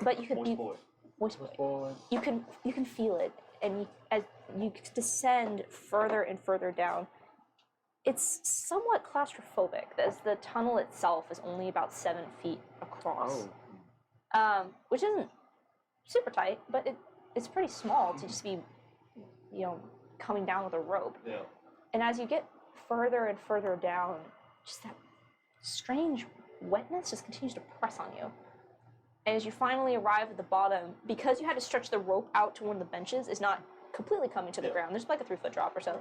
But you could Moist be boy. moist boy. Boy. You can feel it, and as you descend further and further down, it's somewhat claustrophobic, as the tunnel itself is only about 7 feet across, which isn't super tight, but it's pretty small to just be, coming down with a rope. Yeah. And as you get further and further down, just that strange wetness just continues to press on you. And as you finally arrive at the bottom, because you had to stretch the rope out to one of the benches, it's not completely coming to the ground. There's like a 3-foot drop or so.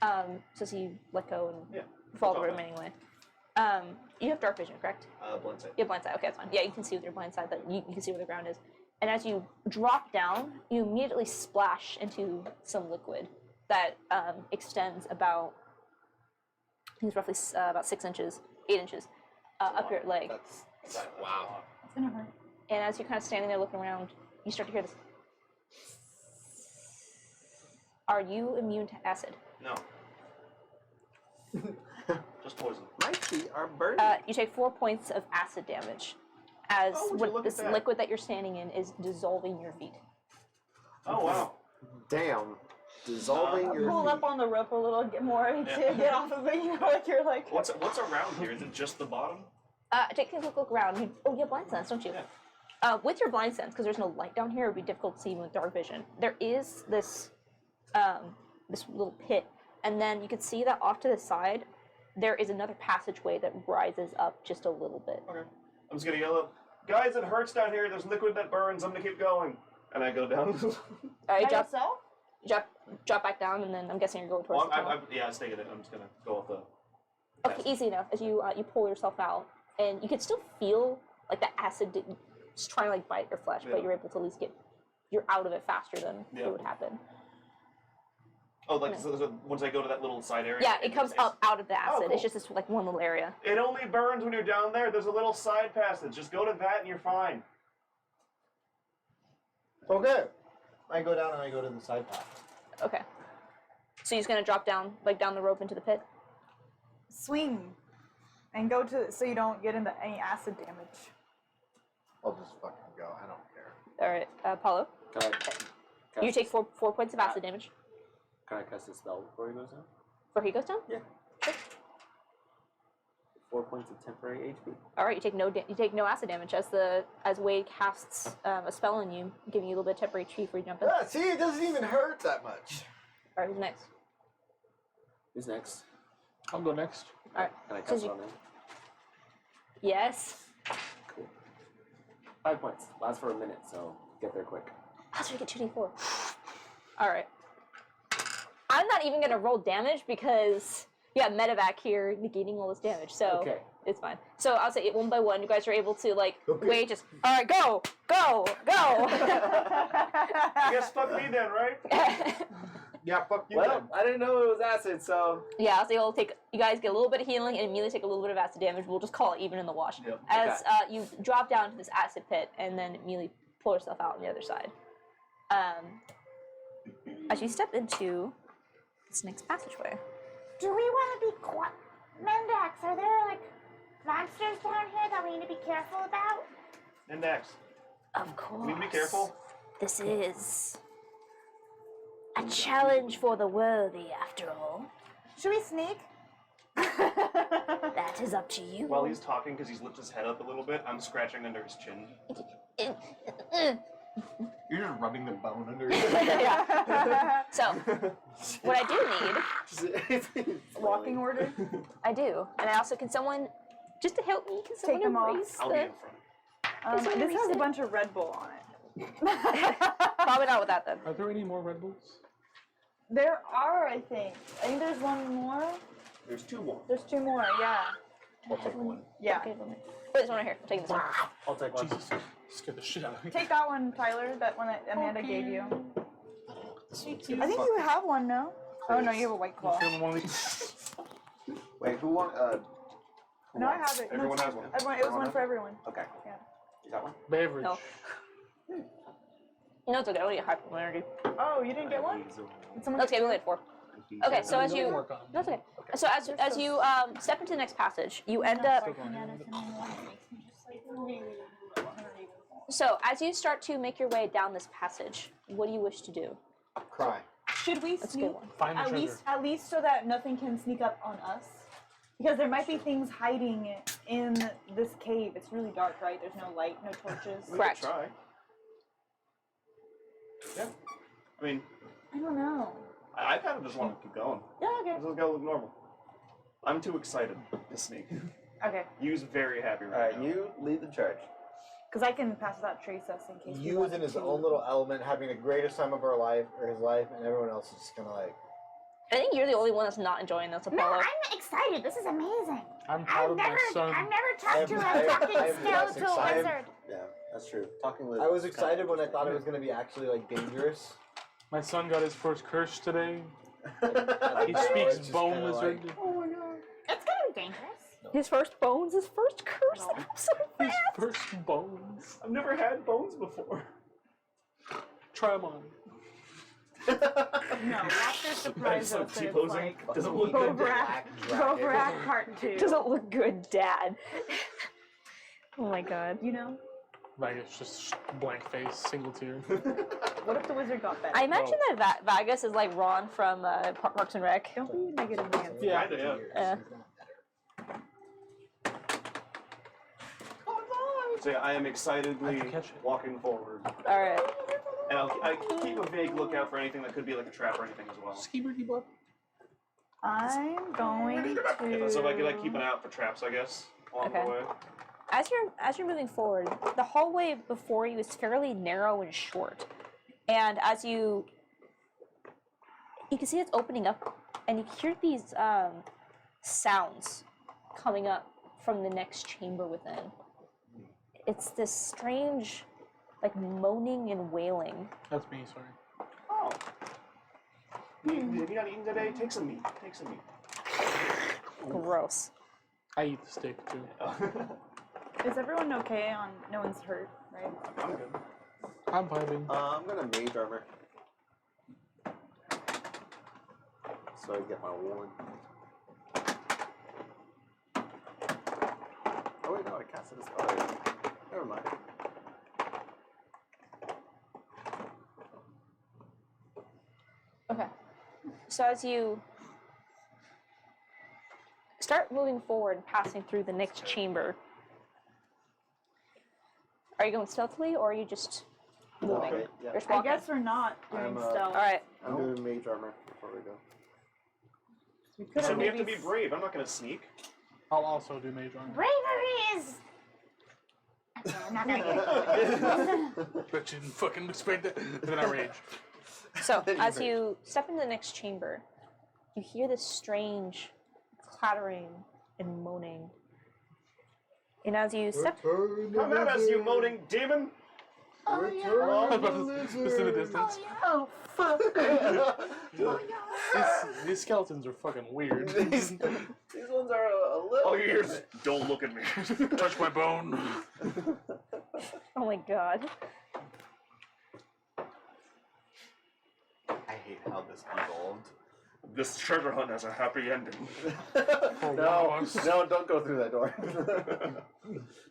So as you let go and follow the rope anyway. You have dark vision, correct? Blind sight. You have blind sight. Okay, that's fine. Yeah, you can see with your blind sight that you can see where the ground is. And as you drop down, you immediately splash into some liquid that extends about, I think it's roughly about 6 inches, 8 inches up your leg. Wow. It's gonna hurt. And as you're kind of standing there looking around, you start to hear this. Are you immune to acid? No. Just poison. My feet are burning. You take 4 points of acid damage, as would you look this at that. liquid that you're standing in is dissolving your feet. Oh, wow. Damn. Dissolving your Pull feet. up on the rope a little bit more to get off of it. Like you're like. What's around here? Is it just the bottom? Take a quick look around. You have blind sense, don't you? Yeah. With your blind sense, because there's no light down here, it would be difficult to see even with dark vision. There is this this little pit, and then you can see that off to the side, there is another passageway that rises up just a little bit. Okay. I'm just gonna yell out, guys, it hurts down here. There's liquid that burns. I'm gonna keep going. And I go down. Alright, By yourself? drop back down, and then I'm guessing you're going towards the tunnel. I'm staying in it. I'm just gonna go off the. Okay, easy enough. As you pull yourself out, and you can still feel like the acid just trying to like bite your flesh, but you're able to at least you're out of it faster than it would happen. Oh, like so once I go to that little side area. Yeah, it comes up out of the acid. cool. It's just this like one little area. It only burns when you're down there. There's a little side passage. Just go to that and you're fine. Okay. I go down and I go to the side path. Okay. So you're just gonna drop down, like down the rope into the pit? Swing. And go to so you don't get into any acid damage. I'll just fucking go. I don't care. Alright, Paulo. Can I cast You take 4 points of acid damage. Can I cast a spell before he goes down? Before he goes down? Yeah. Sure. 4 points of temporary HP. Alright, you take no acid damage as Wade casts a spell on you, giving you a little bit of temporary HP before you jump in. Yeah, see, it doesn't even hurt that much. Alright, who's next? Who's next? I'll go next. Alright. Can I So cast it you- on him? Yes. Cool. 5 points. Lasts for a minute, so get there quick. How should I get 2d4? Alright. I'm not even gonna roll damage because we got medevac here negating all this damage, so Okay. it's fine. So I'll say it one by one. You guys are able to wait, just alright, go! I guess fuck me then, right? Yeah, fuck you. Well, I didn't know it was acid, so Yeah, so you guys get a little bit of healing and immediately take a little bit of acid damage. We'll just call it even in the wash. Yep. As you drop down to this acid pit and then immediately pull yourself out on the other side. As you step into this next passageway. Do we want to be Mendax, are there like monsters down here that we need to be careful about? Index. Of course. We need to be careful. This is a challenge for the worthy, after all. Should we sneak? That is up to you. While he's talking, because he's lifted his head up a little bit, I'm scratching under his chin. You're just rubbing the bone under your Yeah. So, what I do need, Walking order? I do, and I also can someone just to help me. Can someone them off. erase I'll be in front. someone This has erase a it? bunch of Red Bull on it. Probably not with that then. Are there any more Red Bulls? There are, I think. I think there's one more. There's 2 more. There's 2 more, yeah. I'll take one. Yeah. Okay, wait, this one right here. I'm taking this one. I'll take one. Jesus, scared the shit out of me. Take that one, Tyler, that one that Amanda gave you. I think you have one, no? Oh, no, you have a White Claw. Feeling one of these. Wait, who won? No, I have it. Everyone no, has one. Everyone, it was one for everyone. Okay. Yeah. You got one? Beverage. No. No, it's okay. I don't need hyper energy. Oh, you didn't get one? Did someone Okay, we only had 4. Okay, so as you, Work on them. that's okay. So as you step into the next passage, you end up. So as you start to make your way down this passage, what do you wish to do? Cry. Should we That's a sneak good one. Find the treasure. at least so that nothing can sneak up on us? Because there might be things hiding in this cave. It's really dark, right? There's no light, no torches. We Correct. could try. Yeah. I mean, I don't know. I kind of just want to keep going. Yeah, okay. This is gonna look normal. I'm too excited to sneak. Okay. Yu's very happy right Alright, now. you lead the charge. Because I can pass without trace us in case we He was wanted in his to. own little element, having the greatest time of his life, and everyone else is just kind of like. I think you're the only one that's not enjoying this, No, Apollo. I'm excited. This is amazing. I'm proud of my son. I've never talked to a I'm talking less skeletal excited. wizard. Yeah, that's true. Talking lizard. I was excited when I thought it was going to be actually like dangerous. My son got his first curse today. He It's speaks just bone kinda lizard. like- Oh my god. It's gonna be dangerous. His first bones, his first curse. I'm so His fast. first bones. I've never had bones before. Try them on. No, after surprise so us, it's T-posing like doesn't look Black good. dragon. Bovrak Part 2. Doesn't look good, Dad. Oh my god. You know? Like it's just blank face, single tear. What if the wizard got better? I imagine that Vagus is like Ron from Parks and Rec. Don't be negative, Nancy. Yeah. Kinda, Yeah. So yeah, I am excitedly I can catch it. walking forward. All right. And I keep a vague lookout for anything that could be like a trap or anything as well. Skibberty bop. I'm going to. So if I could like keep an eye out for traps, I guess, along Okay. the way. As you're moving forward, the hallway before you is fairly narrow and short, and as you can see it's opening up, and you hear these sounds coming up from the next chamber within. It's this strange, like moaning and wailing. That's me, sorry. Oh. Have you not eaten today? Take some meat. Take some meat. Gross. I eat the steak too. Is everyone okay on no one's hurt, right? I'm good. I'm piping. I'm gonna mage armor. So I get my one. Oh wait, no, I casted a spell. Never mind. Okay. So as you start moving forward, passing through the next chamber, are you going stealthily or are you just moving? Okay, yeah. You're just I walking? guess we're not doing I'm, stealth. All right. I'm doing mage armor before we go. We could So have we have to maybe be brave. I'm not gonna sneak. I'll also do mage armor. Bravery is. Okay, I'm not gonna get it. Bet you didn't fucking expect that. And then I rage. So as you step into the next chamber, you hear this strange clattering and moaning. And as you step, Come at us, you moaning demon! Just in the distance. Oh, fuck. These skeletons are fucking weird. These ones are a little. All you hear is, don't look at me. Touch my bone. oh my god. I hate how this evolved. This treasure hunt has a happy ending. No, no, don't go through that door.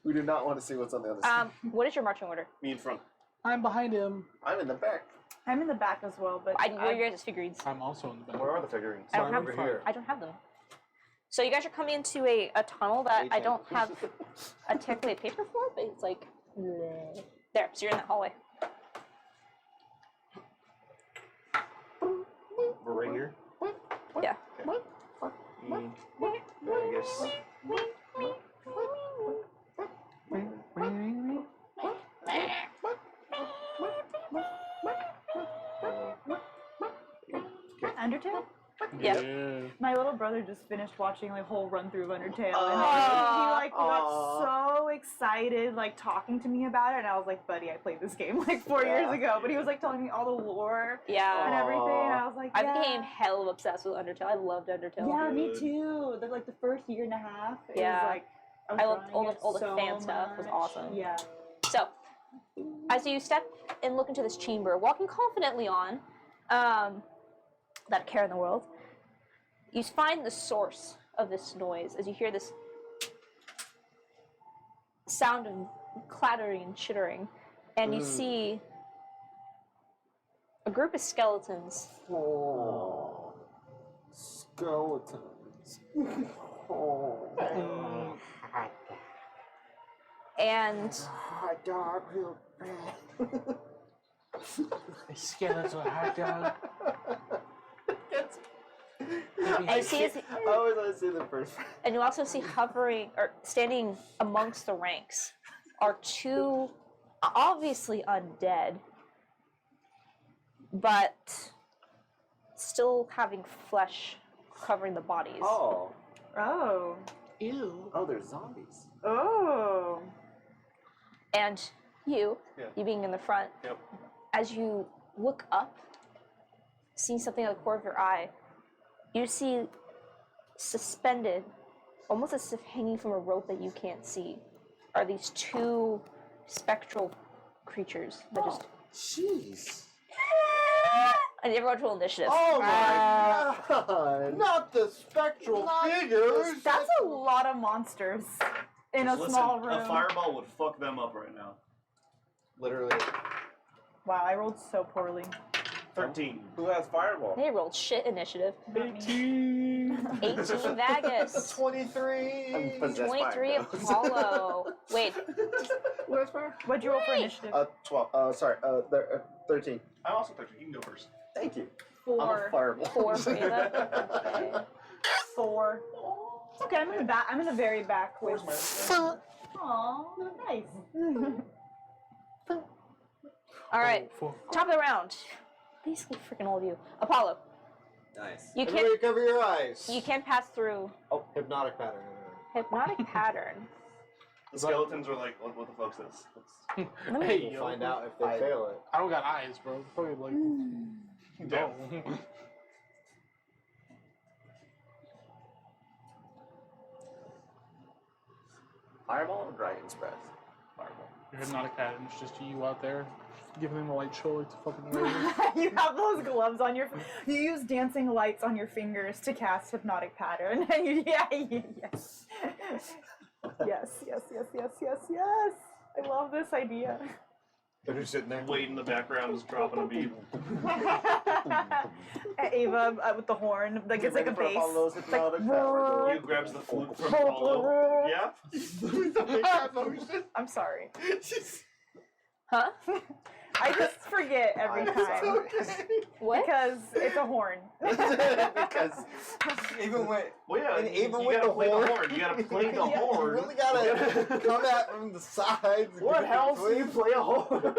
We do not want to see what's on the other side. What is your marching order? Me in front. I'm behind him. I'm in the back. I'm in the back as well, but Where are your guys' figurines? I'm also in the back. Where are the figurines? I don't have over them. here. I don't have them. So you guys are coming into a tunnel that I don't have technically a paper for, but it's like bleh. There. So you're in that hallway. We're right here. Yeah. I guess. Undertale? Yeah. My little brother just finished watching like whole run through of Undertale, and Aw. he like got so excited, like talking to me about it, and I was like, "Buddy, I played this game like 4 years ago," but he was like telling me all the lore Yeah. and everything, and I was like, I yeah. became hell obsessed with Undertale. I loved Undertale. Yeah, me too. Like the first year and a half, it Yeah. was like I loved running all it the so fan stuff. Was much. awesome. Yeah. So, as you step and look into this chamber, walking confidently on, without a care in the world, you find the source of this noise as you hear this sound of clattering and chittering, and you see a group of skeletons. Oh, skeletons. Oh. And Hot dog, real bad. Skeleton hot dog. and you see I always want to see the first. and you also see hovering or standing amongst the ranks are two obviously undead, but still having flesh covering the bodies. Oh. Oh. Ew. Oh, they're zombies. Oh. And you being in the front, Yep. as you look up, seeing something out of the corner of your eye, you see suspended, almost as if hanging from a rope that you can't see, are these two spectral creatures that just. Jeez. And everyone roll initiative. Oh my god! Not the spectral figures! That's a lot of monsters in a Listen, small room. a fireball would fuck them up right now. Literally. Wow, I rolled so poorly. 13. Who has fireball? They rolled shit initiative. Not me. 18 Vagus. 23. I'm possessed by 23 him, though. Apollo. Wait, Where's fire? What'd you roll for initiative? 12. Sorry. 13. I'm also 13. You can go first. Thank you. I'm a 4. fireball. 4 for Ava. Okay. 4. It's okay. I'm in the back. I'm in the very back with. Aw, nice. All right, Four. top of the round. Basically, freaking all of you. Apollo, Nice. you Everybody can't. cover your eyes. You can pass through Oh, hypnotic pattern. hypnotic pattern. The skeletons are like, what the fuck's this? Let me- Hey, We'll yo. find out if they fail it. I don't got eyes, bro. Probably like. No. Fireball or dragon's breath? Fireball. Your hypnotic pattern is just you out there giving them a light show like to fucking raise. You have those gloves on your. You use dancing lights on your fingers to cast hypnotic pattern. Yes. Yes. I love this idea. They're just sitting there. Wade in the background is dropping a beat. Ava with the horn, like it's like a bass. It's like, You grabs the flute from Apollo. Yeah? I'm sorry. Huh? I just forget every time What? because it's a horn. Because even when Well, yeah, And even you with gotta the play horn. the horn. You gotta play the you horn. really gotta come at from the sides. and What give it a else do you twist. play a horn?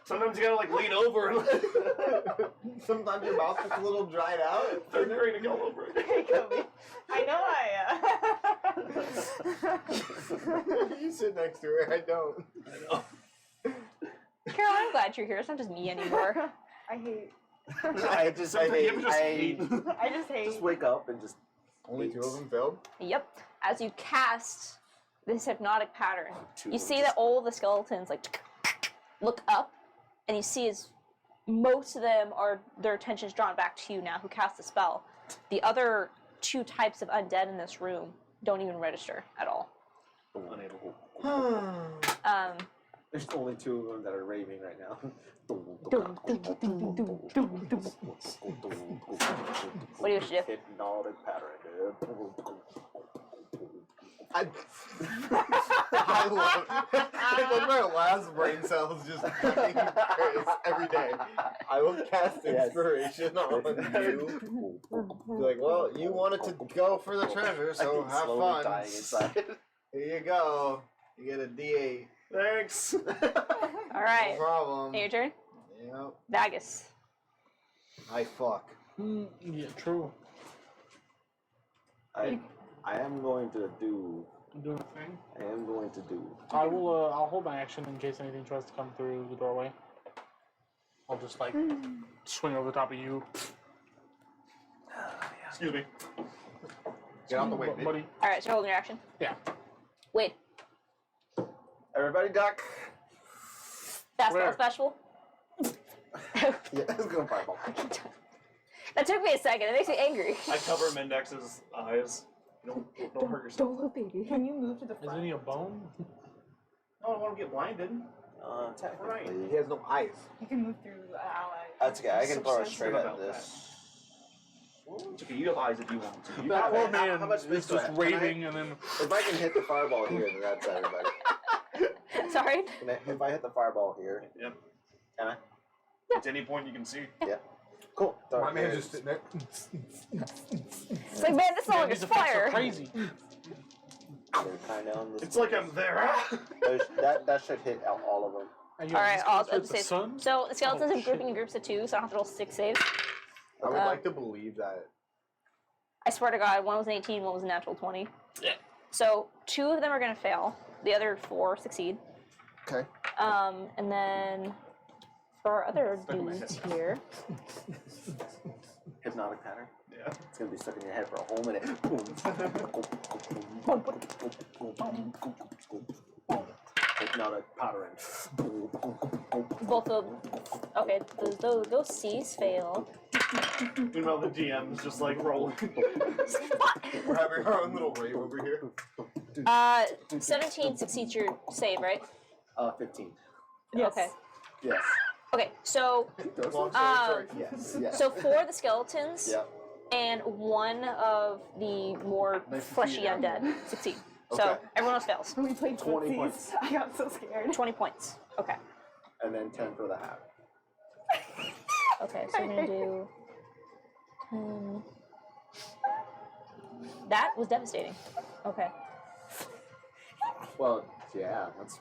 Sometimes you gotta like lean over and Sometimes your mouth gets a little dried out. third grade and go over it. I know I. You sit next to her. I don't. I know. Carol, I'm glad you're here. It's not just me anymore. I hate. I just Sometimes you hate. ever just hate. I just hate. Just wake up and just. Only 2 of them failed. Yep. As you cast this hypnotic pattern, Two you of see them that all the skeletons like look up, and you see as most of them are their attention is drawn back to you now, who cast the spell. The other 2 types of undead in this room don't even register at all. Unable. There's only 2 of them that are raving right now. What do you wish to do? Hypnotic pattern, dude. I love it's like my last brain cells just fucking Chris every day. I will cast inspiration on you. Be like, well, you wanted to go for the treasure, so have fun. Dying inside. Here you go. You get a D8. Thanks. All right. No problem. Your turn. Yep. Vagus. I fuck. Yeah, true. I am going to do. Do a thing. I am going to do. I will. I'll hold my action in case anything tries to come through the doorway. I'll just like swing over the top of you. Excuse me. Get out the way, buddy. All right, so you're holding your action. Yeah. Wait. Everybody duck. Fast Where? ball special. Yeah, it's going to fireball. That took me a second. It makes me angry. I cover Mendex's eyes. Don't hurt yourself. Can you move to the Is front? any a bone? No, I don't want to get blinded. Technically. He has no eyes. You can move through the ally. That's okay. I can So throw it sensitive straight at about this. It's okay, you have eyes if you want to. You That have poor it. man how much is space do I just have? Can I- raving and then. If I can hit the fireball here, then that's everybody. Sorry. If I hit the fireball here, Yep. can I? At any point you can see. Yeah. Cool. Throw My it man's here. just sitting there. It's like, man, this song These is effects are fire. crazy. They're kind of on this. It's like I'm there. That should hit out all of them. And you All have right, these I'll guys with the say. sun? So the skeletons Oh, are grouping shit. in groups of 2, so I don't have to roll 6 saves. I would like to believe that. I swear to God, one was an 18, one was a natural 20. Yeah. So 2 of them are going to fail. The other 4 succeed. Okay. And then for our other dudes here, Hypnotic pattern. Yeah. It's gonna be stuck in your head for a whole minute. Hypnotic pattern. both of okay, those C's fail. Meanwhile, the DM's just like rolling. We're having our own little rave over here. 17 succeeds your save, right? 15. Yes. Okay. Yes. Okay, so Long story short, yes. Yes. so 4 of the skeletons Yep. and 1 of the more Nice to see fleshy you down undead succeed. So Okay. everyone else fails. We played 20 footsies. points. I got so scared. 20 points. Okay. And then 10 for the hat. Okay, so we're gonna do. That was devastating. Okay. Well, yeah, that's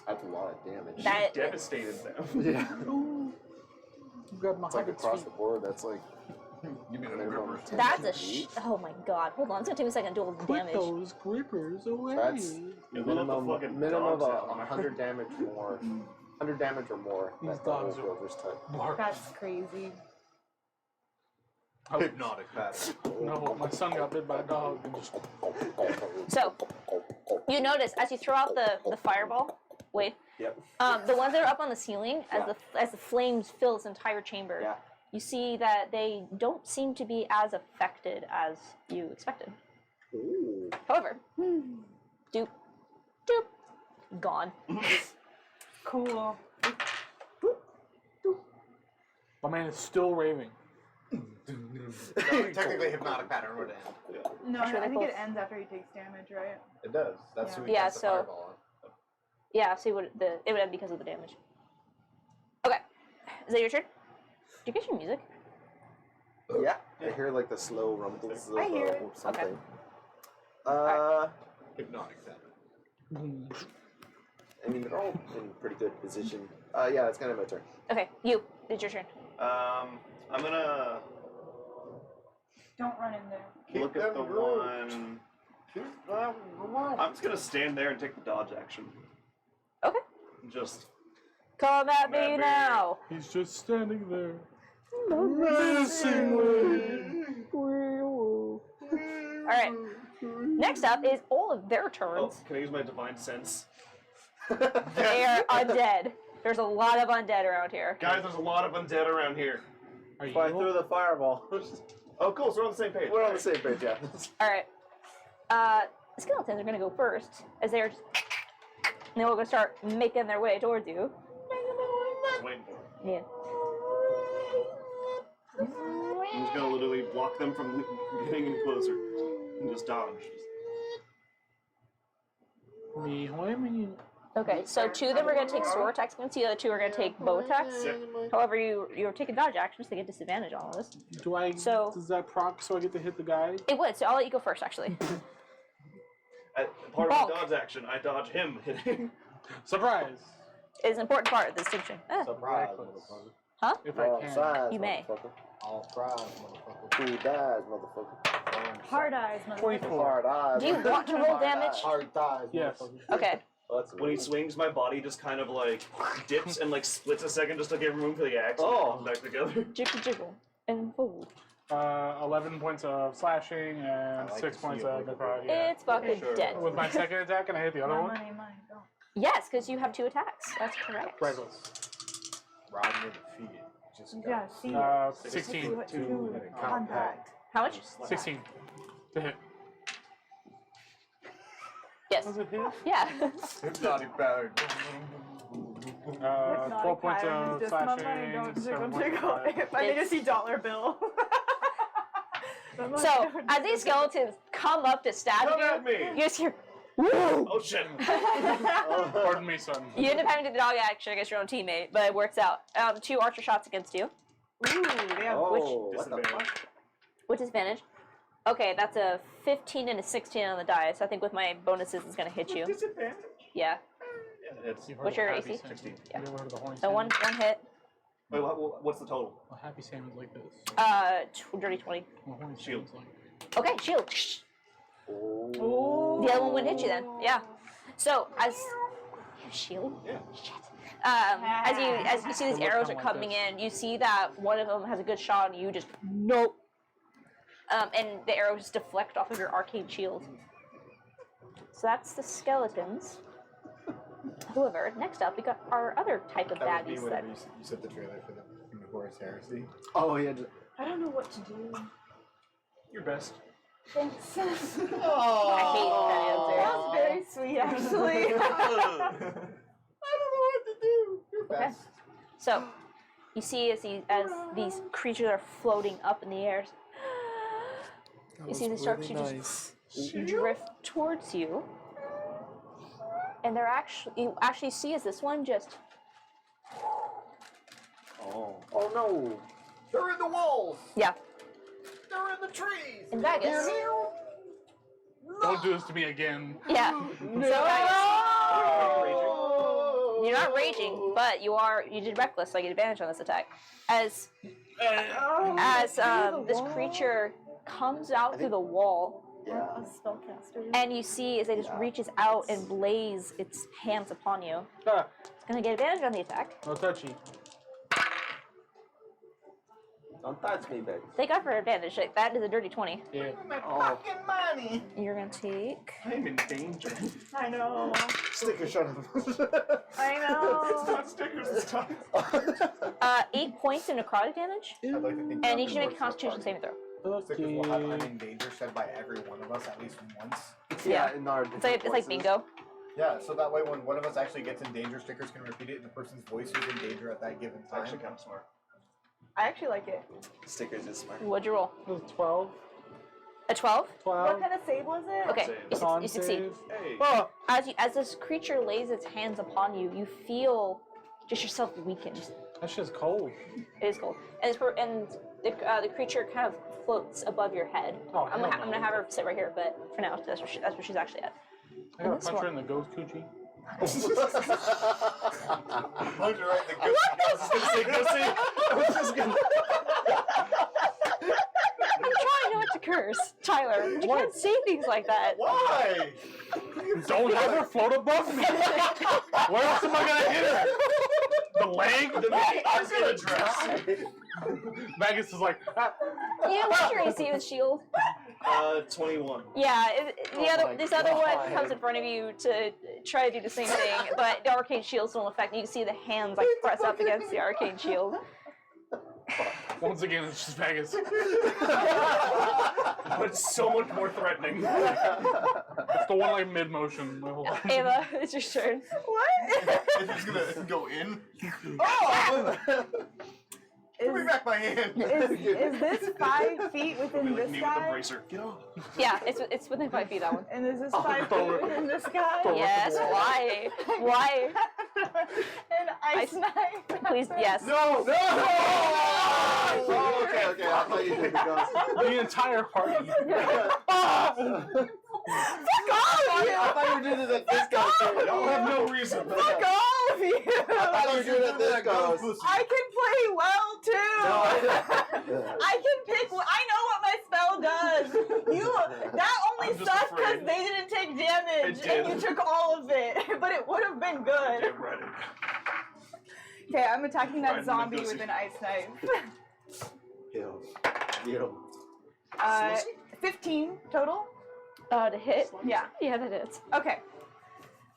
a lot of damage. That Devastated them. yeah. You got my It's like 100 across feet. the board. That's like You mean minimum. 10 that's a feet. oh my god. Hold on, it's gonna take me a second to do all the Put damage. those grippers away. That's Yeah, they let the fucking minimum of dogs out. 100 damage more. 100 damage or more. These That doubles dogs are- Rover's type. Bark. That's crazy. hypnotic pattern. No, my son got bit by a dog and just. So you notice as you throw out the fireball. Wait. Yep. The ones that are up on the ceiling, as the flames fill this entire chamber, Yeah. you see that they don't seem to be as affected as you expected. Ooh. However, doop, doop, gone. Cool. My man is still raving. Technically, hypnotic pattern would end. No, Actually, I think both- it ends after he takes damage, right? It does. That's who he Yeah, casts the so- fireball on. Yeah, so it would end because of the damage. Okay, is that your turn? Do you get your music? Yeah. I hear like the slow rumbles of I hear it. something. Hypnotic pattern. I mean, they're all in pretty good position. Yeah, it's kind of my turn. Okay, it's your turn. I'm gonna Don't run in there. look at the one. I'm just gonna stand there and take the dodge action. Okay. Just Come at Come at me me. now. He's just standing there. All right. Next up is all of their oh, turns. can I use my divine sense? They are undead. There's a lot of undead around here. Guys, there's a lot of undead around here. Are you If I evil? threw the fireball. Oh, cool. So we're on the same page. We're on the same page, yeah. All right. Skeletons are going to go first, as they're And they're going to start making their way towards you. Just waiting for it. Yeah. I'm just gonna literally block them from getting any closer and just dodge. Okay, so 2 of them are going to take sword attacks against you, the other 2 are going to take bow attacks. However, you're taking dodge actions, so they get disadvantage on all this. Does that proc so I get to hit the guy? It would, so I'll let you go first, actually. Part of the dodge action, I dodge him hitting. Surprise! It's an important part of the distinction. Surprise, motherfucker. Huh? If I can. You may. All prize, motherfucker. Who dies, motherfucker? Hard eyes, motherfucker. 24. Hard eyes. Do you want to roll damage? Hard thighs, Yes. motherfucker. Okay. When he swings, my body just kind of like dips and like splits a second just to give room for the axe. Oh. And back together. Jiggle, jiggle. And fold. 11 points of slashing and like 6 to points see it of with the necrotic. Yeah. It's fucking Sure. dead. With my second attack, can I hit the other one? Money, go. Yes, because you have 2 attacks. That's correct. Reckless. Rod near the feet. Just Yeah, see. 16. Two contact. How much? 16 to hit. Yes. Does it hit? Yeah. Hypnotic power. 12 points of slashing. 7 points of fire. I need to see dollar bill. So, as these skeletons come up to stab Come you, at me! you just hear, woo! Oh shit! Pardon me, son. You end up having to do the dog action against your own teammate, but it works out. 2 archer shots against you. Ooh, yeah. Oh, what the fuck? Disadvantage. With disadvantage. Okay, that's a 15 and a 16 on the die, so I think with my bonuses it's gonna hit you. Disadvantage? Yeah. Yeah, it's. What's your Happy AC? Sam. 16. You ever heard of the horny So one hit. Wait, what's the total? Well, Happy Sam is like this. Dirty 20. Well, horny Shield. Sam's like... Okay, shield. Oh. The other one would hit you then. Yeah. So as shield. Yeah. Shit. As you see these arrows are coming in, you see that one of them has a good shot, and you just nope. And the arrows deflect off of your arcane shield. So that's the skeletons. However, next up we got our other type of That was me baddies. whenever you said the trailer for the Horus Heresy. Oh, yeah. I don't know what to do. Your best. Thanks. I hate that answer. That was very sweet, actually. I don't know what to do. You're Okay. best. So, you see as these creatures are floating up in the air, you see they start to just drift towards you, and you actually see as this one just Oh. Oh no. They're in the walls. yeah. They're in the trees. In Vegas. Don't do this to me again. Yeah. So Oh. you're not raging, but you did reckless, so I get advantage on this attack. As this creature comes out through the wall, A spellcaster. and you see as it just reaches out and lays its hands upon you. Ah, It's gonna get advantage on the attack. no touchy. Don't touch me, baby. Take out for advantage. That is a dirty 20. Yeah. Fucking money. You're gonna take. I'm in danger. I know. Sticker, shut up. I It's know. not stickers this time. 8 points of necrotic damage, I'd like to think and you should make a Constitution saving throw. Stickers will have I'm in danger said by every one of us at least once. Yeah. In our It's like bingo. Yeah, so that way when one of us actually gets in danger, stickers can repeat it in the person's voice who's in danger at that given It's time. actually kind of smart. I actually like it. Stickers is smart. What'd you roll? It was 12. A 12? 12. What kind of save was it? Okay, Save. Con you succeed. save. Hey. Oh, As this creature lays its hands upon you, you feel just yourself weakened. that shit's cold. It is cold, and the creature kind of floats above your head. Oh, I'm hell gonna no. have her sit right here, but for now, that's where she's actually at. I gotta this punch her one- in the ghost coochie. Punch her right in the goose. I'm trying not to curse, Tyler. You can't say things like that. Why? Don't have her float above me. Where else am I gonna hit her? The leg? The meat I'm is in gonna a dress. Magus is like, ah. You know what's your AC with shield? 21. Yeah, my this other one God. comes in front of you to try to do the same thing, but the arcane shield's don't affect. You can see the hands like press up against the arcane shield. Once again, it's just Vegas. But it's so much more threatening. It's the one like mid motion. Ava, it's your turn. What? It's just gonna go in. Oh! Give me back my hand. Is this 5 feet within this Me with the guy? bracer. Get off. Yeah, it's within 5 feet, that one. And is this 5 feet within this guy? Yes, why? Why? An ice knife. Please, yes. No! No! Oh, okay. I thought you did the ghost. The entire party. Fuck all of you! I thought you were doing it at this ghost. I don't have no reason. Fuck all of you! I thought you were doing it at this ghost. I can play well too. I can pick. I know what my spell does. That only I'm just sucked because afraid. they didn't take damage, It and did. you took all of it. But it would have been good. Damn right. Okay, I'm attacking that Right, zombie Mendoza. with an ice knife. Heal. 15 total. To hit? Yeah. Yeah, that is. Okay.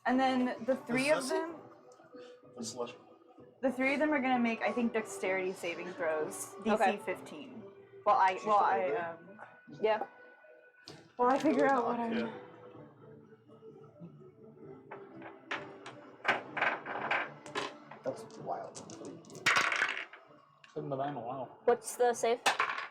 And then the three of them. The slush. The three of them are gonna make, I think, dexterity saving throws. DC Okay. 15. While I Yeah. figure out what I'm. Yeah. That's wild. 7 to 9, wow. What's the save?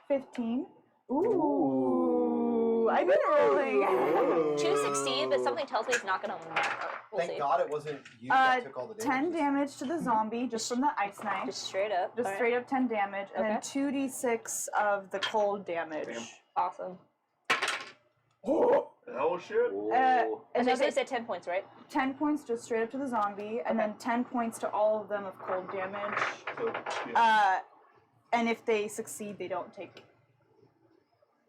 15. Ooh, I've been rolling. 2 succeed, but something tells me it's not gonna matter. We'll Thank see. God it wasn't you that took all the 10 damage. damage to the zombie just from the ice knife. Just straight up. Just Alright. straight up 10 damage, and Okay. then 2d6 of the cold damage. Damn. Awesome. Oh shit. And so Another you said 10 points, right? 10 points just straight up to the zombie, and then 10 points to all of them of cold damage. So, yeah. And if they succeed, they don't take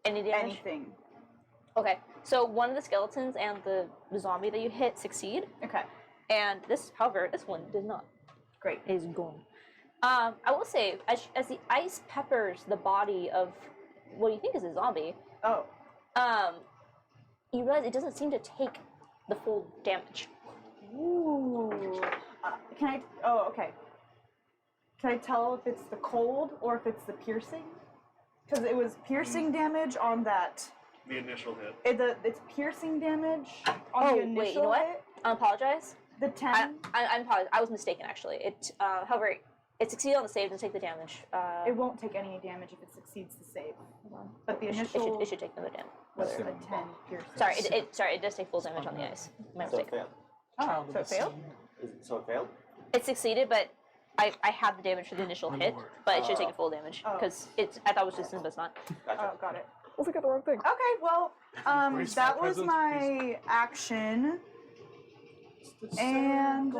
Any damage? anything. Okay. So one of the skeletons and the zombie that you hit succeed, Okay, and this, however, this one did not. great. It is gone. I will say, as the ice peppers the body of what you think is a zombie, Oh, you realize it doesn't seem to take the full damage. ooh. Can I? Oh, okay. Can I tell if it's the cold or if it's the piercing? Because it was piercing damage on that. The initial hit. It's piercing damage on Oh, the wait, initial you know what? hit. I apologize. The 10. I apologize. I was mistaken, actually. However, it succeeded on the save and take the damage. It won't take any damage if it succeeds the save. But the It initial. should take another damage. was a 10 piercing. Sorry, it does take full damage on the ice. My So it mistake. failed. Oh, so it failed? So it failed? It succeeded, but I had the damage for the initial hit, but it should take full damage Oh. because I thought it was resistant, but it's not. Gotcha. Oh, got it. I forgot the wrong thing. Okay, well, Brace that my was presence, my action. And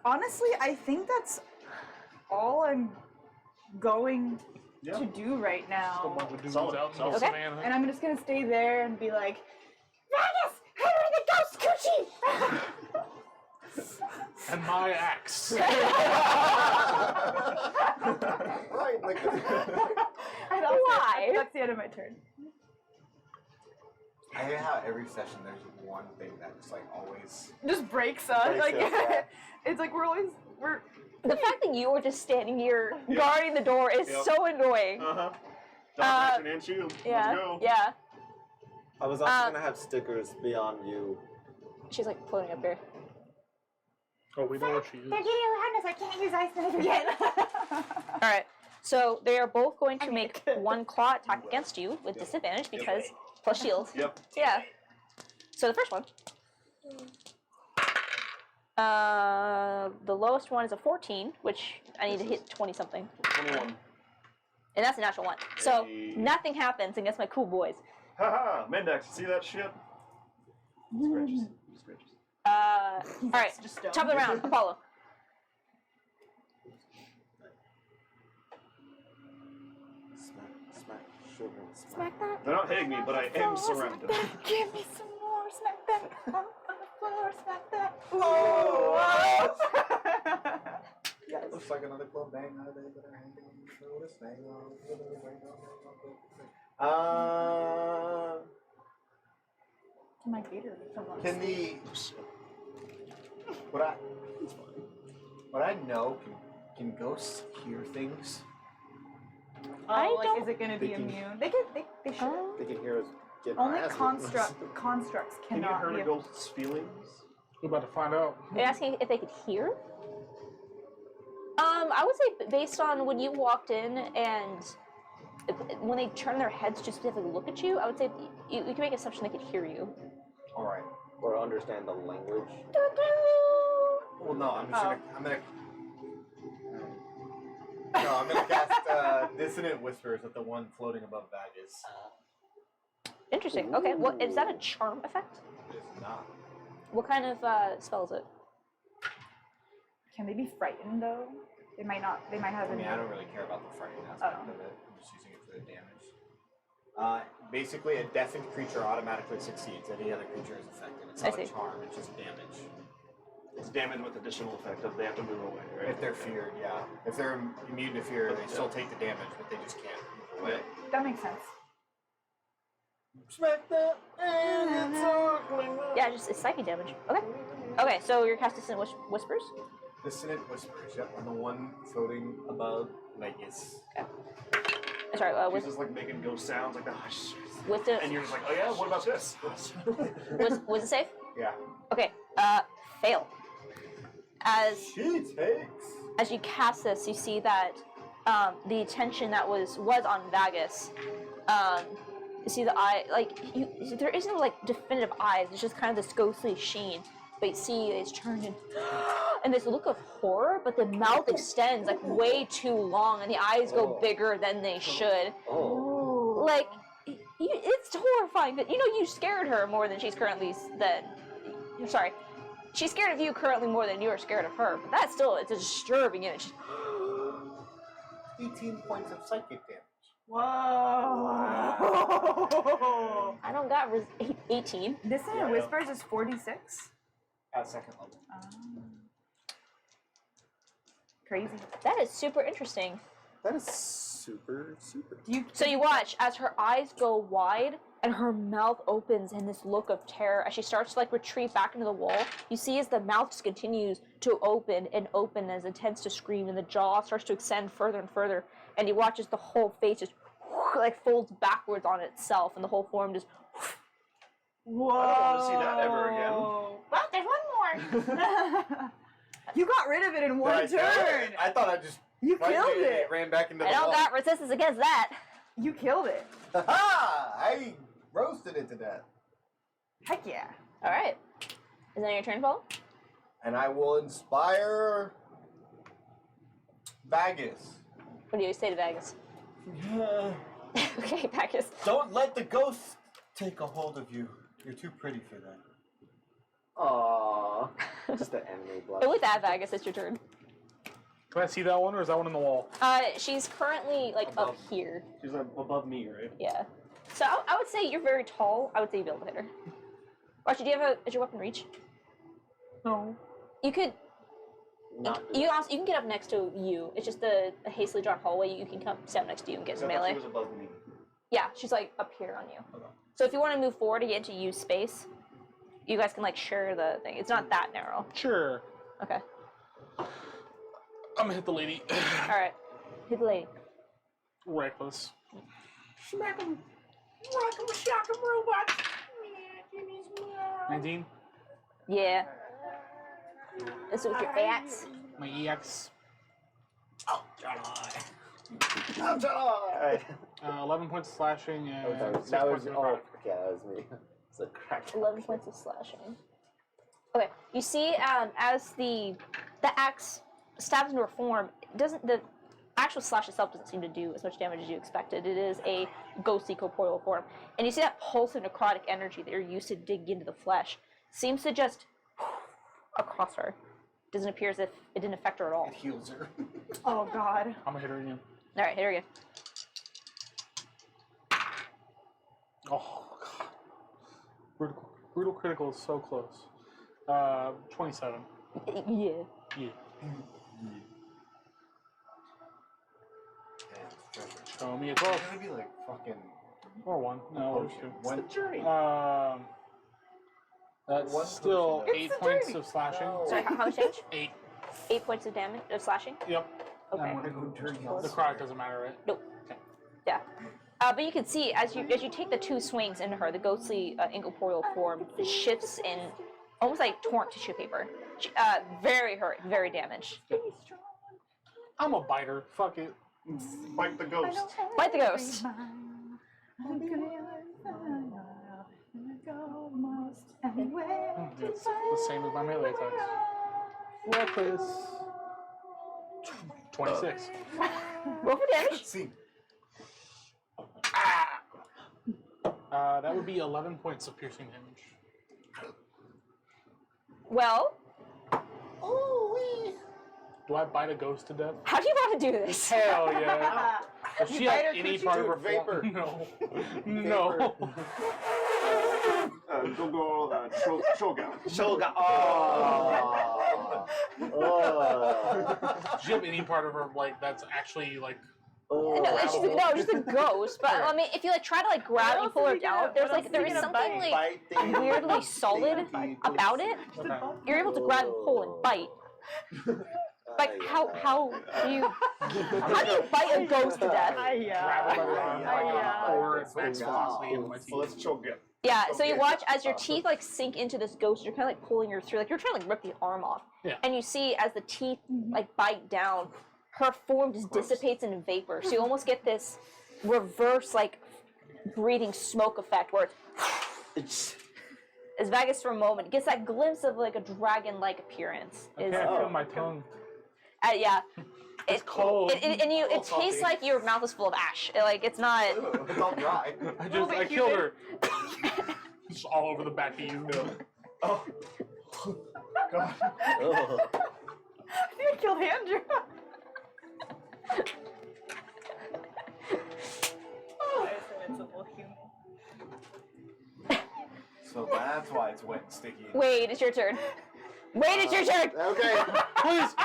honestly, I think that's all I'm going Yeah. to do right A now. bunch of dudes Solid, out in the solid. Okay. savannah. And I'm just gonna stay there and be like, Vegas, Henry the Ghost Coochie! And my axe. Right, like and that's Why? it. That's the end of my turn. I hate how every session there's one thing that just like always. Just breaks us. Breaks Like us, yeah. it's like we're The fact that you were just standing here guarding the door is Yep. so annoying. Uh-huh. Dodge action and shield. Yeah, Let's go. yeah. I was also gonna have stickers beyond you. She's like floating up here. Oh, we know where she is. They're getting around us. I can't use ice knife again. All right. So they are both going to make one claw attack against you with disadvantage because plus shield. Yep. Yeah. So the first one. The lowest one is a 14, which I need to hit 20 something, 21. and that's a natural one. So Hey. nothing happens against my cool boys. Haha, Mendax, see that shit? Scratches. Scratches. All right. just stone. Top of the round, Apollo. Smack, sugar, smack. Smack that. They're not hitting me, but I am Floor, surrounded. Smack that. Give me some more. Smack that. On the floor. Smack that. Oh! Yeah, it looks like another club bang out of there that are hanging on the shoulder. Hang on. My gator come on. Can the what I know can ghosts hear things? I is it going to be They can- immune? They should. They can hear us get Only our ass constructs Can you cannot hurt be. a ghost's feelings? We're about to find out. Are you asking if they could hear? I would say based on when you walked in and when they turn their heads to specifically look at you, I would say you can make an assumption they could hear you. All right. Or understand the language. Well, no, I'm gonna cast Dissonant Whispers at the one floating above Vagus. Interesting. Okay, what is that a charm effect? It is not. What kind of spell is it? Can they be frightened though? They might not. They might have. I mean, I don't really care about the frightening aspect of it. I'm just using it for the damage. Basically, a deafened creature automatically succeeds. Any other creature is affected. It's not a charm, it's just damage. It's damage with additional effect of they have to move away, right? If they're feared, yeah. If they're immune to fear, they still take the damage, but they just can't move away. That makes sense. Smack that, and it's circling. Yeah, it's psychic damage. Okay. Okay, so you're casting Dissonant Whispers? Dissonant Whispers, yep, on the one floating above Vegas. Okay. Sorry, She's just like making ghost sounds like the hush. Wisdom. And you're just like, oh yeah, what about this? Was it safe? Yeah. Okay. Fail. As she takes. As you cast this, you see that the attention that was on Vagus. You see the eye, there isn't like definitive eyes. It's just kind of this ghostly sheen. But you see it's turned and this look of horror, but the mouth extends like way too long, and the eyes go bigger than they should. Oh. Like, it's horrifying. But you scared her more than she's currently sorry. She's scared of you currently more than you are scared of her. But that's still, it's a disturbing image. 18 points of psychic damage. Whoa! I don't got 18. Dissonant Whispers is 46. At second level. Crazy. That is super interesting. That is super. So you watch as her eyes go wide and her mouth opens in this look of terror as she starts to retreat back into the wall. You see as the mouth just continues to open as it tends to scream, and the jaw starts to extend further and further. And you watch as the whole face just folds backwards on itself, and the whole form just. Whoa! I don't want to see that ever again. Well, there's one more. You got rid of it in one turn. I thought I just. You killed it. Ran back into the I don't wall. got resistance against that. You killed it. Ha! I roasted it to death. Heck yeah. All right. Is that your turn, Paul? And I will inspire Vagus. What do you say to Vagus? Okay, Vagus. Don't let the ghosts take a hold of you. You're too pretty for that. Aww. Just the anime blush. And with that, Vagus, it's your turn. Can I see that one, or is that one in the wall? She's currently up here. She's above me, right? Yeah. So I would say you're very tall. I would say you'd be able to hit her. Archie, do you have is your weapon reach? No. You could. You can get up next to you. It's just a hastily drawn hallway. You can come stand next to you and get some melee. She was above me. Yeah, she's up here on you. Okay. So if you want to move forward to get into use space, you guys can share the thing. It's not that narrow. Sure. Okay. I'm gonna hit the lady. All right. Hit the lady. Reckless. Smack him. Rock him, shock him, robot. 19. Yeah. This is with your axe. My EX. Oh, Jedi. 11 points of slashing and That 6 was points of necrotic. yeah, that was me. It's a crack. 11 points of slashing. Okay, you see, as the axe stabs into her form, the actual slash itself doesn't seem to do as much damage as you expected. It is a ghostly corporeal form, and you see that pulse of necrotic energy that you're used to dig into the flesh seems to just across her. Doesn't appear as if it didn't affect her at all. It heals her. Oh God. I'm gonna hit her again. All right, hit her again. Oh god. Brutal critical is so close. 27. Yeah. Yeah. Show me a 12. It's gonna be fucking. Or 1. No, there's 2. One journey. That's One still person. 8 points of slashing. No. Sorry, how much damage? 8. 8 points of damage of slashing. Yep. Okay. The cry doesn't matter, right? Nope. Yeah. But you can see as you take the 2 swings into her, the ghostly incorporeal form shifts in almost like torn tissue paper. Very hurt, very damaged. I'm a biter. Fuck it. Bite the ghost. Bite the ghost. It's the same as my melee attacks. Reckless. 26. Roll for damage. See. That would be 11 points of piercing damage. Well, Do I bite a ghost to death? how do you want to do this? Hell yeah. Does she have bite her any creature? part of her Vapor. form? No. Go, Shogun. Shogun. Oh. Does she have any part of her like that's actually like? No, it's just a ghost. But I mean, if you like try to like grab and pull her down, there is something like weirdly solid about it. Okay. You're able to grab and pull and bite. Like how do you bite a ghost to death? Grab her by the arm like a core and max velocity into my teeth. So let's choke it. Yeah, so you watch as your teeth like sink into this ghost, you're kind of like pulling her through, like you're trying to like rip the arm off. Yeah. And you see as the teeth like bite down, her form just dissipates into vapor. So you almost get this reverse like breathing smoke effect where it's as Vegas for a moment gets that glimpse of like a dragon-like appearance. I can't feel my tongue. Yeah. It's cold. It tastes like your mouth is full of ash. It's not. It's all dry. I killed her. It's all over the back of you. Oh. God. Oh. I think I killed Andrew. So that's why it's wet and sticky. Wade, it's your turn. Wade, it's your turn. Okay. Please.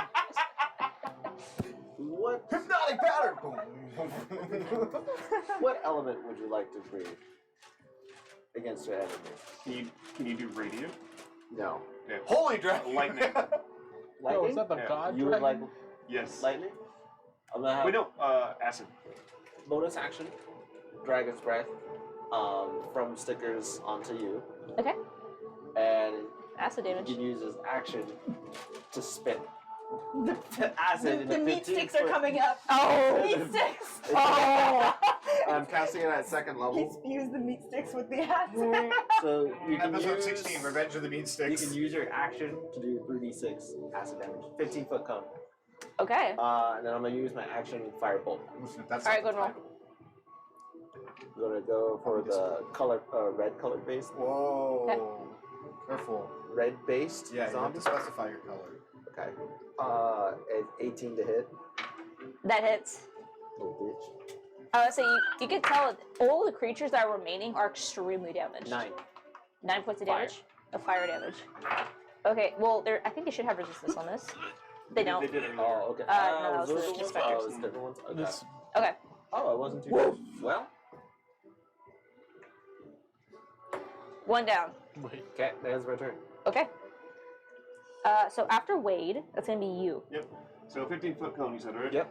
What? Hypnotic pattern. What element would you like to breathe against your enemy? Can you do radiant? No. Yeah. Holy dragon. Lightning. Oh, Lightning? is that the Yeah. god? You would like dragon? Yes. lightning? I'm gonna have Wait, no. Acid. bonus action, Dragon's Breath, from stickers onto you, Okay. and Acid you damage. can use his action to spit The acid in meat 15 sticks are foot- coming up. Oh. Meat sticks! Oh. I'm casting it at second He level. spews the meat sticks with the acid. So you can Episode use, 16, Revenge of the Meat You Sticks. can use your action to do 3d6 acid damage, 15-foot cone. Okay. And then I'm gonna use my action firebolt. That's All right, go and roll. I'm gonna go for the color, red colored base, Whoa. Careful. red based Yeah, you have zombie. to specify your color. Okay. 18 to hit. That hits. Little bitch. So you can tell all the creatures that are remaining are extremely damaged. 9. 9 points of Fire. damage. Of fire damage. Okay, well, I think they should have resistance on this. They don't. They did it. Oh, okay. No, that was was those the the ones? specters. Oh, it was different ones? Okay. This, Okay. Oh, I wasn't too sure. Well, One down. wait. okay, there's my turn. Okay. So after Wade, that's gonna be you. Yep. So 15-foot cone, you said, right? Yep.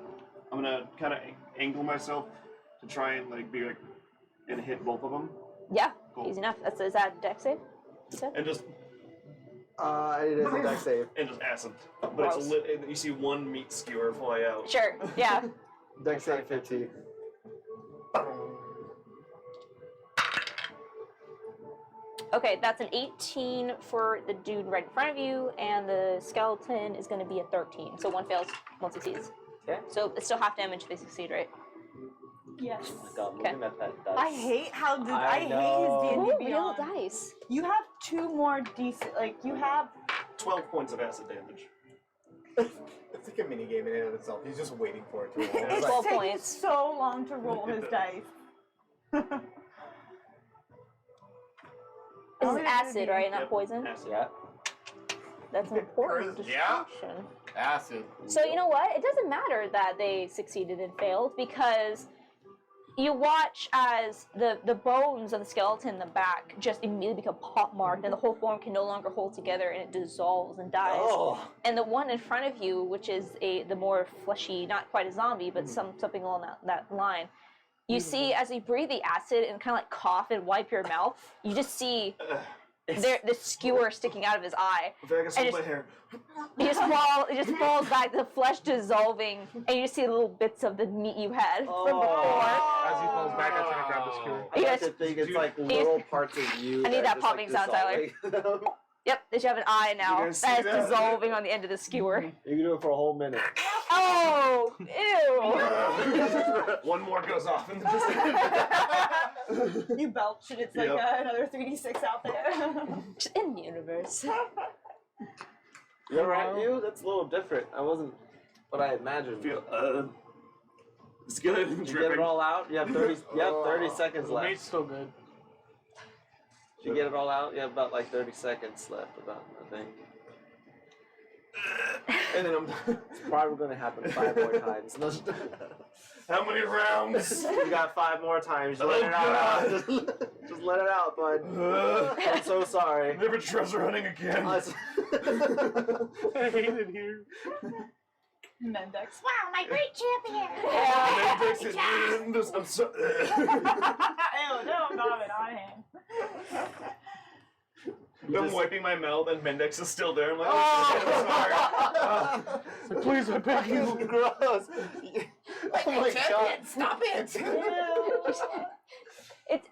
I'm gonna kind of angle myself to try and and hit both of them, Yeah. Cool. Easy enough. Is that dex save? You said? and just It is a dex save. acid. But it's Gross. lit. You see one meat skewer fly out. Sure. Yeah. Dex save 50. Okay, that's an 18 for the dude right in front of you, and the skeleton is going to be a 13. So one fails, one succeeds. Okay. So it's still half damage if they succeed, right? Yes. Oh my god, Okay. looking at that dice. I hate how I know. hate his Ooh, D&D yellow Beyond. dice. You have 2 more decent, you have 12 points of acid damage. It's like a mini game in and of itself. He's just waiting for it to roll. It's 12 taking points. so long to roll his dice. This is acid, right? Not Yep. poison? Acid. Yeah. That's an important Yeah. distinction. Acid. So you know what? It doesn't matter that they succeeded and failed because you watch as the bones of the skeleton in the back just immediately become pockmarked, and the whole form can no longer hold together, and it dissolves and dies. Oh. And the one in front of you, which is the more fleshy, not quite a zombie, but something along that line, you see as you breathe the acid and kind of like cough and wipe your mouth, you just see the skewer sticking out of his eye. Vegas, hold my hair. It just falls back, the flesh dissolving, and you just see little bits of the meat you had from before. As he falls back, I try to grab the skewer. I like to think it's like little parts of you. I need that just, popping sound, Tyler. dissolving. Yep, that you have an eye now You guys see that is that? dissolving on the end of the skewer. You can do it for a whole minute. Oh, ew. One more goes off in the distance. You belch and it's like Yep. another 3d6 out there. Just in the universe. You alright, you? That's a little different. I wasn't what I imagined. It's good. Did you get it all out? You have 30 seconds The left. mate's still good. Did you get it all out? You have about like 30 seconds left, about, I think. And then I'm It's probably going to happen 5 more times. How many rounds? You got 5 more times. Just Oh, let it out. God. Just let it out, bud. I'm so sorry. Never treasure hunting again. I hate it here. Mendex. Wow, my great champion! I'm so. Ew, no, not it on him. I'm wiping my mouth and Mendex is still there. I'm like, So please, I beg you. Gross. Oh my god. Stop it!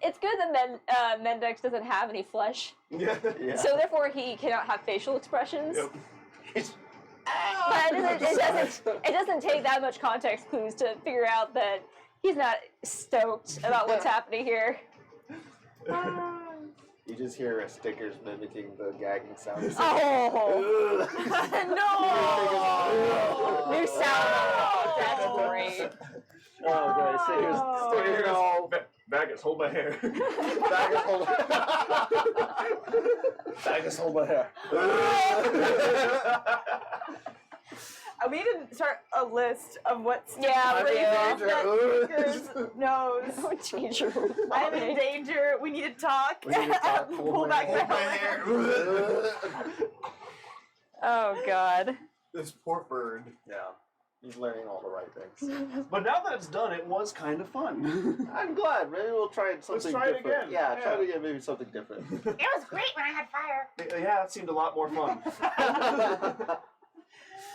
It's good that Mendex doesn't have any flesh, yeah. so therefore he cannot have facial expressions. Yep. But it doesn't take that much context clues to figure out that he's not stoked about what's happening here. You just hear stickers mimicking the gagging sounds. Oh no! New sound. That's great. Oh, great. Stickers. Oh. Bagus, hold my hair. Bagus, hold Bagus, hold my hair. We need to start a list of what's Yeah, we phrases do. that Tinker's knows. Oh, danger. I'm in danger. We need to talk. We need to talk. Pull back your hair. Oh god. This poor bird. Yeah. He's learning all the right things. But now that it's done, it was kind of fun. I'm glad. Maybe we'll try something try it different. again. Yeah, try Yeah. it again. Maybe something different. It was great when I had fire. Yeah, that seemed a lot more fun.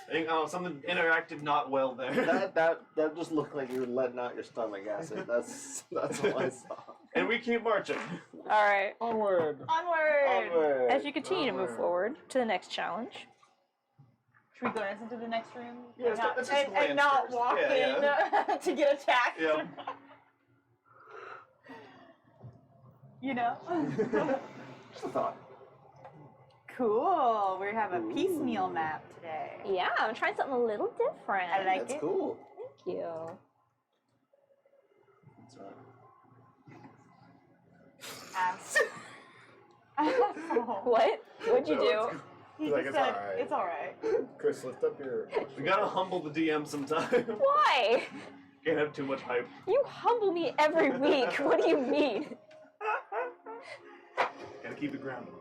I think something interacted not well there. that just looked like you were letting out your stomach acid. That's all I saw. And we keep marching. All right. Onward. Onward. As you continue to move forward to the next challenge. Should we glance into the next room? Yeah, and not, let's just glance and not first. walk Yeah, in to get attacked? Yeah. You know? Just a thought. Cool. We have a piecemeal map today. Yeah, I'm trying something a little different. I like That's it. cool. Thank you. Ass. What? What'd you do? He Like, just it's said, alright. it's alright. Chris, lift up your. We gotta humble the DM sometime. Why? Can't have too much hype. You humble me every week. What do you mean? Gotta keep it grounded.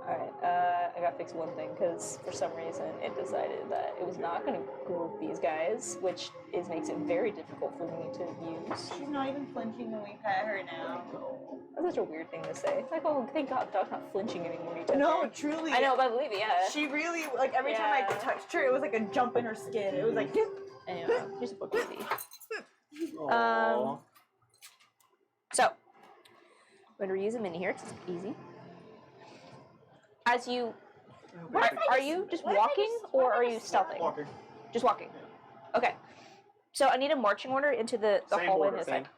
Alright, I gotta fix one thing because for some reason it decided that it was not gonna go with these guys, which makes it very difficult for me to use. She's not even flinching when we pet her now. That's such a weird thing to say. Like, oh, thank God the dog's not flinching anymore when you touch No, her. truly. I know, but I believe it, yeah. She really, like, every time I Yeah. touched her, it was like a jump in her skin. It was like, Anyway, here's a book to see. Aww. So, I'm going to reuse a mini here because it's easy. As you... Are you just walking or are you stealthing? Walking. Just walking. Okay. So I need a marching order into the Same hallway order, on this same. side.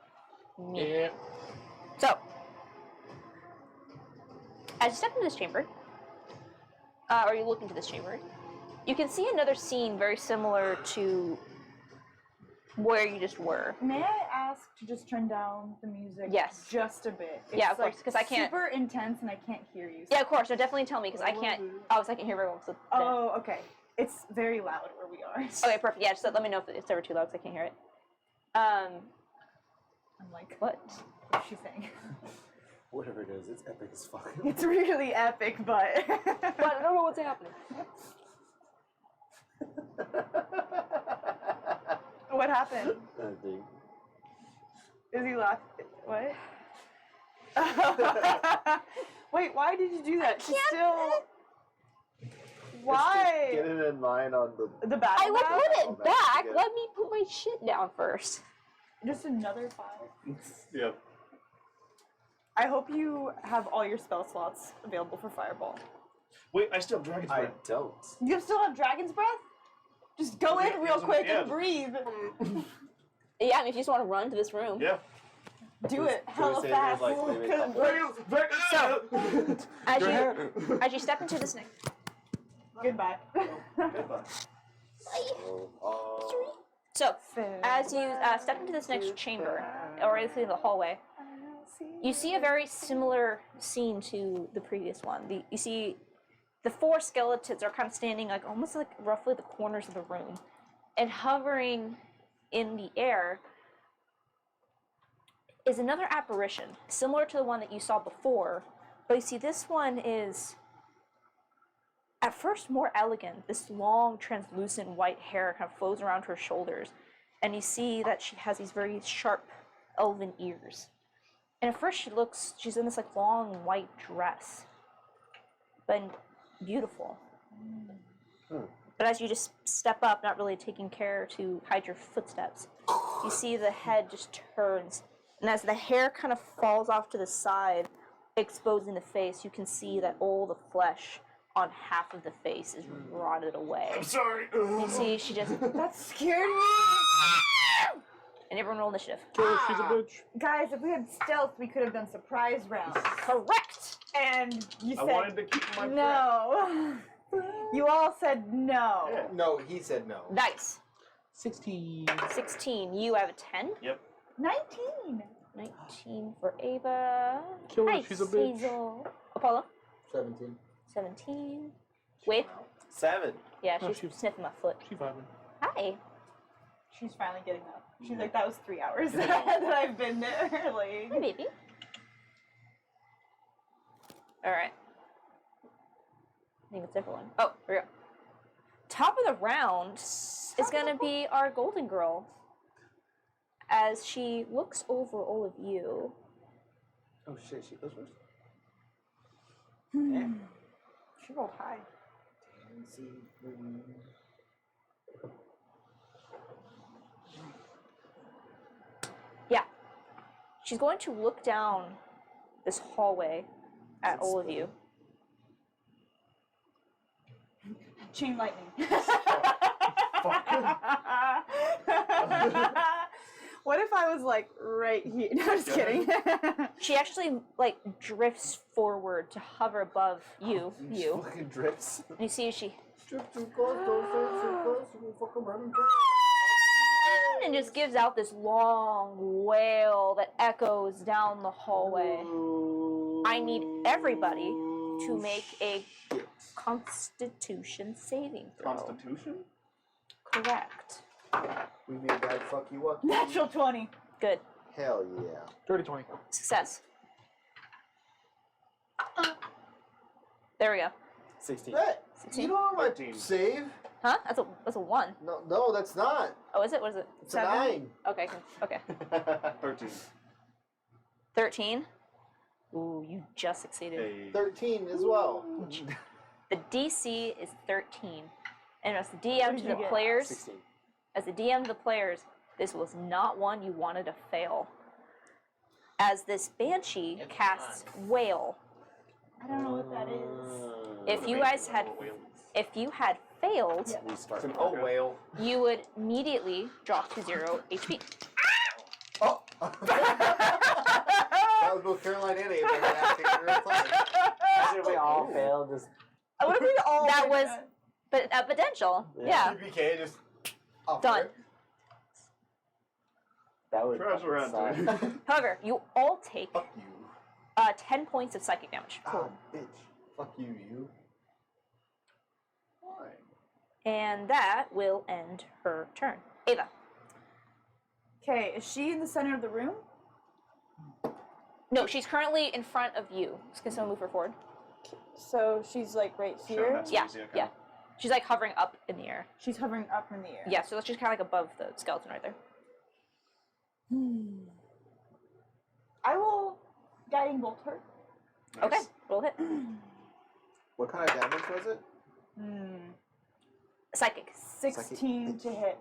Neat. Yeah. So, as you step into this chamber, or you look into this chamber, you can see another scene very similar to where you just were. may I ask to just turn down the music? Yes. Just a bit. Yeah, It's, of course, like, 'cause I can't- super intense and I can't hear you. Yeah, of course. No, definitely tell me because I can't. Obviously, I can hear very well. So Oh, okay. It's very loud where we are. Okay, perfect. Yeah, just let me know if it's ever too loud because I can't hear it. I'm like, What? what's she saying? Whatever it is, it's epic as fuck. It's really epic, but. But I don't know what's happening. What happened? Nothing. Is he laughing? What? Wait, why did you do that? She's still. Why? Get it in line on The battle I would map? put it Oh, back. yeah. Let me put my shit down first. Just another 5. Yep. I hope you have all your spell slots available for Fireball. Wait, I still have Dragon's I Breath. don't. You still have Dragon's Breath? Just go in real quick and breathe. Yeah, I mean, if you just want to run to this room. Yeah. Do it Can we hella say fast. there's, like, maybe a couple- So, as you step into this next. Goodbye. Goodbye. So, as you step into this next chamber, or basically the hallway, you see a very similar scene to the previous one. You see the 4 skeletons are kind of standing like almost like roughly the corners of the room, and hovering in the air is another apparition, similar to the one that you saw before, but you see this one is at first more elegant. This long, translucent white hair kind of flows around her shoulders, and you see that she has these very sharp elven ears. And at first she's in this like long white dress, but beautiful. But as you just step up, not really taking care to hide your footsteps, you see the head just turns, and as the hair kind of falls off to the side, exposing the face, you can see that all the flesh on half of the face is rotted away. I'm sorry. You see, she just That scared me. and everyone roll initiative. Kill her, she's a bitch. Guys, if we had stealth, we could have done surprise rounds. Correct. And you I said wanted to keep my breath. no. You all said no. Yeah. No, he said no. Dice. 16. 16. You have a 10. Yep. 19. 19 for Ava. Kill her, Nice, she's a bitch. Hazel. Apollo. 17. 17. Wade. 7. Yeah, No, she's she's- sniffing my foot. She vibing. Hi. She's finally getting up. She's like, that was 3 hours that I've been there. Hi, Like, baby. Alright. I think it's everyone. Oh, here we go. Top of the round is going to be our golden girl. As she looks over all of you. Oh shit, she goes first? she rolled high. Yeah. She's going to look down this hallway at all of you. Chain lightning. What if I was like right here? No, I'm just kidding. She actually like drifts forward to hover above you. Fucking drifts. And you see she and just gives out this long wail that echoes down the hallway. I need everybody to make a Constitution saving throw. Constitution? Correct. We made that fuck you up. Natural 20. Good. Hell yeah. 30-20. Success. There we go. 16. Hey, 16. you don't know my 13. save? Huh? That's a 1. No, that's not. Oh, is it? What is it? It's 7? a 9. Okay. Okay. 13. 13. Ooh, you just succeeded. Hey. 13 as well. The DC is 13. And as the DM to did the you get? players, 16. as the DM to the players, this was not one you wanted to fail. As this banshee casts wail. I don't know what that is. If you guys had failed, We start. Oh, whale. you would immediately drop to 0 HP. Oh! That was both Caroline and Ava reacting in real time. Should we all fail? Just What if we all That did was but a potential. Yeah. TPK just off Done. rip. that would. Trash around suck. to it. However, you all take Fuck you. 10 points of psychic damage. Ah, bitch. Fuck you. Why? And that will end her turn. Ava. Okay, is she in the center of the room? No, she's currently in front of you. Can someone move her forward? So she's like right Sure, here. that's Yeah, easy, okay. yeah. She's like hovering up in the air. She's hovering up in the air. Yeah, so that's just kind of like above the skeleton right there. I will guiding bolt her. Nice. Okay, roll hit. What kind of damage was it? Psychic. 16 to hit.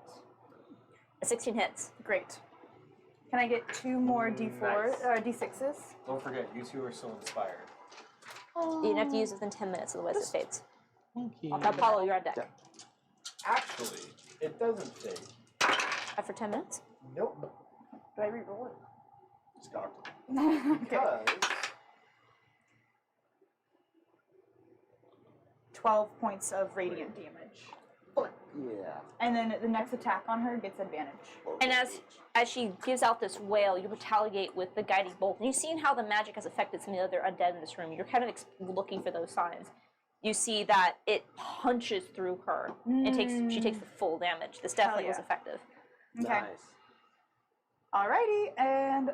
A 16 hits. Great. Can I get 2 more D4s, D6s? Don't forget, you two are still inspired. You didn't have to use it within 10 minutes, otherwise it fades. Thank you. Apollo, you're on deck. Actually, it doesn't fade. After 10 minutes? Nope. Do I re-roll it? Stop. Because 12 points of radiant damage. Yeah. And then the next attack on her gets advantage. And as she gives out this wail, you retaliate with the guiding bolt. And you've seen how the magic has affected some of the other undead in this room. You're kind of looking for those signs. You see that it punches through her and she takes the full damage. This definitely was yeah. effective. Okay. Nice. Alrighty, and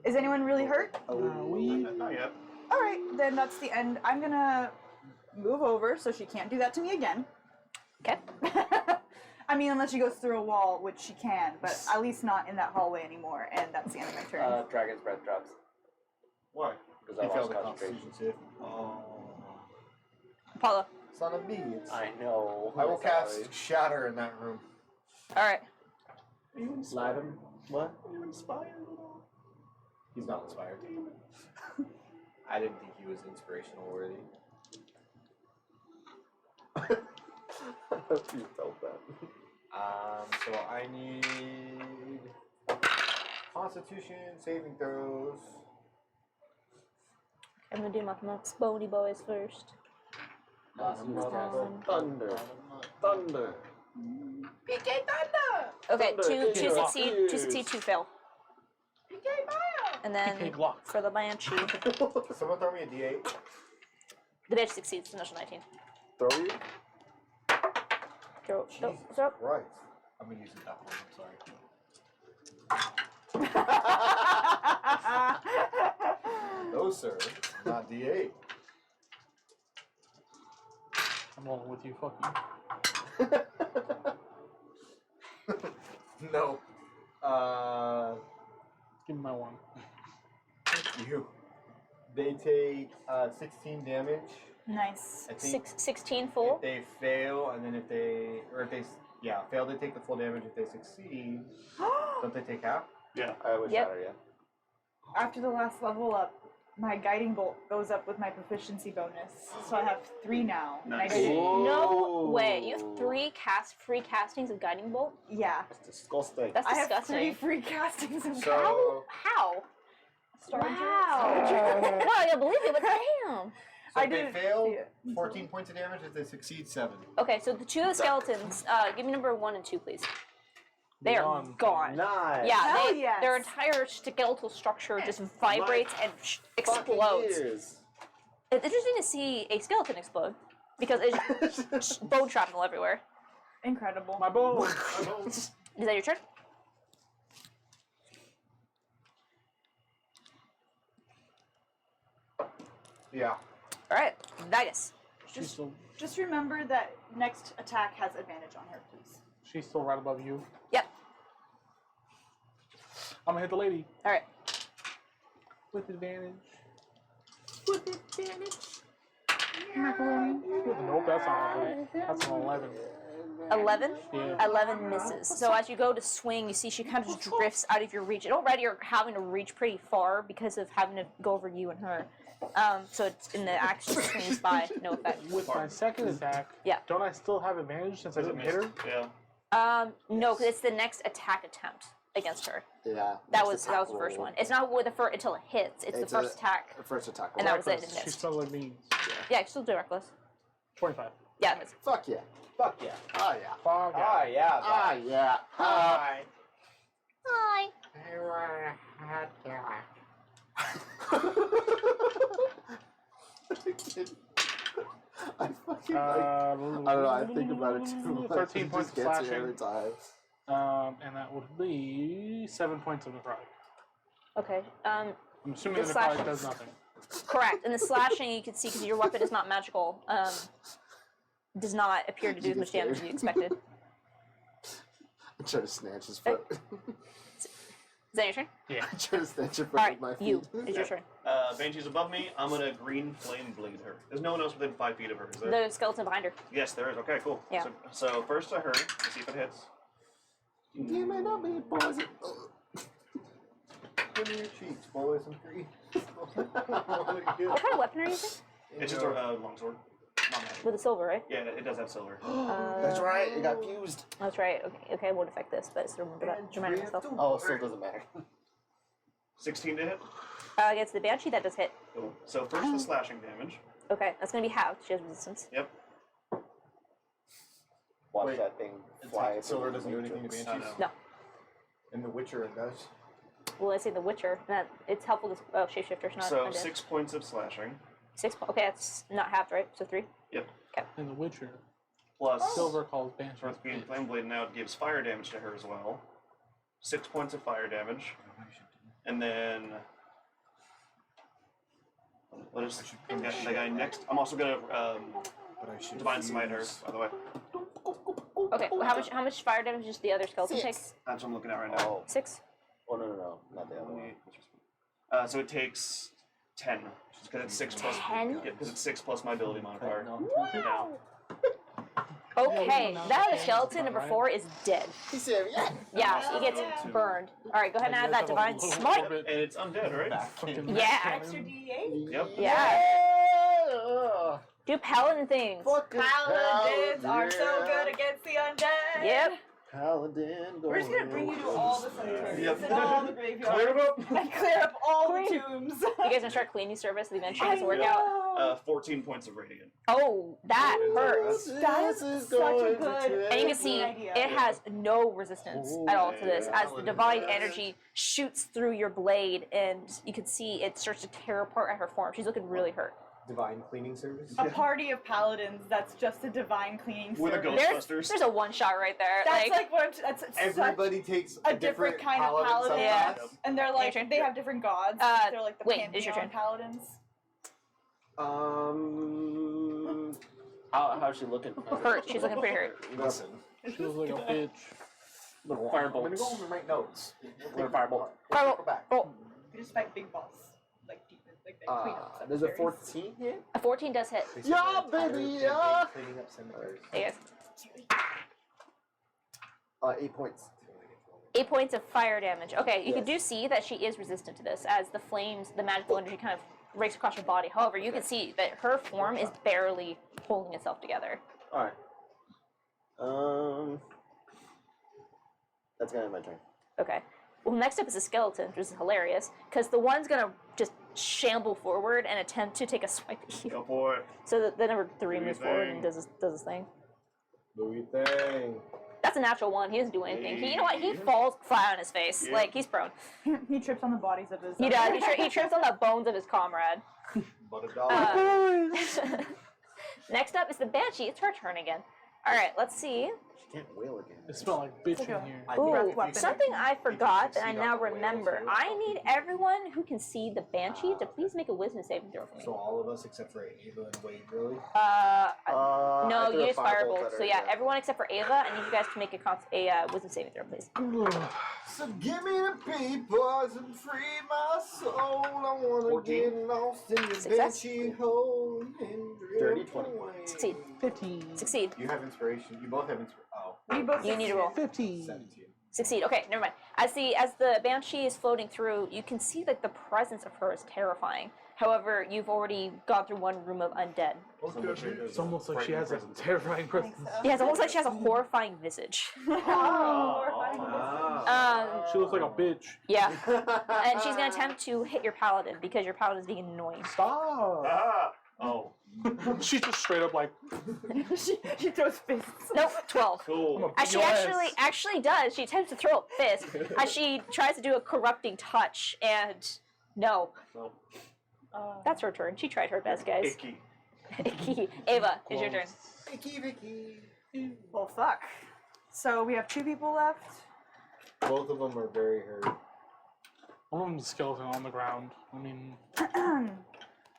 is anyone really hurt? Not yet. Alright, then that's the end. I'm gonna move over so she can't do that to me again. Okay. I mean, unless she goes through a wall, which she can, but at least not in that hallway anymore, and that's the end of my turn. Dragon's Breath drops. why? Because I lost concentration. Oh. Apollo. Son of bees. I know. I will cast Shatter in that room. Alright. Slide him. What? Are you inspired? He's not inspired. I didn't think he was inspirational worthy. You felt that. So I need Constitution saving throws. I'm gonna do my bony boys first. Thunder. Thunder. PK Thunder! Okay, Thunder. two succeed, 2 fail. PK Bio! And then PK Glock. for the Banshee, Someone throw me a D8. the Banshee succeeds, initial 19. Throw you? Throw. Jesus Throw. Christ. I'm gonna use that one, I'm sorry. No, sir. Not D8. I'm rolling with you. Fuck you. No. Give me my 1. You. They take 16 damage. Nice. I think 16 full. if they fail, and then if they fail, they take the full damage. If they succeed, don't they take half? Yeah. I would Yep. shatter, yeah. After the last level up, my guiding bolt goes up with my proficiency bonus. So I have 3 now. And I Nice. did it. No way. You have 3 free castings of Guiding Bolt? Yeah. That's disgusting. That's I have 3 disgusting. free castings of So How? Starter. Wow. No, I don't believe you, but damn. I if they didn't fail, see it. 14 points of damage. If they succeed, 7. Okay, so the 2 of the skeletons, give me number 1 and 2, please. They are gone. Nice. Yeah, Hell yes. their entire skeletal structure just vibrates and explodes. Ears. It's interesting to see a skeleton explode because it's just bone shrapnel everywhere. Incredible. My bone. Is that your turn? Yeah. All right, Vegas. She's still, Just remember that next attack has advantage on her, please. she's still right above you. Yep. I'm gonna hit the lady All right. with advantage. With advantage. Nope, that's not good. That's an 11. 11? Yeah. 11 misses. So as you go to swing, you see she kind of just drifts out of your reach. And already you're having to reach pretty far because of having to go over you and her. So it's in the action swings by, no effect. With my second attack, Yeah. don't I still have advantage since I didn't hit her? Yeah. No, because it's the next attack attempt against her. Yeah. That was the first one. It's not with the first until it hits. It's the first attack. The first attack. And that was it. Reckless. It She missed. still like me. Yeah, you still do reckless. 25. Yeah, it is. Fuck yeah. Fuck yeah. Oh yeah. Fuck yeah. Ah, yeah. Ah, yeah. Hi. Hi. I fucking I don't know. I think about it too much. 13 It points just of gets me slashing. every time. And that would be 7 points of necrotic. Okay. I'm assuming The the necrotic slashing. does nothing. Correct. And the slashing you can see because your weapon is not magical. Does not appear to do as much damage as you expected. I try to snatch his foot. Is that your turn? Yeah. I try to snatch your foot All right, with my feet. you. It's your turn. Banshee's above me. I'm gonna green flame blade her. There's no one else within 5 feet of her, is there? The skeleton behind her. Yes, there is. Okay, cool. Yeah. So first to her, to see if it hits. You may not be poison. Put in your cheeks, boys. I'm free. What kind of weapon are you using? It's just a longsword. Not magic. With a silver, right? Yeah, it does have silver. That's right. It got fused. That's right. Okay, it won't affect this, but still remember that. Remind myself. Oh, it still doesn't matter. 16 to hit. Against the banshee, that does hit. Cool. So first the slashing damage. Okay, that's gonna be halved. She has resistance. Yep. Watch Wait, that thing fly. Silver through the doesn't do anything to matrix. banshees. No. In The Witcher, it does. Well, I say the Witcher. That it's helpful to shapeshifter's not. So undead. 6 points of slashing. 6. Okay, that's not halved, right? So 3. Yep. In The Witcher, Plus Silver calls Banshee. Earth Being Flame Blade now it gives fire damage to her as well. 6 points of fire damage. And then what is the guy next? I'm also gonna But I should divine smite her, by the way. Okay, well, how much fire damage does the other skeleton take? That's what I'm looking at right now. Oh. 6. Oh, no. Not the other one. So it takes 10. Because it's 6 plus 10? Yeah, because it's 6 plus my ability modifier. Wow. Okay, that other skeleton number 4 is dead. He said, yeah. Yeah, he gets burned. All right, go ahead and add that divine smite. And it's undead, right? Yeah. Extra D8? Yep. Yeah. Do paladin things. Paladins are so good against the undead. Yep. Paladin. We're just gonna bring you to all the cemeteries Yep. and all the graveyards Clear 'em up. and clear up all Clean. the tombs. You guys gonna start cleaning service eventually as a I workout? know. 14 points of radiant. Oh, that hurts. That is such a good. And you can see idea. it has no resistance at all to this as the divine energy shoots through your blade and you can see it starts to tear apart at her form. She's looking really hurt. Divine cleaning service. A party of paladins that's just a divine cleaning With a service. ghost- There's a one shot right there. That's like what I'm, that's Everybody takes a different kind of paladin. Yeah. And they're like, Your turn? they have different gods. They're like the wait, pantheon it's your turn. paladins. How's she looking? Hurt. She's looking pretty hurt. Listen. She was like a bitch. Little I'm firebolt. gonna go over my notes. Little firebolt. Fireball. back. Roll. You just fight big boss. Like demons. Like they clean up There's a cemeteries. 14 here. A 14 does hit. Yeah, baby, yeah. Cleaning up cemeteries. Hey guys. 8 points. 8 points of fire damage. Okay, you do see that she is resistant to this as the flames, the magical energy kind of rakes across her body. However, you can see that her form is barely holding itself together. Alright. That's gonna be my turn. Okay. Well, next up is a skeleton, which is hilarious, because the one's gonna just shamble forward and attempt to take a swipe at you. Go for it. So the number 3 Do moves your forward thing. and does his thing. Do your thing. That's a natural one. He doesn't do anything. He, you know what? He falls flat on his face. Yeah. Like, he's prone. He trips on the bodies of his. He does. He trips on the bones of his comrade. But a dog. Next up is the Banshee. It's her turn again. All right, let's see. She can't wail again. It smelled like bitch in here. Ooh, weapon. something I forgot that I succeed now on the whale, remember. too. I need everyone who can see the Banshee to please make a wisdom saving throw for me. So all of us except for Ava and Wade, really? No, I threw you a just firebolt firebolt. at her, So yeah, everyone except for Ava. I need you guys to make a wisdom saving throw, please. So give me the papers and free my soul. I wanna 14. get lost in the Success. Banshee hole and Dirty drift 20. away. Succeed. 15. Succeed. You have inspiration. You both have inspiration. Oh, We both You need to roll. 15. 17. Succeed. Okay, never mind. As the Banshee is floating through, you can see that the presence of her is terrifying. However, you've already gone through one room of undead. It's almost like she has a terrifying presence. Yeah, it's almost like she has a horrifying visage. She looks like a bitch. Yeah. And she's gonna attempt to hit your paladin because your paladin is being annoying. Stop. Ah! Oh. She's just straight up like, she throws fists. Nope, 12. Cool. As she actually does, she attempts to throw a fist as she tries to do a corrupting touch, and no. So, That's her turn. She tried her best, guys. icky. Ava, it's your turn. Vicky. Well, fuck. So we have 2 people left. Both of them are very hurt. One of them's a skeleton on the ground. I mean,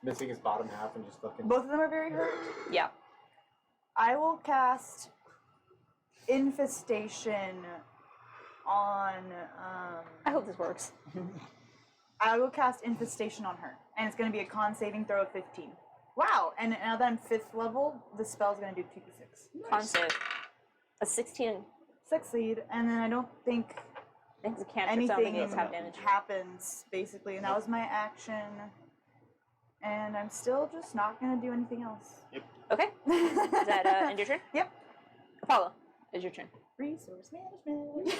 Missing his bottom half and just fucking. Both of them are very hurt. Yeah. I will cast Infestation on. I hope this works. I will cast Infestation on her, and it's going to be a con saving throw of 15. Wow! And now that I'm 5th level, the spell's going to do 2d6. Con save. A 16. Succeed, and then I don't think It's a cantrip, so I don't think anything it's half damage. happens, basically, and that was my action. And I'm still just not going to do anything else. Okay. Is that end your turn? Yep. Apollo, is your turn. Resource management.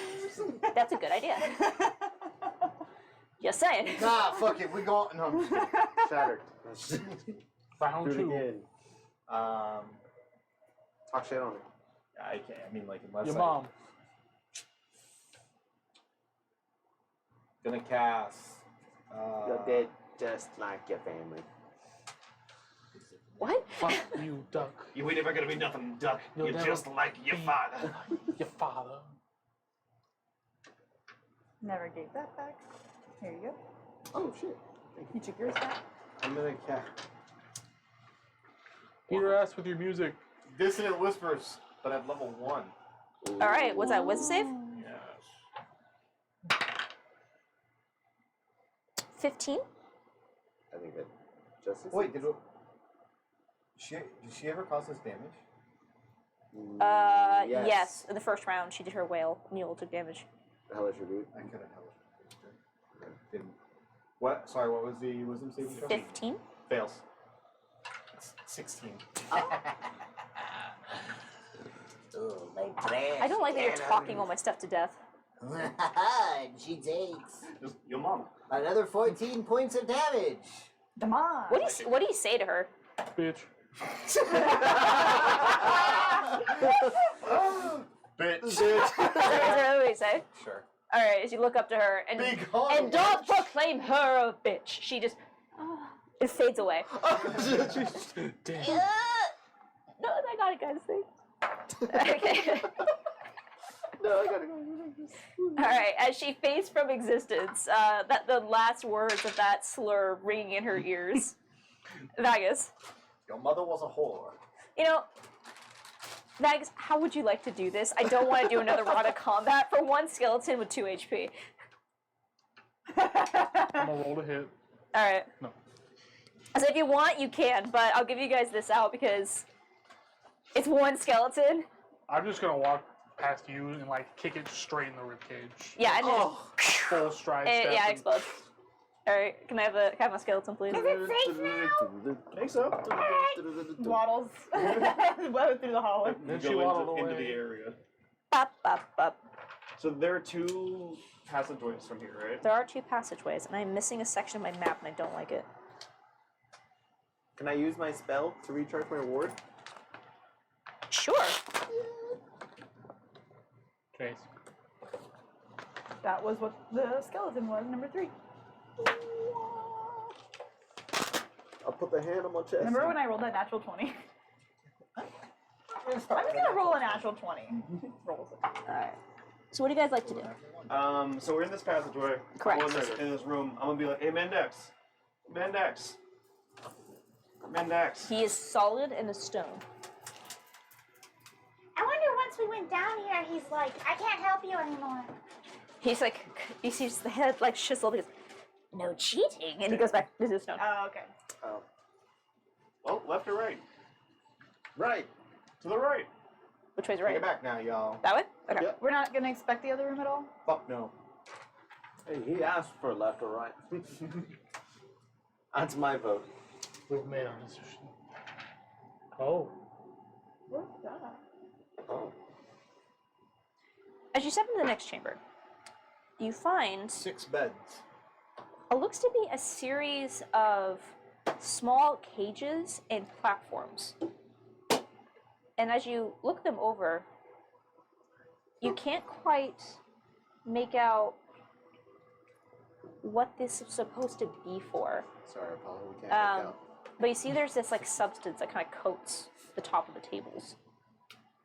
That's a good idea. Just saying. Nah, fuck it. We go. No, I'm just kidding. Shattered. round Do it 2. again. Talk shit on it. I can't. I mean, like, unless Your I- mom. Gonna cast. You're dead just like your family. What? Fuck you, duck. You ain't never gonna be nothing, Duck. You'll You're never just like your be father. Your father. Never gave that back. Here you go. Oh shit. You took yours back. I'm gonna cast. Eat your ass with your music. Dissonant Whispers, but at level 1. All right. What's that? Wisdom save? Yes. 15. I think that justice. Wait, did she ever cause us damage? Yes. In the first round, she did her whale. Mule took damage. Hellish Reboot. I could have held. Didn't. What? Sorry, what was the wisdom saving throw? 15. Fails. It's 16. Oh, my trash. I don't like that you're talking all my stuff to death. And she takes Just your mama. another 14 points of damage. Come on. What do you say to her? Bitch. Bitch. Is that what you say? Sure. All right. As you look up to her and don't proclaim her a bitch. She just it fades away. Damn. No, I got it, guys. Thanks. Okay. No, I gotta go. All right. As she fades from existence, that the last words of that slur ringing in her ears. Vagus. Your mother was a whore. You know, Vagus, how would you like to do this? I don't want to do another round of combat for one skeleton with 2 HP. I'm gonna roll to hit. All right. No. So if you want, you can, but I'll give you guys this out because it's one skeleton. I'm just gonna walk past you and like kick it straight in the ribcage. Yeah, and Full stride. it, step yeah, it and- explodes. All right, can I have my skeleton, please? Is it safe now? I think so. Waddles. Web through the hallway. Then You she go waddled into away. the area. Bop, bop, bop. So there are 2 passageways from here, right? There are 2 passageways, and I'm missing a section of my map, and I don't like it. Can I use my spell to recharge my ward? Sure. Case. That was what the skeleton was, number 3. I'll put the hand on my chest. Remember when I rolled that natural 20? I'm just gonna roll a natural 20. Rolls it. All right. So what do you guys like to do? So we're in this passageway. Correct. Well, in this room. I'm gonna be like, hey, Mendex. Mendex. Mendex. He is solid in a stone. I wonder once we went down here, he's like, I can't help you anymore. He's like, he sees the head like chisel. He goes, no cheating, and he goes back to the stone. Oh, okay. Oh. Well, left or right? Right. To the right. Which way's Take right? it back now, y'all. That way? Okay. Yep. We're not gonna inspect the other room at all? Fuck no. Hey, he asked for left or right. That's my vote. We've made our decision. Oh. What's that? Oh. As you step into the next chamber, you find 6 beds. what looks to be a series of small cages and platforms. And as you look them over, you can't quite make out what this is supposed to be for. Sorry, Apollo, we can't make out. but you see there's this like substance that kind of coats the top of the tables.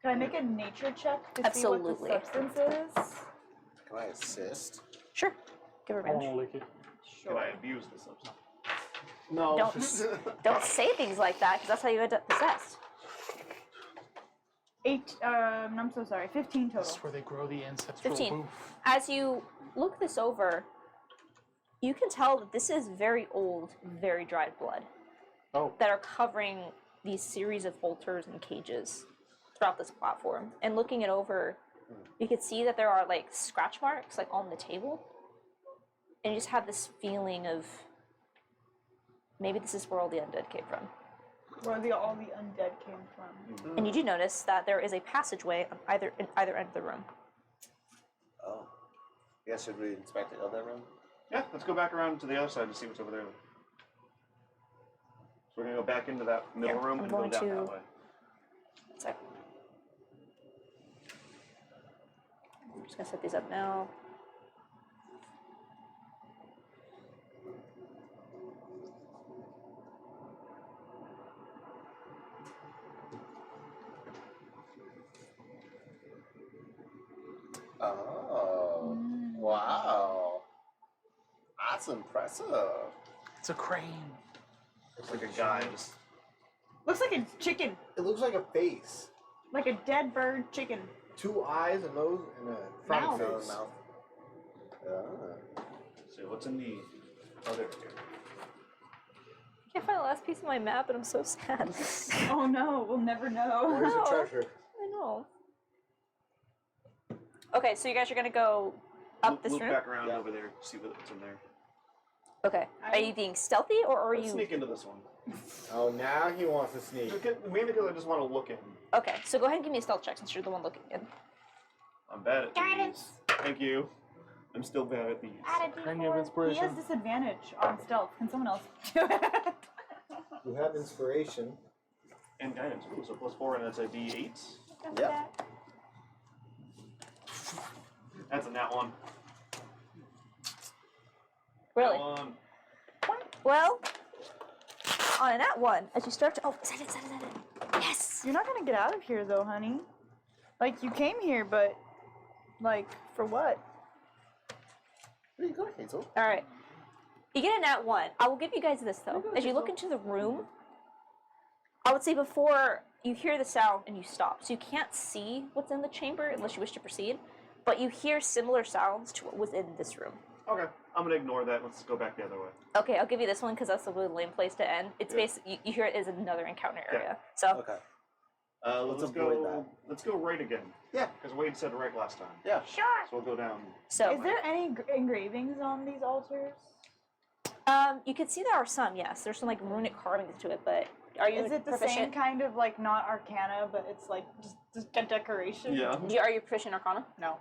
Can I make a nature check to Absolutely. see what the substance is? Can I assist? Sure. Give her I advantage. won't lick it. Can I abuse the substance? No. Don't say things like that, because that's how you end up possessed. 15 total. This is where they grow the ancestral 15. boof. As you look this over, you can tell that this is very old, very dried blood. Oh. That are covering these series of altars and cages throughout this platform. And looking it over, you can see that there are like scratch marks like on the table. And you just have this feeling of maybe this is where all the undead came from. Where all the undead came from. And you do notice that there is a passageway on either end of the room. Oh. Yeah, should we inspect the other room? Yeah, let's go back around to the other side and see what's over there. So we're gonna go back into that middle Here, room I'm and go going down to- that way. So, I'm just gonna set these up now. Oh. Wow. That's impressive. It's a crane. Looks like a guy just. Looks like a chicken. It looks like a face. Like a dead bird chicken. 2 eyes, a nose, and a front Mouth. face. Mouth. Ah. So what's in the other area? I can't find the last piece of my map, and I'm so sad. Oh no, we'll never know. Where's the No. treasure? I know. Okay, so you guys are gonna go up this Loop room? back around Yeah. over there, see what's in there. Okay. Are you being stealthy, or are Let's you... sneak into this one. Oh, now he wants to sneak. Mainly because I just want to look in. Okay, so go ahead and give me a stealth check since you're the one looking in. I'm bad at Guidance. these. Thank you. I'm still bad at these. Add a Crane, you have D4. He inspiration. has disadvantage on stealth. Can someone else do it? You have inspiration. And guidance. Ooh, so +4, and that's a D8. Yep. That's a nat 1. Really? Nat 1. Well, on a nat 1, as you start to... Oh, set it. Yes! You're not gonna get out of here though, honey. Like, you came here, but, like, for what? There you go, Hazel. Alright. You get a nat 1. I will give you guys this, though. As you look into the room, I would say before you hear the sound and you stop. So you can't see what's in the chamber unless you wish to proceed, but you hear similar sounds to what was in this room. Okay, I'm gonna ignore that. Let's go back the other way. Okay, I'll give you this one because that's a really lame place to end. It's basically, you hear it as another encounter area. So, Okay. Let's avoid go. that. Let's go right again. Yeah. Because Wade said right last time. Yeah. Sure. So we'll go down. so Is there any engravings on these altars? you can see there are some, yes. There's some like runic carvings to it, but are you Is it the proficient? same kind of, like, not arcana, but it's, like, just a decoration? Yeah. Are you proficient Arcana? No.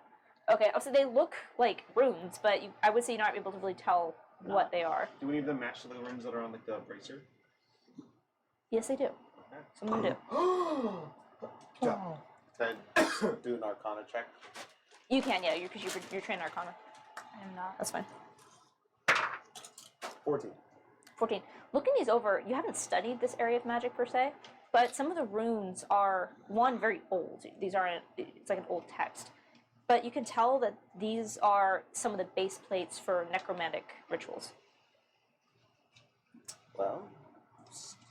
Okay, so they look like runes, but I would say you're not able to really tell what they are. Do any of them match to the runes that are on like the bracer? Yes, they do. Some of them do. Can I do an Arcana check? You can, yeah, because you're trained Arcana. I'm not. That's fine. 14. 14. Looking these over, you haven't studied this area of magic per se, but some of the runes are, one, very old. These aren't, it's like an old text. But you can tell that these are some of the base plates for necromantic rituals. Well,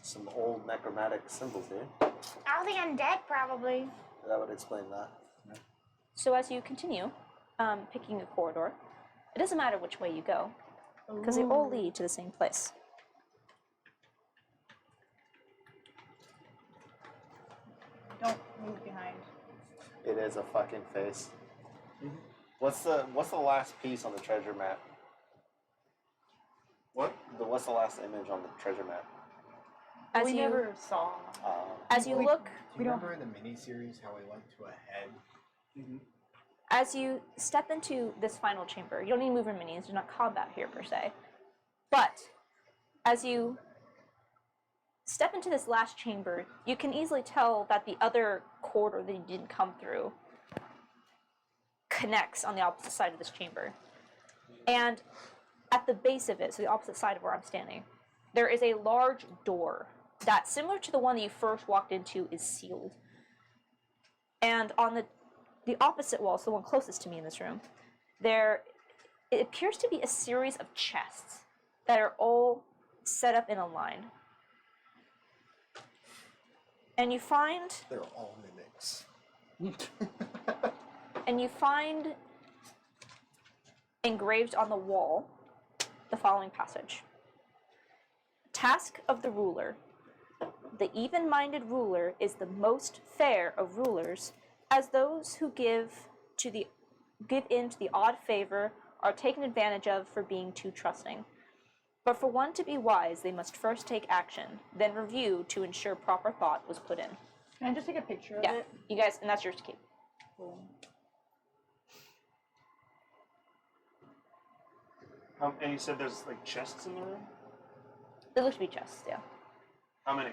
some old necromantic symbols here. All the undead, probably. That would explain that. So as you continue picking a corridor, it doesn't matter which way you go, because they all lead to the same place. Don't move behind. It is a fucking face. What's the last piece on the treasure map? What? What's the last image on the treasure map? As we you never saw. as you look, Do you remember in the miniseries how we went to a head? as you step into this final chamber, you don't need to move your minis. There's not combat here per se, but as you step into this last chamber, you can easily tell that the other corridor that you didn't come through connects on the opposite side of this chamber. And at the base of it, so the opposite side of where I'm standing, there is a large door that, similar to the one that you first walked into, is sealed. And on the opposite wall, so the one closest to me in this room, it appears to be a series of chests that are all set up in a line. And you find... They're all mimics. And you find engraved on the wall the following passage. Task of the ruler. The even-minded ruler is the most fair of rulers, as those who give in to the odd favor are taken advantage of for being too trusting. But for one to be wise, they must first take action, then review to ensure proper thought was put in. Can I just take a picture of Yeah, it? you guys, and that's yours to keep. And you said there's like chests in the room? It looks to be chests, yeah. How many?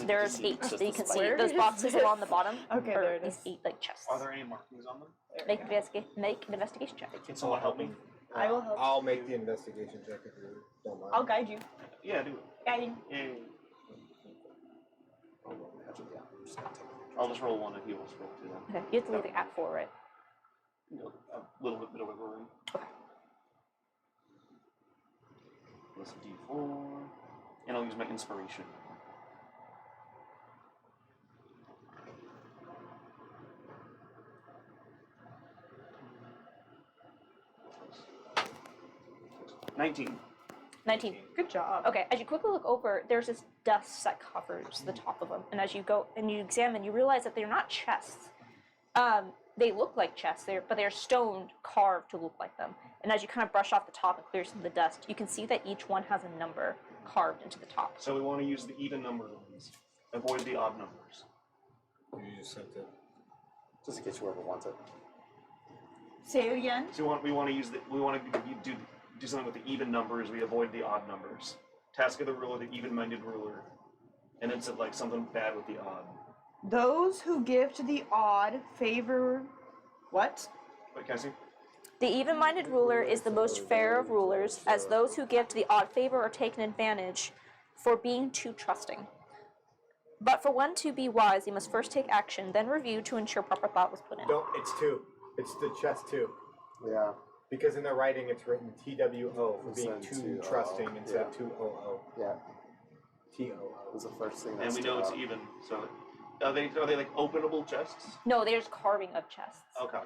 There's 8 Just that you the can see. square? Those boxes along the bottom Okay, are there it these is. 8 like chests. Are there any markings on them? Make an investigation check. Can someone help me? I will help. I'll make the investigation check if you don't mind. I'll guide you. Yeah, do it. Guiding. Yeah. I'll just roll one if you will roll two then. Okay, you have to leave it at 4, right? A little bit of wiggle room. Okay. Plus a D4. And I'll use my inspiration. $19. 19. Good job. Okay, as you quickly look over, there's this dust that covers the top of them. And as you go and you examine, you realize that they're not chests. They look like chests, but they're stone carved to look like them. And as you kind of brush off the top and clear some of the dust, you can see that each one has a number carved into the top. So we want to use the even number ones. Avoid the odd numbers. You just sent it. Just in case whoever wants it. Say it again. So we want to do something with the even numbers. We avoid the odd numbers. Task of the ruler, the even-minded ruler, and then said like something bad with the odd. Those who give to the odd favor. What? Wait, can I see? The even-minded ruler is the most fair of rulers, as those who give to the odd favor are taken advantage for being too trusting. But for one to be wise, he must first take action, then review to ensure proper thought was put in. Don't. It's 2. It's the chest 2. Yeah. Because in the writing it's written TWO for being Instead too of trusting instead of yeah. 200. Yeah. TOO. Was the first thing that And we stood know it's out. even. So are they like openable chests? No, there's carving of chests. Okay.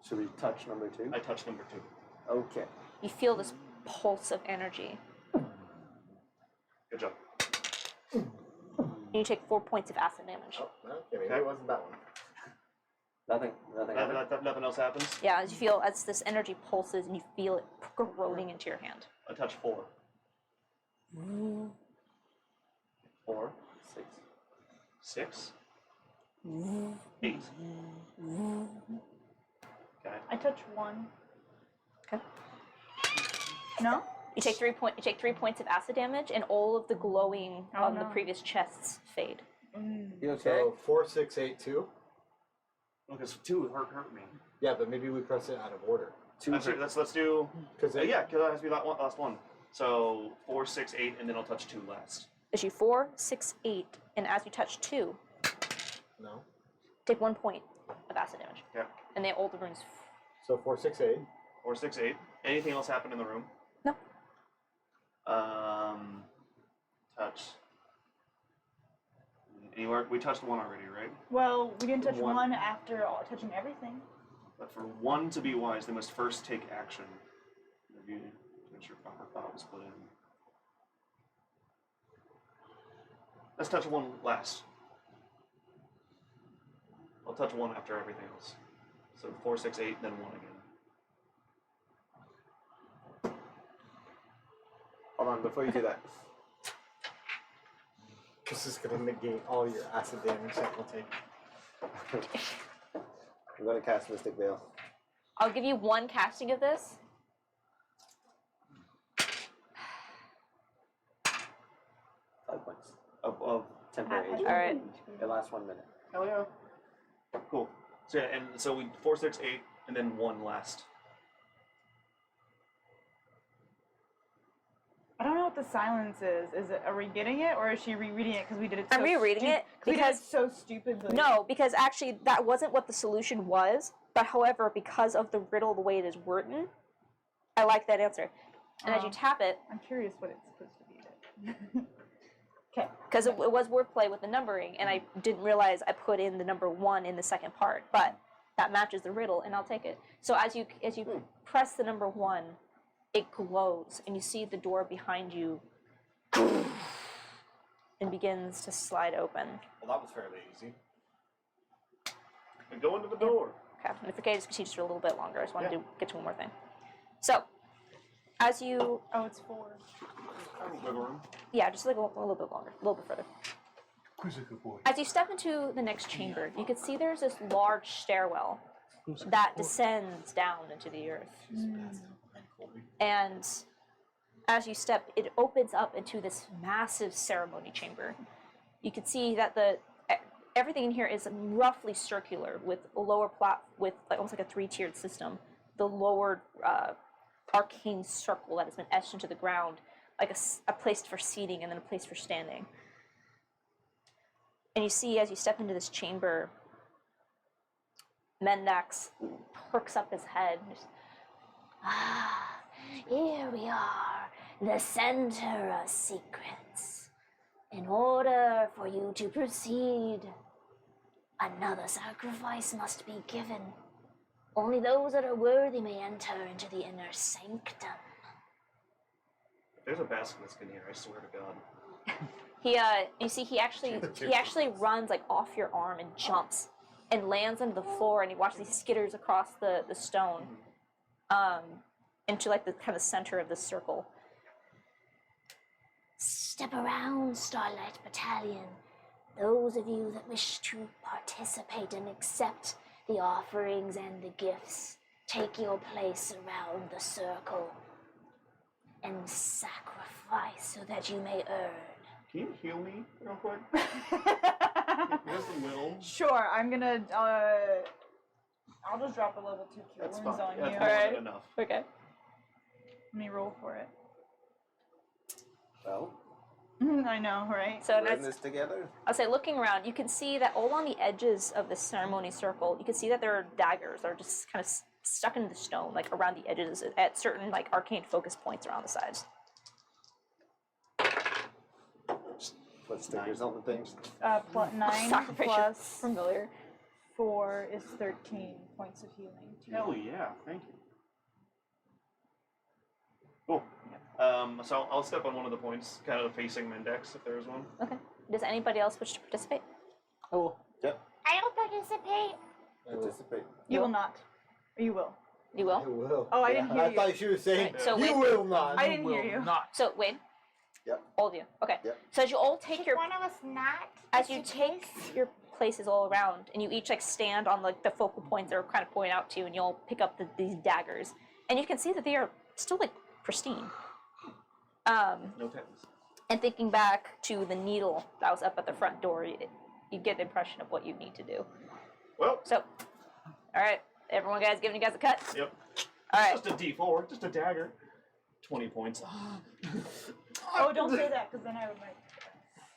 Should we touch number 2? I touched number 2. Okay. You feel this pulse of energy. Good job. And you take 4 points of acid damage. Oh, okay, maybe it wasn't that one. Nothing happened? Nothing else happens. Yeah, as you feel, as this energy pulses and you feel it corroding into your hand. I touch 4. 4. 6. 6. 8. Okay. I touch 1. Okay. No? You take 3 points of acid damage, and all of the glowing Oh, of the no. previous chests fade. You okay? So 4, 6, 8, 2. Because 2 hurt me. Yeah, but maybe we press it out of order. Let's do. Because Yeah, because that has to be last one. So 4, 6, 8, and then I'll touch 2 last. Issue 4, 6, 8, and as you touch 2, no. take 1 point of acid damage. Yeah. And they all the runes. So 4, 6, 8. 4, 6, 8. Anything else happen in the room? No. Touch. We touched 1 already, right? Well, we didn't touch One. 1 after touching everything. But for 1 to be wise, they must first take action. Review to ensure proper thought was put in. Let's touch 1 last. I'll touch 1 after everything else. So 4, 6, 8, then 1 again. Hold on, before you do that. This is going to negate all your acid damage that we'll take. I'm going to cast Mystic Veil. I'll give you 1 casting of this. 5 points. Of Temporary. All right. It lasts 1 minute. hell yeah. Cool. So yeah, and so we 4, 6, 8, and then 1 last. the silence is? Are we getting it, or is she rereading it because we did it? So I'm rereading it we did because it so stupidly. no, because actually that wasn't what the solution was. But however, because of the riddle, the way it is written, I like that answer. And as you tap it, I'm curious what it's supposed to be. Okay. because it was wordplay with the numbering, and I didn't realize I put in the number 1 in the second part, but that matches the riddle, and I'll take it. So as you press the number 1, it glows, and you see the door behind you and begins to slide open. Well, that was fairly easy. And go into the door. Okay, and if okay, just continue just for a little bit longer. I just want to get to one more thing. So, as you... Oh, it's 4. Yeah, just like a little bit longer, a little bit further. Quizzical boy. As you step into the next chamber, you can see there's this large stairwell that descends down into the earth. And as you step, it opens up into this massive ceremony chamber. You can see that everything in here is roughly circular, with a lower with like almost like a 3-tiered system. The lower arcane circle that has been etched into the ground, like a place for seating and then a place for standing. And you see, as you step into this chamber, Mendax perks up his head. And just, Here we are, the center of secrets. In order for you to proceed, another sacrifice must be given. Only those that are worthy may enter into the inner sanctum. There's a basilisk in here, I swear to God. you see, he actually runs like off your arm and jumps and lands on the floor, and you watch these skitters across the stone, into like the kind of center of the circle. Step around, Starlight Battalion. Those of you that wish to participate and accept the offerings and the gifts, take your place around the circle and sacrifice so that you may earn. Can you heal me real quick? Just a little. Sure, I'm gonna. I'll just drop a level 2 cure That's wounds fine. on That's you. more Alright. than enough. Okay. Let me roll for it. Well, I know, right? So we're in this together. I'll say, looking around, you can see that all on the edges of the ceremony circle, you can see that there are daggers that are just kind of stuck into the stone, like around the edges at certain like arcane focus points around the sides. Put stickers on the things. 9 Sacrifice plus familiar. 4 is 13 points of healing. Hell yeah, thank you. Cool. So I'll step on one of the points, kind of facing Mendex, if there is one. Okay. Does anybody else wish to participate? Oh, Yep. I don't participate. Participate. You will not. Or you will. You I will? will. Oh, I didn't hear I you. thought she was saying, Right, so you wait. will not. I didn't hear you. Not. So, Wade? Yep. All of you. Okay. Yep. So as you all take Should your... one of us not? As you take your places all around, and you each like stand on like the focal points that are kind of pointing out to you, and you'll pick up these daggers, and you can see that they are still like pristine. No tens. And thinking back to the needle that was up at the front door, you get the impression of what you need to do. Well, So, all right, everyone, guys, giving you guys a cut. yep. All right. Just a D4, just a dagger. 20 points. Oh, don't say that, because then I would like.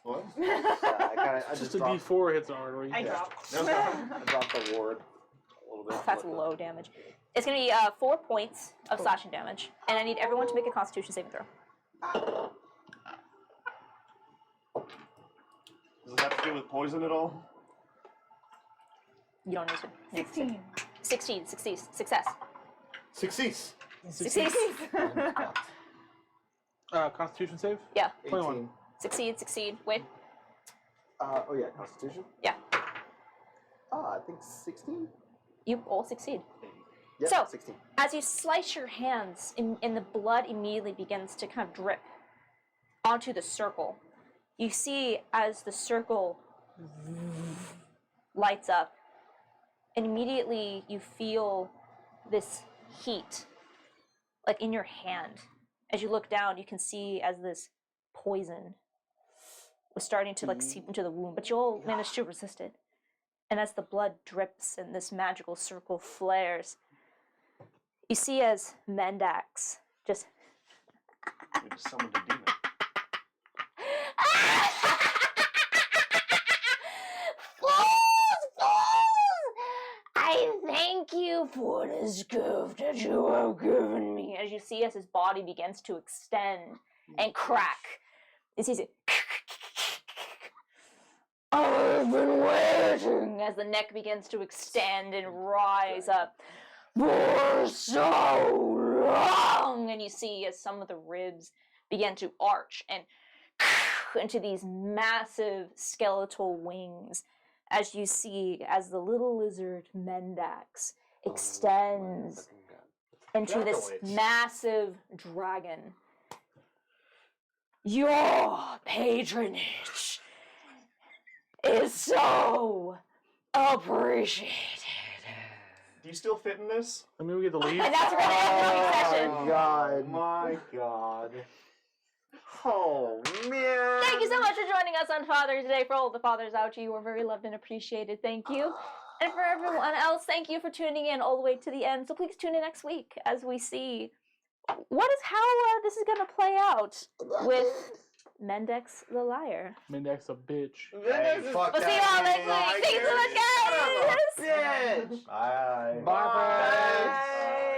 What? I Just just a dropped, D4 hits an artery. I dropped. No, I dropped the ward a little bit. That's low damage. It's going to be 4 points of slashing damage, and I need everyone to make a Constitution saving throw. Does it have to do with poison at all? You don't need to. 16. 16. Success. Success. Succeed. Constitution save? Yeah. 21. 18. Succeed. Wait. Oh yeah, Constitution? Yeah. I think 16? You all succeed. Yeah, So- 16. As you slice your hands, and the blood immediately begins to kind of drip onto the circle, you see as the circle lights up, and immediately you feel this heat, like in your hand. As you look down, you can see as this poison was starting to like seep into the wound, but you all managed to resist it. And as the blood drips and this magical circle flares, you see as Mendax just We just summoned a demon. Thank you for this gift that you have given me. As you see, as his body begins to extend and crack, you see it. I've been waiting as the neck begins to extend and rise up for so long. And you see as some of the ribs begin to arch and into these massive skeletal wings. As you see, as the little lizard Mendax extends into this massive dragon. Your patronage is so appreciated. Do you still fit in this? I mean, we get to leave. And that's where the end of the week session. Oh God! My God! Oh man! Thank you so much for joining us on Father's Day. For all the fathers out to you, are very loved and appreciated. Thank you. And for everyone else, thank you for tuning in all the way to the end. So please tune in next week as we see how this is going to play out with Mendex the Liar. Mendex a bitch. Fuck We'll see you all next week. Thank you so much, guys. Bitch. Bye. Bye.